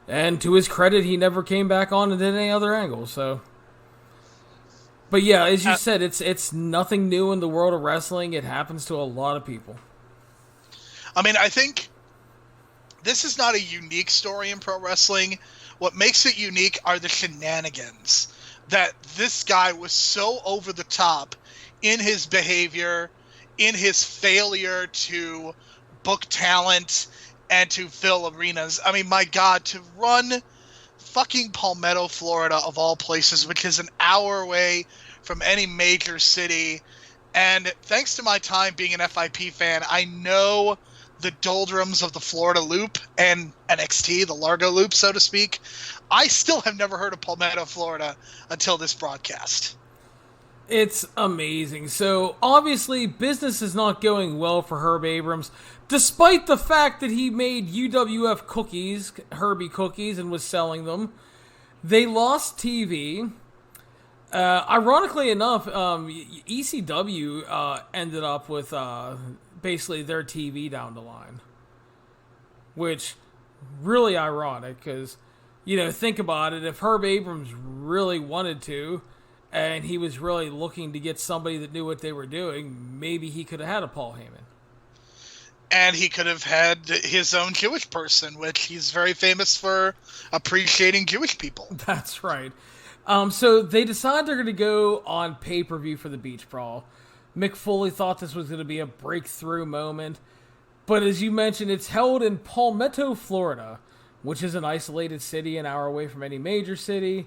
And to his credit, he never came back on and did any other angles. So. But yeah, as you said, it's nothing new in the world of wrestling. It happens to a lot of people. I mean, I think this is not a unique story in pro wrestling. What makes it unique are the shenanigans. That this guy was so over the top in his behavior, in his failure to book talent and to fill arenas. I mean, my God, to run fucking Palmetto, Florida, of all places, which is an hour away from any major city. And thanks to my time being an FIP fan, I know the doldrums of the Florida Loop and NXT, the Largo Loop, so to speak. I still have never heard of Palmetto, Florida until this broadcast. It's amazing. So, obviously, business is not going well for Herb Abrams, despite the fact that he made UWF cookies, Herbie cookies, and was selling them. They lost TV. Ironically enough, ECW ended up with basically their TV down the line. Which, really ironic, because, think about it. If Herb Abrams really wanted to, and he was really looking to get somebody that knew what they were doing, maybe he could have had a Paul Heyman. And he could have had his own Jewish person, which he's very famous for appreciating Jewish people. That's right. So they decided they're going to go on pay-per-view for the Beach Brawl. Mick Foley thought this was going to be a breakthrough moment. But as you mentioned, it's held in Palmetto, Florida, which is an isolated city an hour away from any major city.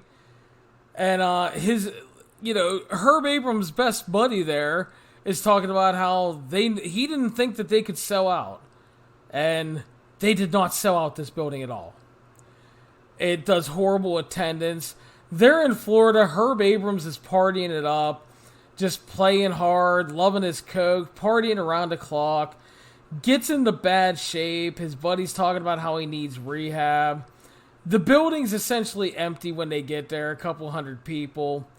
And Herb Abrams' best buddy there is talking about how he didn't think that they could sell out. And they did not sell out this building at all. It does horrible attendance. They're in Florida. Herb Abrams is partying it up, just playing hard, loving his coke, partying around the clock, gets into bad shape. His buddy's talking about how he needs rehab. The building's essentially empty when they get there, a couple hundred people.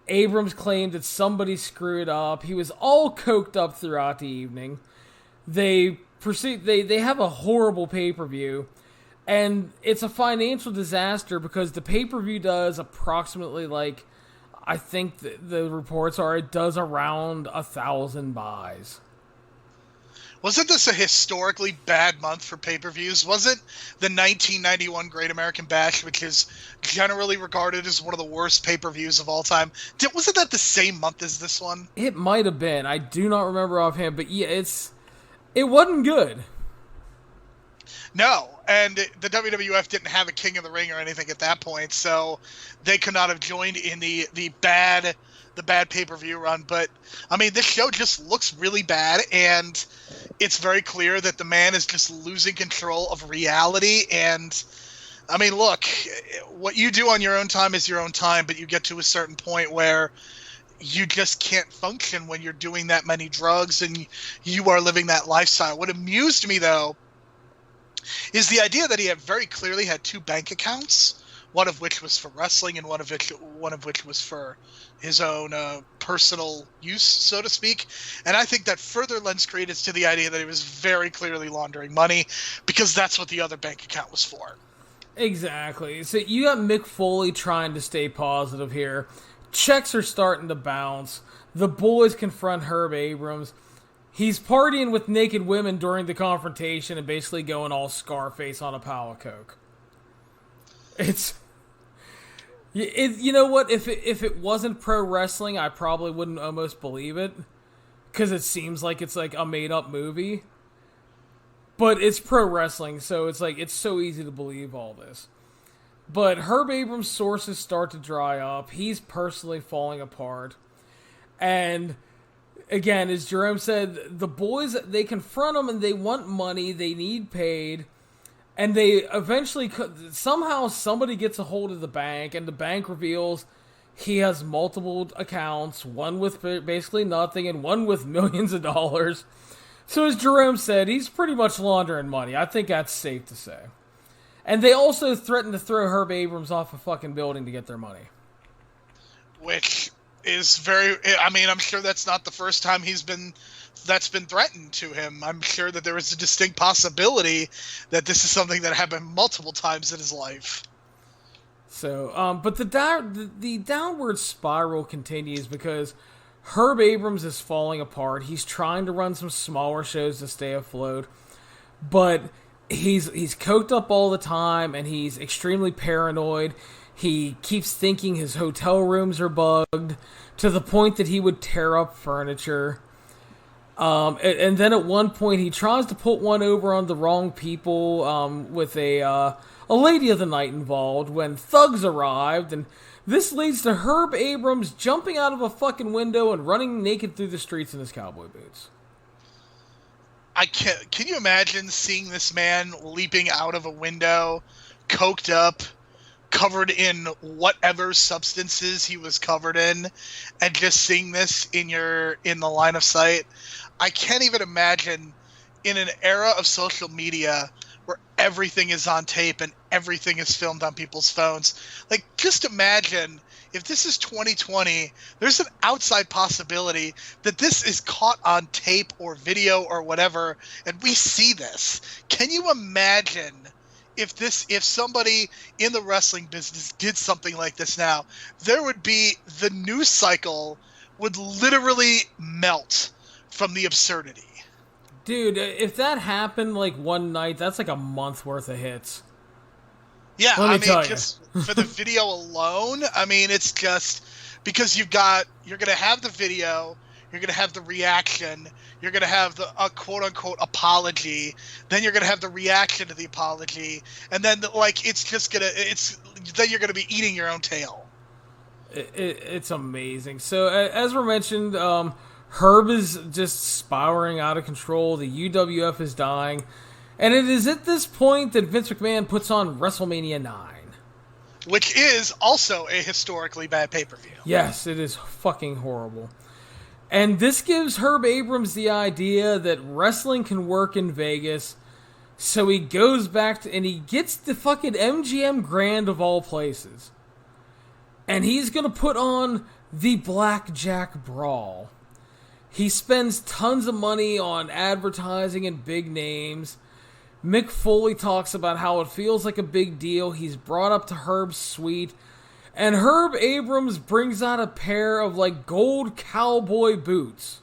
Abrams claimed that somebody screwed up. He was all coked up throughout the evening. They have a horrible pay-per-view. And it's a financial disaster because the pay-per-view does approximately, I think the reports are, it does around 1,000 buys. Wasn't this a historically bad month for pay-per-views? Wasn't the 1991 Great American Bash, which is generally regarded as one of the worst pay-per-views of all time, wasn't that the same month as this one? It might have been. I do not remember offhand, but yeah, it wasn't good. No, and the WWF didn't have a King of the Ring or anything at that point, so they could not have joined in the bad pay-per-view run. But I mean, this show just looks really bad, and it's very clear that the man is just losing control of reality. And I mean, look, what you do on your own time is your own time, but you get to a certain point where you just can't function when you're doing that many drugs and you are living that lifestyle. What amused me, though, is the idea that he had very clearly had two bank accounts, one of which was for wrestling and one of which was for his own personal use, so to speak. And I think that further lends credence to the idea that he was very clearly laundering money, because that's what the other bank account was for. Exactly. So you got Mick Foley trying to stay positive here. Checks are starting to bounce. The boys confront Herb Abrams. He's partying with naked women during the confrontation and basically going all Scarface on a pile of coke. You know what? If it wasn't pro wrestling, I probably wouldn't almost believe it, because it seems like it's like a made up movie. But it's pro wrestling, so it's so easy to believe all this. But Herb Abrams' sources start to dry up. He's personally falling apart, and again, as Jerome said, the boys, they confront him and they want money, they need paid, and they eventually, somehow somebody gets a hold of the bank, and the bank reveals he has multiple accounts, one with basically nothing and one with millions of dollars. So as Jerome said, he's pretty much laundering money. I think that's safe to say. And they also threatened to throw Herb Abrams off a fucking building to get their money. Which is very... I mean, I'm sure that's not the first time that's been threatened to him. I'm sure that there is a distinct possibility that this is something that happened multiple times in his life. So, but the downward spiral continues because Herb Abrams is falling apart. He's trying to run some smaller shows to stay afloat, but he's coked up all the time, and he's extremely paranoid. He keeps thinking his hotel rooms are bugged to the point that he would tear up furniture. And then at one point he tries to put one over on the wrong people with a lady of the night involved when thugs arrived, and this leads to Herb Abrams jumping out of a fucking window and running naked through the streets in his cowboy boots. Can you imagine seeing this man leaping out of a window, coked up, covered in whatever substances he was covered in, and just seeing this in the line of sight? I can't even imagine, in an era of social media where everything is on tape and everything is filmed on people's phones. Like, just imagine if this is 2020, there's an outside possibility that this is caught on tape or video or whatever, and we see this. Can you imagine if somebody in the wrestling business did something like this now? There would be, the news cycle would literally melt from the absurdity. Dude, if that happened like one night, that's like a month worth of hits. Yeah, I mean, just for the video alone, I mean, it's just because you're going to have the video, you're going to have the reaction, you're going to have the quote-unquote apology, then you're going to have the reaction to the apology, and then, then you're going to be eating your own tail. It's amazing. So, as we mentioned, Herb is just spiraling out of control. The UWF is dying. And it is at this point that Vince McMahon puts on WrestleMania 9. Which is also a historically bad pay-per-view. Yes, it is fucking horrible. And this gives Herb Abrams the idea that wrestling can work in Vegas. So he goes back and he gets the fucking MGM Grand of all places. And he's going to put on the Blackjack Brawl. He spends tons of money on advertising and big names. Mick Foley talks about how it feels like a big deal. He's brought up to Herb's suite. And Herb Abrams brings out a pair of like gold cowboy boots,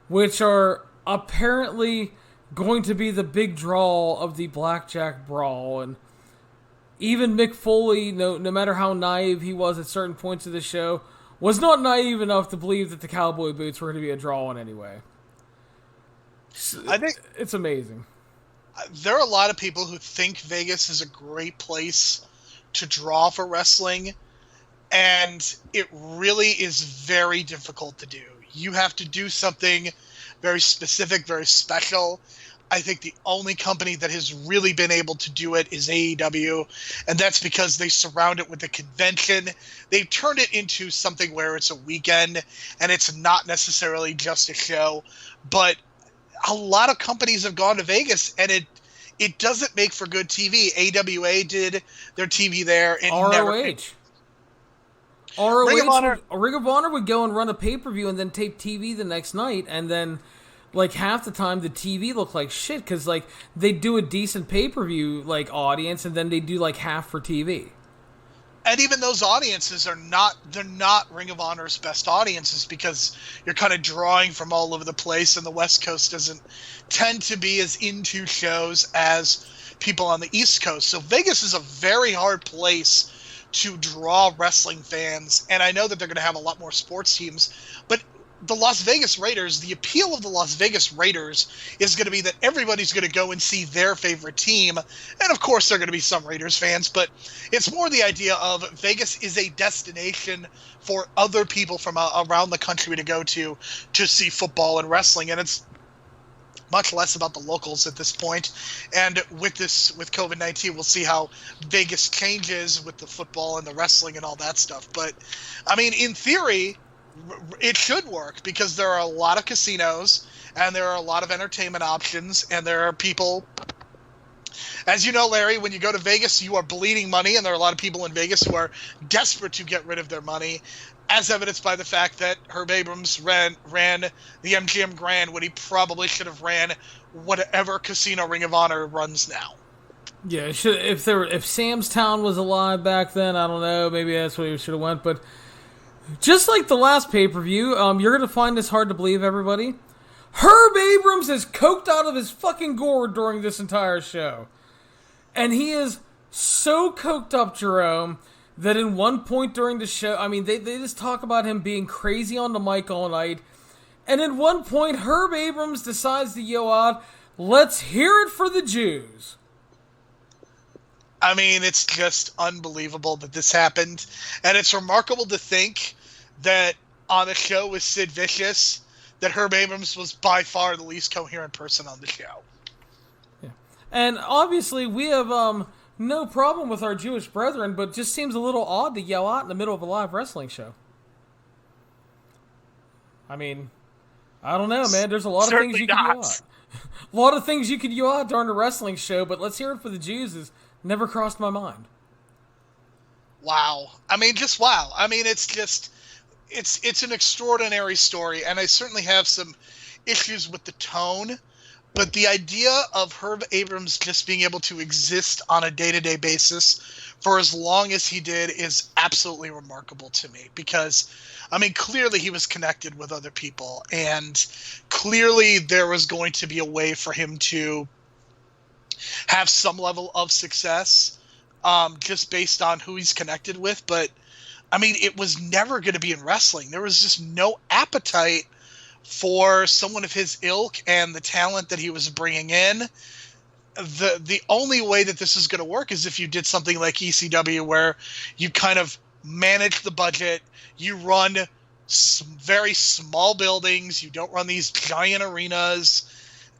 which are apparently going to be the big draw of the Blackjack Brawl. And even Mick Foley, no matter how naive he was at certain points of the show, was not naive enough to believe that the cowboy boots were going to be a draw in any way. I think it's amazing. There are a lot of people who think Vegas is a great place to draw for wrestling, and it really is very difficult to do. You have to do something very specific, very special. I think the only company that has really been able to do it is AEW, and that's because they surround it with a convention. They've turned it into something where it's a weekend, and it's not necessarily just a show. But a lot of companies have gone to Vegas, and it doesn't make for good TV. AWA did their TV there. ROH. Ring of Honor would go and run a pay-per-view and then tape TV the next night, and then like half the time the TV looked like shit because like they do a decent pay-per-view like audience, and then they do like half for TV. And even those audiences they're not Ring of Honor's best audiences because you're kind of drawing from all over the place, and the West Coast doesn't tend to be as into shows as people on the East Coast. So Vegas is a very hard place to draw wrestling fans, and I know that they're going to have a lot more sports teams, but the Las Vegas Raiders, the appeal of the Las Vegas Raiders is going to be that everybody's going to go and see their favorite team. And of course, there are going to be some Raiders fans, but it's more the idea of Vegas is a destination for other people from around the country to go to see football and wrestling. And it's much less about the locals at this point. And with COVID-19, we'll see how Vegas changes with the football and the wrestling and all that stuff. But I mean, in theory, it should work because there are a lot of casinos and there are a lot of entertainment options, and there are people, as you know, Larry, when you go to Vegas, you are bleeding money, and there are a lot of people in Vegas who are desperate to get rid of their money, as evidenced by the fact that Herb Abrams ran the MGM Grand when he probably should have ran whatever casino Ring of Honor runs now. Yeah, if Sam's Town was alive back then, I don't know, maybe that's where he should have went, but just like the last pay-per-view, you're going to find this hard to believe, everybody. Herb Abrams is coked out of his fucking gourd during this entire show. And he is so coked up, Jerome, that in one point during the show, I mean, they just talk about him being crazy on the mic all night. And at one point, Herb Abrams decides to yell out, "Let's hear it for the Jews." I mean, it's just unbelievable that this happened. And it's remarkable to think that on a show with Sid Vicious, that Herb Abrams was by far the least coherent person on the show. Yeah. And obviously, we have no problem with our Jewish brethren, but it just seems a little odd to yell out in the middle of a live wrestling show. I mean, I don't know, man. There's a lot of things you can yell out. A lot of things you could yell out during a wrestling show, but let's hear it for the Jews is never crossed my mind. Wow. I mean, just wow. I mean, it's just... It's an extraordinary story, and I certainly have some issues with the tone, but the idea of Herb Abrams just being able to exist on a day-to-day basis for as long as he did is absolutely remarkable to me, because, I mean, clearly he was connected with other people, and clearly there was going to be a way for him to have some level of success just based on who he's connected with, but I mean, it was never going to be in wrestling. There was just no appetite for someone of his ilk and the talent that he was bringing in. The only way that this is going to work is if you did something like ECW, where you kind of manage the budget, you run some very small buildings, you don't run these giant arenas,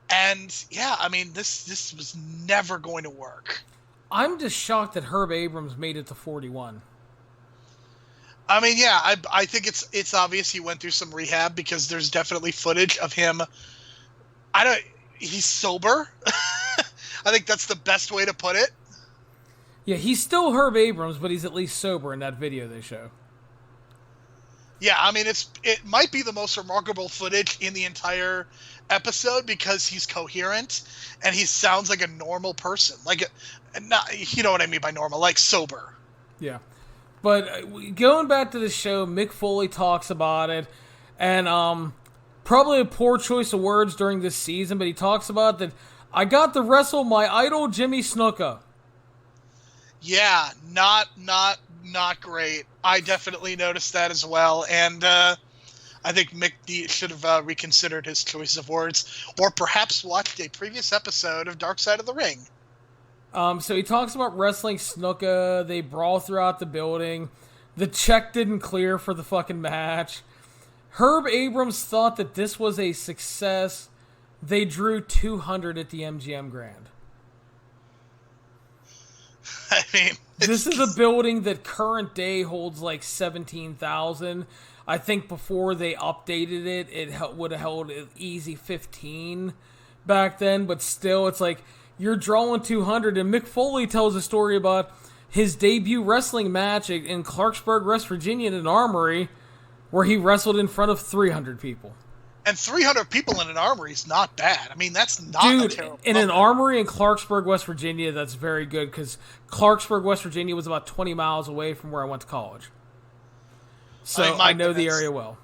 and yeah, I mean, this was never going to work. I'm just shocked that Herb Abrams made it to 41. I mean, yeah, I think it's obvious he went through some rehab, because there's definitely footage of him. He's sober. I think that's the best way to put it. Yeah, he's still Herb Abrams, but he's at least sober in that video they show. Yeah, I mean, it might be the most remarkable footage in the entire episode, because he's coherent and he sounds like a normal person. Like, not, you know what I mean by normal, like sober. Yeah. But going back to the show, Mick Foley talks about it, and probably a poor choice of words during this season, but he talks about that, "I got to wrestle my idol Jimmy Snuka." Yeah, not great. I definitely noticed that as well, and I think Mick should have reconsidered his choice of words, or perhaps watched a previous episode of Dark Side of the Ring. So he talks about wrestling Snuka. They brawl throughout the building. The check didn't clear for the fucking match. Herb Abrams thought that this was a success. They drew 200 at the MGM Grand. I mean, this is a building that current day holds like 17,000. I think before they updated it, it would have held an easy 15 back then. But still, it's like, you're drawing 200, and Mick Foley tells a story about his debut wrestling match in Clarksburg, West Virginia, in an armory, where he wrestled in front of 300 people. And 300 people in an armory is not bad. I mean, that's not a terrible in an armory in Clarksburg, West Virginia, that's very good, because Clarksburg, West Virginia was about 20 miles away from where I went to college. So I know the area well.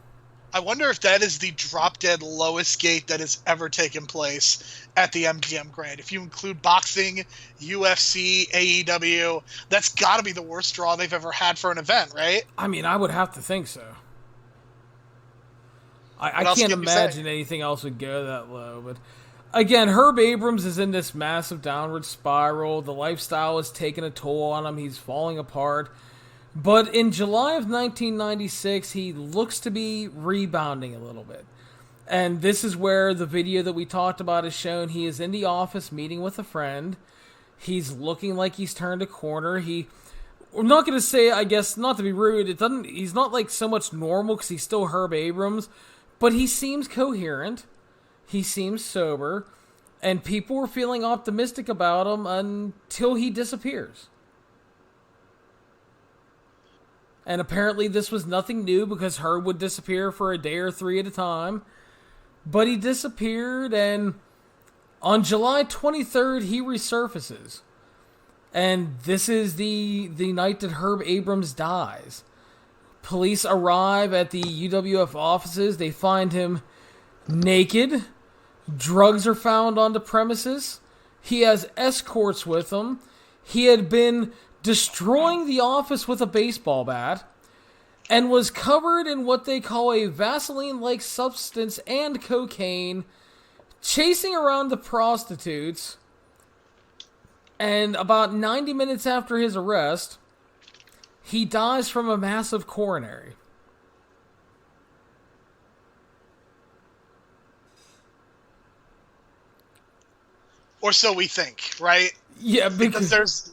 I wonder if that is the drop-dead lowest gate that has ever taken place at the MGM Grand. If you include boxing, UFC, AEW, that's got to be the worst draw they've ever had for an event, right? I mean, I would have to think so. I can't imagine anything else would go that low. But again, Herb Abrams is in this massive downward spiral. The lifestyle is taking a toll on him. He's falling apart. But in July of 1996, he looks to be rebounding a little bit. And this is where the video that we talked about is shown. He is in the office meeting with a friend. He's looking like he's turned a corner. I'm not going to say, I guess, not to be rude, he's not like so much normal because he's still Herb Abrams, but he seems coherent. He seems sober. And people were feeling optimistic about him until he disappears. And apparently this was nothing new because Herb would disappear for a day or three at a time. But he disappeared, and on July 23rd, he resurfaces. And this is the night that Herb Abrams dies. Police arrive at the UWF offices. They find him naked. Drugs are found on the premises. He has escorts with him. He had been destroying the office with a baseball bat, and was covered in what they call a Vaseline-like substance and cocaine, chasing around the prostitutes. And about 90 minutes after his arrest, he dies from a massive coronary. Or so we think, right? Yeah, because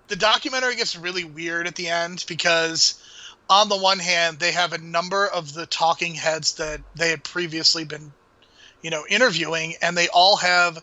the documentary gets really weird at the end, because on the one hand, they have a number of the talking heads that they had previously been, interviewing, and they all have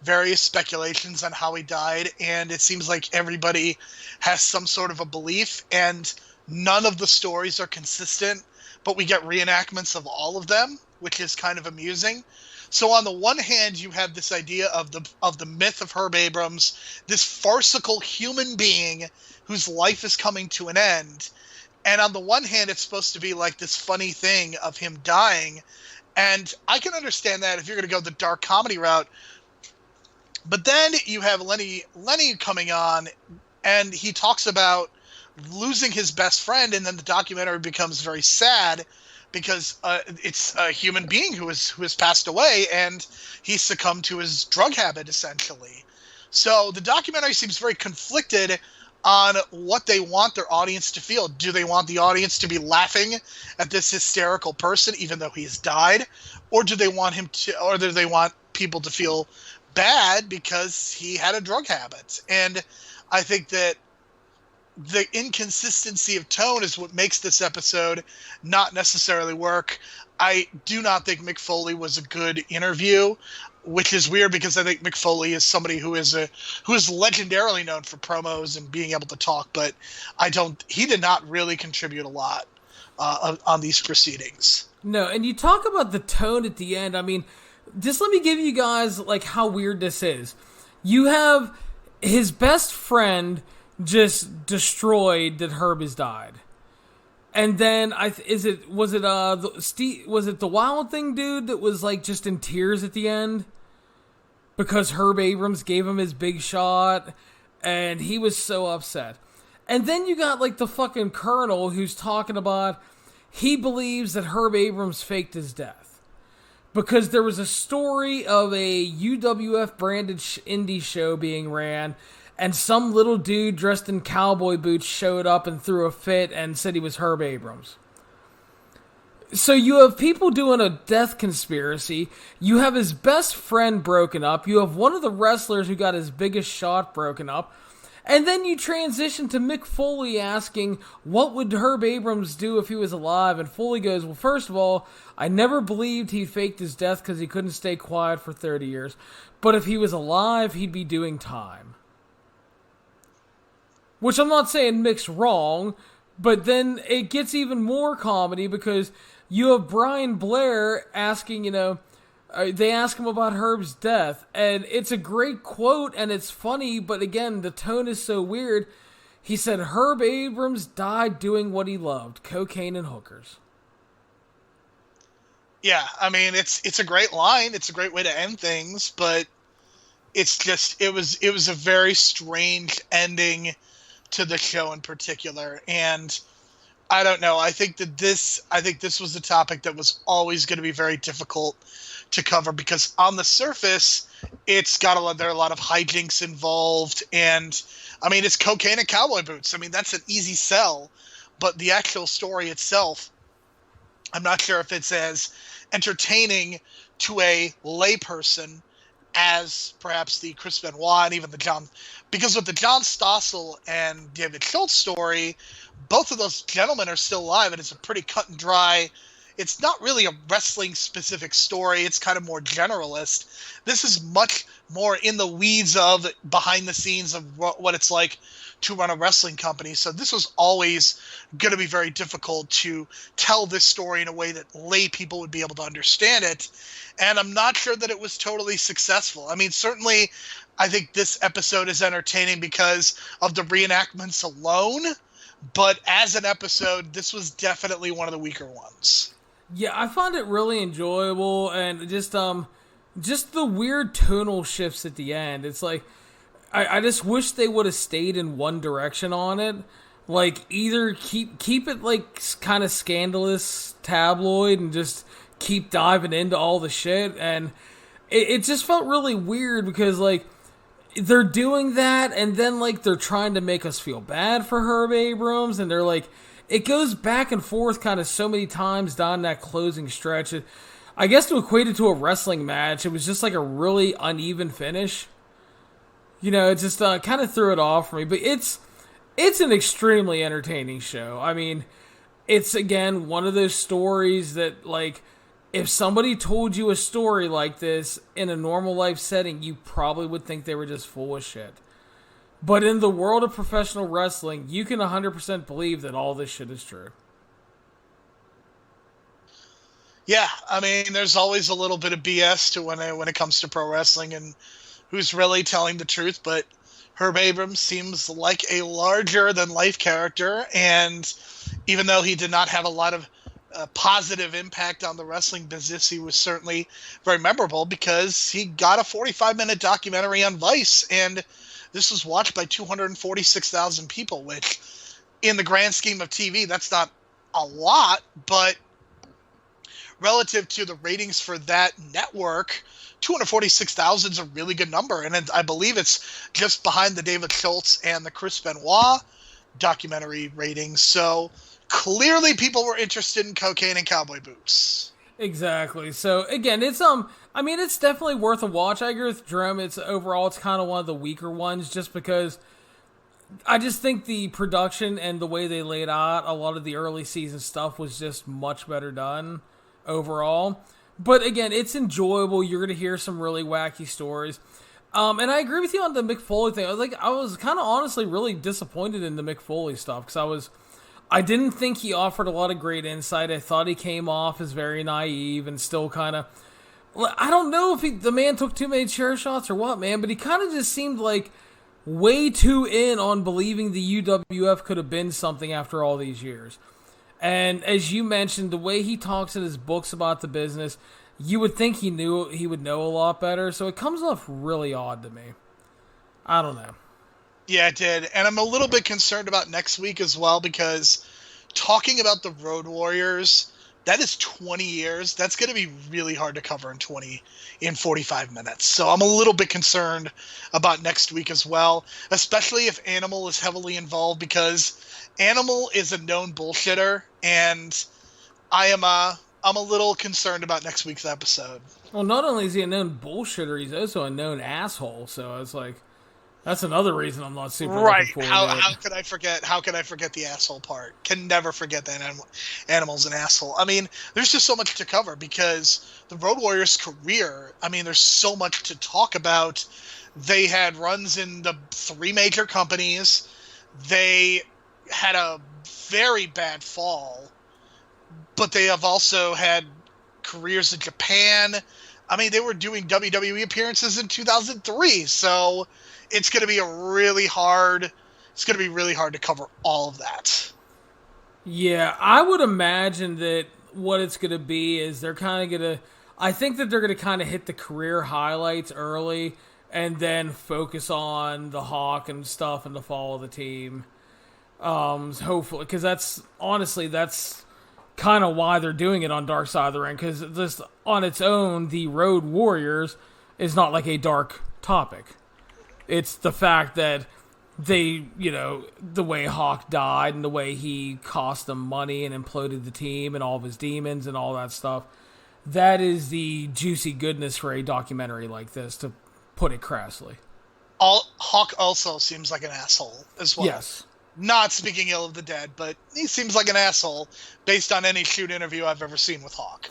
various speculations on how he died, and it seems like everybody has some sort of a belief, and none of the stories are consistent, but we get reenactments of all of them, which is kind of amusing. So on the one hand, you have this idea of the myth of Herb Abrams, this farcical human being whose life is coming to an end. And on the one hand, it's supposed to be like this funny thing of him dying. And I can understand that if you're going to go the dark comedy route. But then you have Lenny coming on, and he talks about losing his best friend, and then the documentary becomes very sad because it's a human being who has passed away, and he succumbed to his drug habit, essentially. So the documentary seems very conflicted on what they want their audience to feel. Do they want the audience to be laughing at this hysterical person, even though he's died, or do they want people to feel bad because he had a drug habit? And I think that the inconsistency of tone is what makes this episode not necessarily work. I do not think Mick Foley was a good interview, which is weird because I think Mick Foley is somebody who is legendarily known for promos and being able to talk, but he did not really contribute a lot on these proceedings. No, and you talk about the tone at the end. I mean, just let me give you guys like how weird this is. You have his best friend just destroyed that Herb has died. And then was it the Wild Thing dude that was like just in tears at the end because Herb Abrams gave him his big shot and he was so upset. And then you got like the fucking Colonel who's talking about he believes that Herb Abrams faked his death because there was a story of a UWF branded indie show being ran, and some little dude dressed in cowboy boots showed up and threw a fit and said he was Herb Abrams. So you have people doing a death conspiracy. You have his best friend broken up. You have one of the wrestlers who got his biggest shot broken up. And then you transition to Mick Foley asking, what would Herb Abrams do if he was alive? And Foley goes, well, first of all, I never believed he faked his death because he couldn't stay quiet for 30 years. But if he was alive, he'd be doing time. Which I'm not saying Mick's wrong, but then it gets even more comedy because you have Brian Blair asking, they ask him about Herb's death, and it's a great quote, and it's funny, but again, the tone is so weird. He said, Herb Abrams died doing what he loved, cocaine and hookers. Yeah, I mean, it's a great line. It's a great way to end things, but it's just, it was a very strange ending to the show in particular. And I don't know. I think this was a topic that was always going to be very difficult to cover because on the surface, there are a lot of hijinks involved, and I mean it's cocaine and cowboy boots. I mean that's an easy sell, but the actual story itself, I'm not sure if it's as entertaining to a layperson as perhaps the Chris Benoit and even the John, because with the John Stossel and David Schultz story, both of those gentlemen are still alive, and it's a pretty cut and dry. It's not really a wrestling specific story. It's kind of more generalist. This is much more in the weeds of behind the scenes of what it's like to run a wrestling company. So this was always going to be very difficult to tell this story in a way that lay people would be able to understand it. And I'm not sure that it was totally successful. I mean, certainly I think this episode is entertaining because of the reenactments alone. But as an episode, this was definitely one of the weaker ones. Yeah, I found it really enjoyable, and just the weird tonal shifts at the end. It's like I just wish they would have stayed in one direction on it. Like either keep it like kind of scandalous tabloid and just keep diving into all the shit, and it just felt really weird because like they're doing that, and then like they're trying to make us feel bad for Herb Abrams, and they're like, it goes back and forth kind of so many times down that closing stretch. I guess to equate it to a wrestling match, it was just like a really uneven finish. You know, it just kind of threw it off for me. But it's an extremely entertaining show. I mean, it's again one of those stories that like, if somebody told you a story like this in a normal life setting, you probably would think they were just full of shit. But in the world of professional wrestling, you can 100% believe that all this shit is true. Yeah, I mean, there's always a little bit of BS to when it comes to pro wrestling and who's really telling the truth, but Herb Abrams seems like a larger-than-life character, and even though he did not have a lot of positive impact on the wrestling business, he was certainly very memorable because he got a 45-minute documentary on Vice, and this was watched by 246,000 people, which in the grand scheme of TV, that's not a lot, but relative to the ratings for that network, 246,000 is a really good number, and I believe it's just behind the David Schultz and the Chris Benoit documentary ratings, so clearly people were interested in cocaine and cowboy boots. Exactly. So again, it's I mean, it's definitely worth a watch. I agree with Jerome. It's kind of one of the weaker ones just because I just think the production and the way they laid out a lot of the early season stuff was just much better done overall. But again, it's enjoyable. You're going to hear some really wacky stories. And I agree with you on the Mick Foley thing. I was kind of honestly really disappointed in the Mick Foley stuff because I didn't think he offered a lot of great insight. I thought he came off as very naive and still kind of... I don't know if the man took too many chair shots or what, man, but he kind of just seemed like way too in on believing the UWF could have been something after all these years. And as you mentioned, the way he talks in his books about the business, you would think he would know a lot better, so it comes off really odd to me. I don't know. Yeah, it did. And I'm a little bit concerned about next week as well because talking about the Road Warriors, that is 20 years. That's going to be really hard to cover in 45 minutes. So I'm a little bit concerned about next week as well, especially if Animal is heavily involved because Animal is a known bullshitter, and I'm a little concerned about next week's episode. Well, not only is he a known bullshitter, he's also a known asshole. So it's like, that's another reason I'm not super looking forward to it. How could I forget the asshole part? Can never forget that Animal's an asshole. I mean, there's just so much to cover because the Road Warriors' career, I mean, there's so much to talk about. They had runs in the 3 major companies. They had a very bad fall, but they have also had careers in Japan. I mean, they were doing WWE appearances in 2003, so it's going to be really hard to cover all of that. Yeah, I would imagine that what it's going to be is they're kind of going to... I think that they're going to kind of hit the career highlights early and then focus on the Hawk and stuff and the fall of the team. Hopefully, because that's kind of why they're doing it on Dark Side of the Ring, because just on its own, the Road Warriors is not like a dark topic. It's the fact that they, the way Hawk died and the way he cost them money and imploded the team and all of his demons and all that stuff. That is the juicy goodness for a documentary like this, to put it crassly. Hawk also seems like an asshole as well. Yes. Not speaking ill of the dead, but he seems like an asshole based on any shoot interview I've ever seen with Hawk.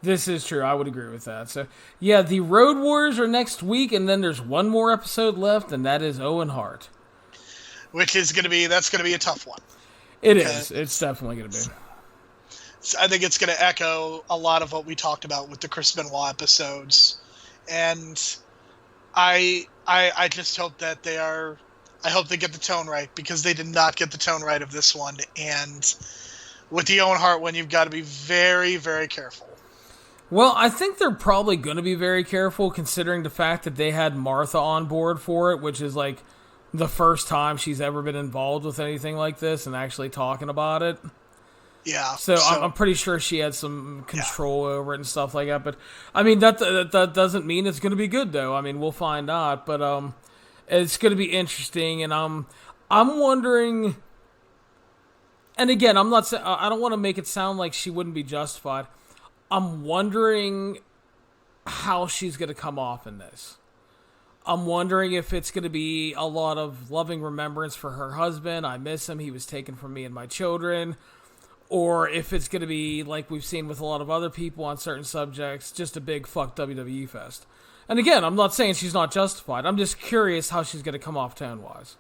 This is true. I would agree with that. So, yeah, the Road Warriors are next week, and then there's one more episode left, and that is Owen Hart. Which is going to be a tough one. It is. It's definitely going to be. I think it's going to echo a lot of what we talked about with the Chris Benoit episodes. And I just hope that I hope they get the tone right, because they did not get the tone right of this one. And with the Owen Hart one, you've got to be very, very careful. Well, I think they're probably going to be very careful, considering the fact that they had Martha on board for it, which is like the first time she's ever been involved with anything like this and actually talking about it. Yeah. So I'm pretty sure she had some control over it and stuff like that. But I mean, that doesn't mean it's going to be good, though. I mean, we'll find out. But it's going to be interesting, and I'm wondering. And again, I don't want to make it sound like she wouldn't be justified. I'm wondering how she's going to come off in this. I'm wondering if it's going to be a lot of loving remembrance for her husband. I miss him. He was taken from me and my children. Or if it's going to be, like we've seen with a lot of other people on certain subjects, just a big fuck WWE fest. And again, I'm not saying she's not justified. I'm just curious how she's going to come off tone-wise.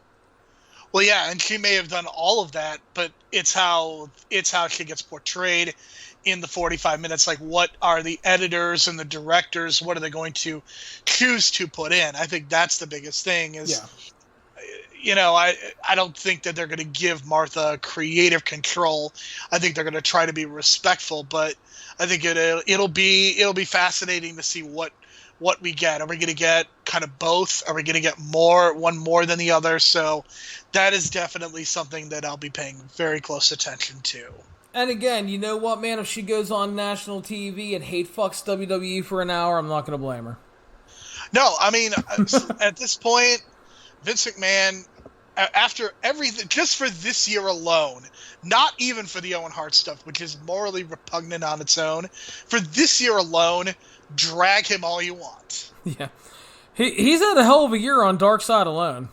Well, yeah, and she may have done all of that, but it's how she gets portrayed in the 45 minutes. Like, what are the editors and the directors, what are they going to choose to put in? I think that's the biggest thing is, I don't think that they're going to give Martha creative control. I think they're going to try to be respectful, but I think it'll be fascinating to see what we get. Are we going to get kind of both? Are we going to get one more than the other? So that is definitely something that I'll be paying very close attention to. And again, you know what, man? If she goes on national TV and hate fucks WWE for an hour, I'm not going to blame her. No, I mean, at this point, Vince McMahon, after everything, just for this year alone, not even for the Owen Hart stuff, which is morally repugnant on its own, for this year alone, drag him all you want. Yeah. He's had a hell of a year on Dark Side alone.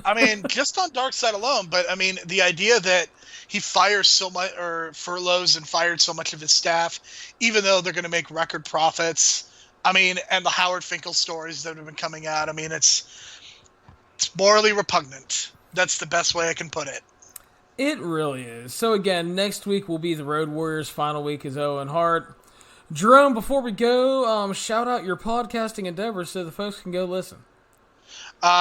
I mean, just on Dark Side alone, but I mean, the idea that he fires so much, or furloughs and fired so much of his staff, even though they're going to make record profits. I mean, and the Howard Finkel stories that have been coming out. I mean, it's morally repugnant. That's the best way I can put it. It really is. So again, next week will be the Road Warriors. Final week is Owen Hart. Jerome, before we go, shout out your podcasting endeavors so the folks can go listen.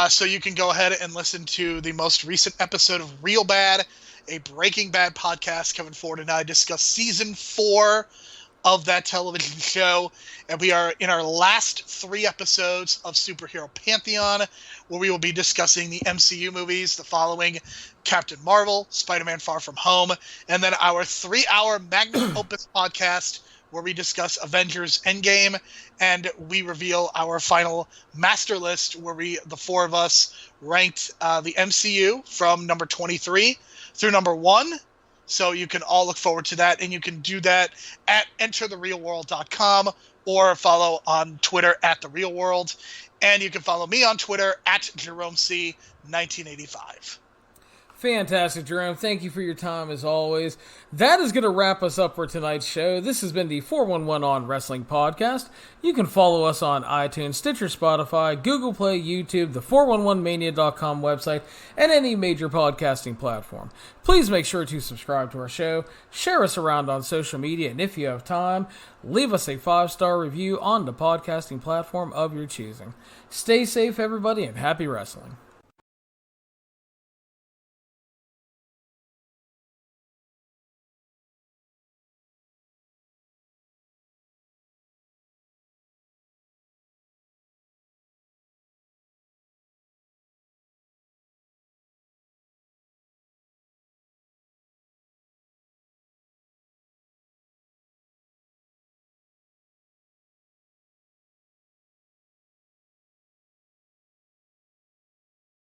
So you can go ahead and listen to the most recent episode of Real Bad, a Breaking Bad podcast. Kevin Ford and I discuss season 4 of that television show, and we are in our last 3 episodes of Superhero Pantheon, where we will be discussing the MCU movies, the following: Captain Marvel, Spider-Man Far From Home, and then our 3-hour magnum opus podcast, where we discuss Avengers Endgame, and we reveal our final master list, where the 4 of us ranked the MCU from number 23 through number 1. So you can all look forward to that, and you can do that at entertherealworld.com or follow on Twitter at TheRealWorld. And you can follow me on Twitter at JeromeC1985. Fantastic, Jerome. Thank you for your time, as always. That is going to wrap us up for tonight's show. This has been the 411 On Wrestling Podcast. You can follow us on iTunes, Stitcher, Spotify, Google Play, YouTube, the 411mania.com website, and any major podcasting platform. Please make sure to subscribe to our show, share us around on social media, and if you have time, leave us a 5-star review on the podcasting platform of your choosing. Stay safe, everybody, and happy wrestling.